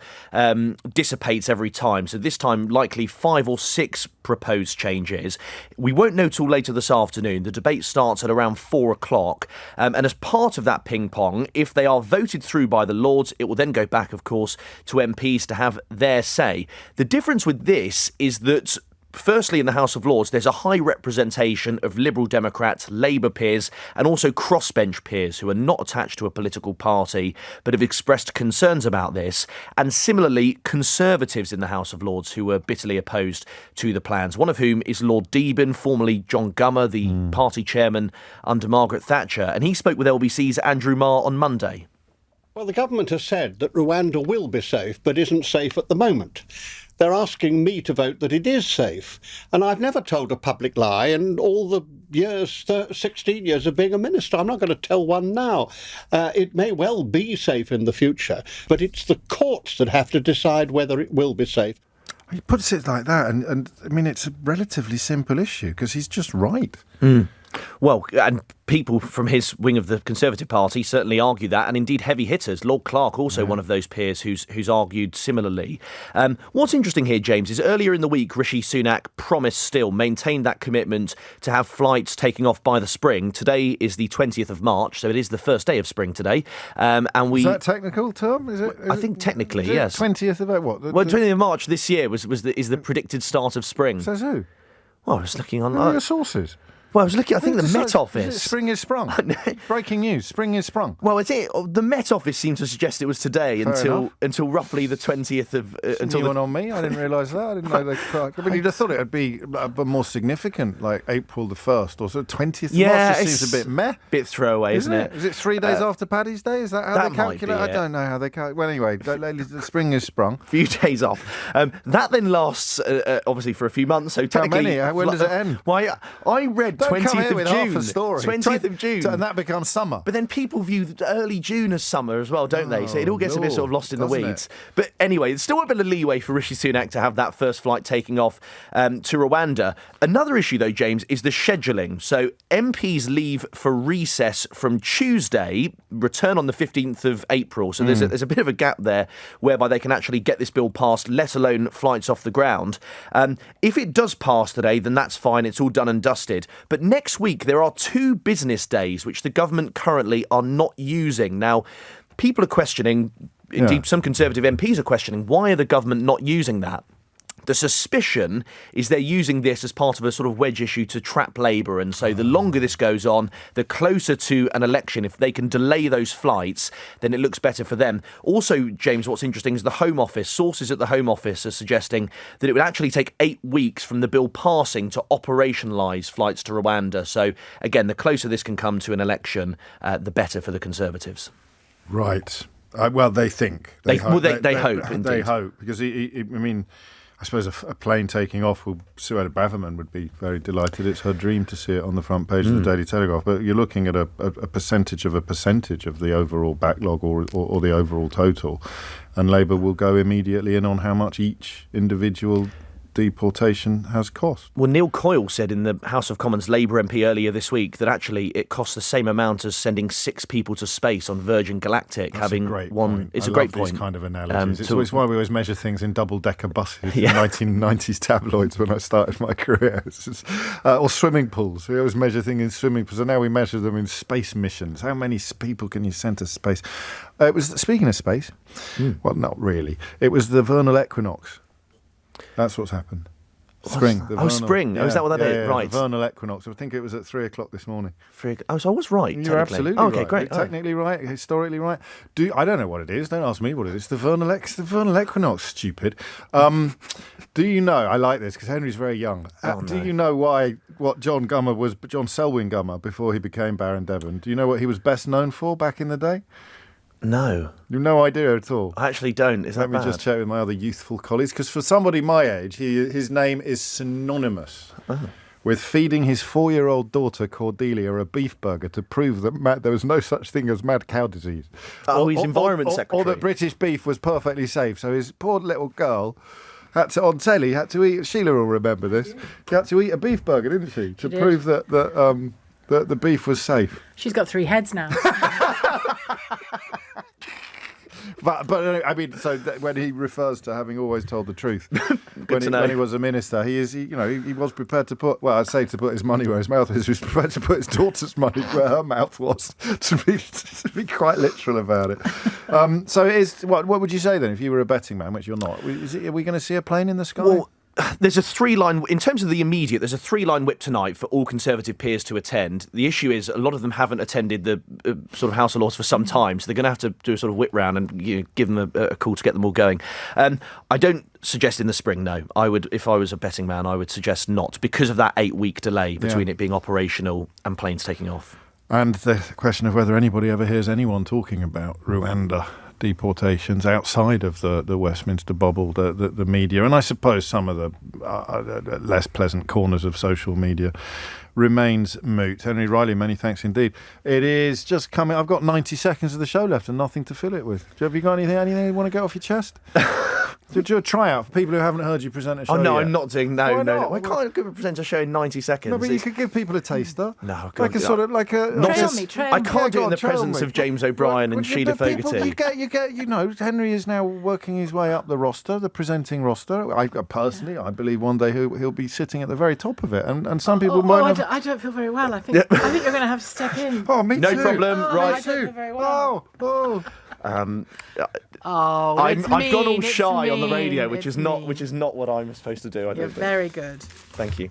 Speaker 21: dissipates every time. So this time, likely 5 or 6 proposed changes. We won't know till later this afternoon. The debate starts at around 4 o'clock. And as part of that ping pong, if they are voted through by the Lords, it will then go back, of course, to MPs to have their say. The difference with this is that firstly, in the House of Lords, there's a high representation of Liberal Democrats, Labour peers, and also crossbench peers who are not attached to a political party but have expressed concerns about this. And similarly, Conservatives in the House of Lords who were bitterly opposed to the plans, one of whom is Lord Debun, formerly John Gummer, the party chairman under Margaret Thatcher. And he spoke with LBC's Andrew Marr on Monday.
Speaker 22: Well, the government has said that Rwanda will be safe, but isn't safe at the moment. They're asking me to vote that it is safe. And I've never told a public lie in all the years, 16 years of being a minister. I'm not going to tell one now. It may well be safe in the future, but it's the courts that have to decide whether it will be safe.
Speaker 2: He puts it like that, and I mean, it's a relatively simple issue because he's just right.
Speaker 21: Well, and people from his wing of the Conservative Party certainly argue that, and indeed heavy hitters. Lord Clark, also one of those peers who's argued similarly. What's interesting here, James, is earlier in the week, Rishi Sunak promised still, maintained that commitment to have flights taking off by the spring. Today is the 20th of March, so it is the first day of spring today. And we.
Speaker 2: Is that technical term?
Speaker 21: I think technically, yes.
Speaker 2: 20th of what?
Speaker 21: Well, 20th of March this year is the predicted start of spring.
Speaker 2: Says who?
Speaker 21: Well, I was looking on.
Speaker 2: Who are your sources?
Speaker 21: Well, I was looking. I think the Met Office.
Speaker 2: Spring is sprung. Breaking news. Spring is sprung.
Speaker 21: Well, the Met Office seemed to suggest it was today until roughly the 20th of.
Speaker 2: Until new one on me. I didn't realise that. I didn't know they. I mean, you'd have thought it would be more significant, like April the 1st or so. 20th of March just seems a bit meh.
Speaker 21: Bit throwaway, isn't it?
Speaker 2: Is it 3 days after Paddy's Day? Is that how they calculate? I don't know how they calculate. Well, anyway, the spring is sprung.
Speaker 21: A few days off. That then lasts obviously for a few months. So technically,
Speaker 2: how many? When does it end?
Speaker 21: Well, I read 20th of June.
Speaker 2: Half a story.
Speaker 21: 20th of June.
Speaker 2: And that becomes summer.
Speaker 21: But then people view early June as summer as well, don't they? So it all gets a bit sort of lost in the weeds. But anyway, there's still a bit of leeway for Rishi Sunak to have that first flight taking off to Rwanda. Another issue, though, James, is the scheduling. So MPs leave for recess from Tuesday, return on the 15th of April. So there's a bit of a gap there whereby they can actually get this bill passed, let alone flights off the ground. If it does pass today, then that's fine. It's all done and dusted. But next week, there are 2 business days which the government currently are not using. Now, people are questioning, indeed some Conservative MPs are questioning, why are the government not using that? The suspicion is they're using this as part of a sort of wedge issue to trap Labour. And so the longer this goes on, the closer to an election. If they can delay those flights, then it looks better for them. Also, James, what's interesting is the Home Office. Sources at the Home Office are suggesting that it would actually take 8 weeks from the bill passing to operationalise flights to Rwanda. So, again, the closer this can come to an election, the better for the Conservatives.
Speaker 2: Right. Well, they think.
Speaker 21: They hope.
Speaker 2: They hope. Because, I suppose a plane taking off, Suella Braverman would be very delighted. It's her dream to see it on the front page of the Daily Telegraph. But you're looking at a percentage of the overall backlog or the overall total. And Labour will go immediately in on how much each individual deportation has cost.
Speaker 21: Well, Neil Coyle said in the House of Commons Labour MP earlier this week that actually it costs the same amount as sending 6 people to space on Virgin Galactic.
Speaker 2: That's a great point.
Speaker 21: It's
Speaker 2: I
Speaker 21: a great
Speaker 2: love
Speaker 21: point.
Speaker 2: These kind of analogies. It's why we always measure things in double-decker buses in 1990s tabloids when I started my career. Or swimming pools. We always measure things in swimming pools, and now we measure them in space missions. How many people can you send to space? It was, speaking of space, well, not really. It was the vernal equinox. That's what's happened. Spring.
Speaker 21: Spring.
Speaker 2: Yeah,
Speaker 21: is that what that is?
Speaker 2: Yeah,
Speaker 21: right.
Speaker 2: The vernal equinox. I think it was at 3 o'clock this morning.
Speaker 21: So I was right.
Speaker 2: You're absolutely
Speaker 21: okay,
Speaker 2: right.
Speaker 21: Great.
Speaker 2: You're technically right. Historically right. I don't know what it is. Don't ask me what it is. The vernal equinox. Stupid. Do you know? I like this because Henry's very young. Do you know what John Selwyn Gummer before he became Baron Devon? Do you know what he was best known for back in the day?
Speaker 21: No.
Speaker 2: You've no idea at all?
Speaker 21: I actually don't.
Speaker 2: Let me just check with my other youthful colleagues, because for somebody my age, his name is synonymous with feeding his 4-year-old daughter Cordelia a beef burger to prove that there was no such thing as mad cow disease.
Speaker 21: He's Environment Secretary.
Speaker 2: Or that British beef was perfectly safe. So his poor little girl on telly had to eat, Sheila will remember this, she had to eat a beef burger, didn't she? To prove that the beef was safe.
Speaker 3: She's got 3 heads now.
Speaker 2: But I mean, so when he refers to having always told the truth, when he was a minister, he was prepared to put his money where his mouth is. He was prepared to put his daughter's money where her mouth was, to be quite literal about it. So it is. What would you say then if you were a betting man, which you're not? Are we going to see a plane in the sky?
Speaker 21: Well, there's a 3-line, in terms of the immediate, there's a 3-line whip tonight for all Conservative peers to attend. The issue is a lot of them haven't attended the sort of House of Lords for some time, so they're going to have to do a sort of whip round and give them a call to get them all going. I don't suggest in the spring, no. I would, if I was a betting man, I would suggest not, because of that 8-week delay between it being operational and planes taking off.
Speaker 2: And the question of whether anybody ever hears anyone talking about Rwanda deportations outside of the Westminster bubble, the media, and I suppose some of the less pleasant corners of social media remains moot. Henry Riley, many thanks indeed. It is just coming. I've got 90 seconds of the show left and nothing to fill it with. Have you got anything you want to get off your chest? Do a tryout for people who haven't heard you present a show.
Speaker 21: Oh no,
Speaker 2: yet.
Speaker 21: I'm not doing no. I can't present a show in 90 seconds.
Speaker 2: No, but you could give people a taster.
Speaker 21: No,
Speaker 2: like a sort of like a.
Speaker 21: I can't do it in the presence of James O'Brien and Sheila Fogarty.
Speaker 2: You get. Henry is now working his way up the roster, the presenting roster. I believe one day he'll be sitting at the very top of it, and some people might.
Speaker 3: I don't feel very well. I think you're going to have to step in.
Speaker 2: Oh, me too.
Speaker 21: No problem. Right.
Speaker 3: I don't feel very well.
Speaker 21: I've gone all shy on the radio, which is not what I'm supposed to do.
Speaker 3: You're very good.
Speaker 21: Thank you.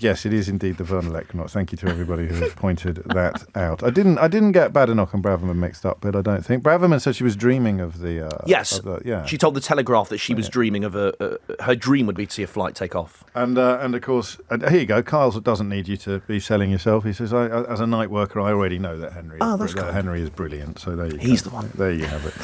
Speaker 2: Yes, it is indeed the vernal equinox. Thank you to everybody who has pointed that out. I didn't get Badenoch and Braverman mixed up, but I don't think Braverman said she was dreaming of the.
Speaker 21: Yes. She told the Telegraph that she was dreaming of her dream would be to see a flight take off.
Speaker 2: And of course, here you go. Kyle doesn't need you to be selling yourself. He says, as a night worker, I already know that Henry. Henry is brilliant. So there you go.
Speaker 21: He's the one.
Speaker 2: There you have it.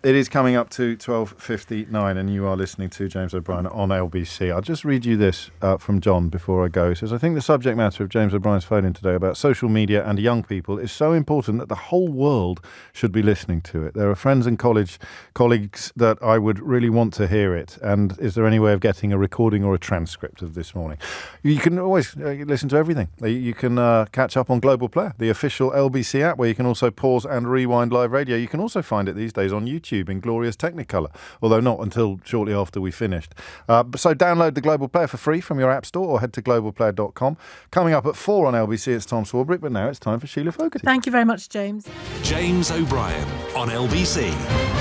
Speaker 2: It is coming up to 12:59 and you are listening to James O'Brien on LBC. I'll just read you this from John before I go. He says, I think the subject matter of James O'Brien's phone-in today about social media and young people is so important that the whole world should be listening to it. There are friends and colleagues that I would really want to hear it. And is there any way of getting a recording or a transcript of this morning? You can always listen to everything. You can catch up on Global Player, the official LBC app, where you can also pause and rewind live radio. You can also find it these days on YouTube in glorious Technicolor, although not until shortly after we finished. So download the Global Player for free from your app store or head to globalplayer.com. Coming up at 4 on LBC, it's Tom Swarbrick, but now it's time for Sheila Fogarty.
Speaker 3: Thank you very much, James.
Speaker 1: James O'Brien on LBC.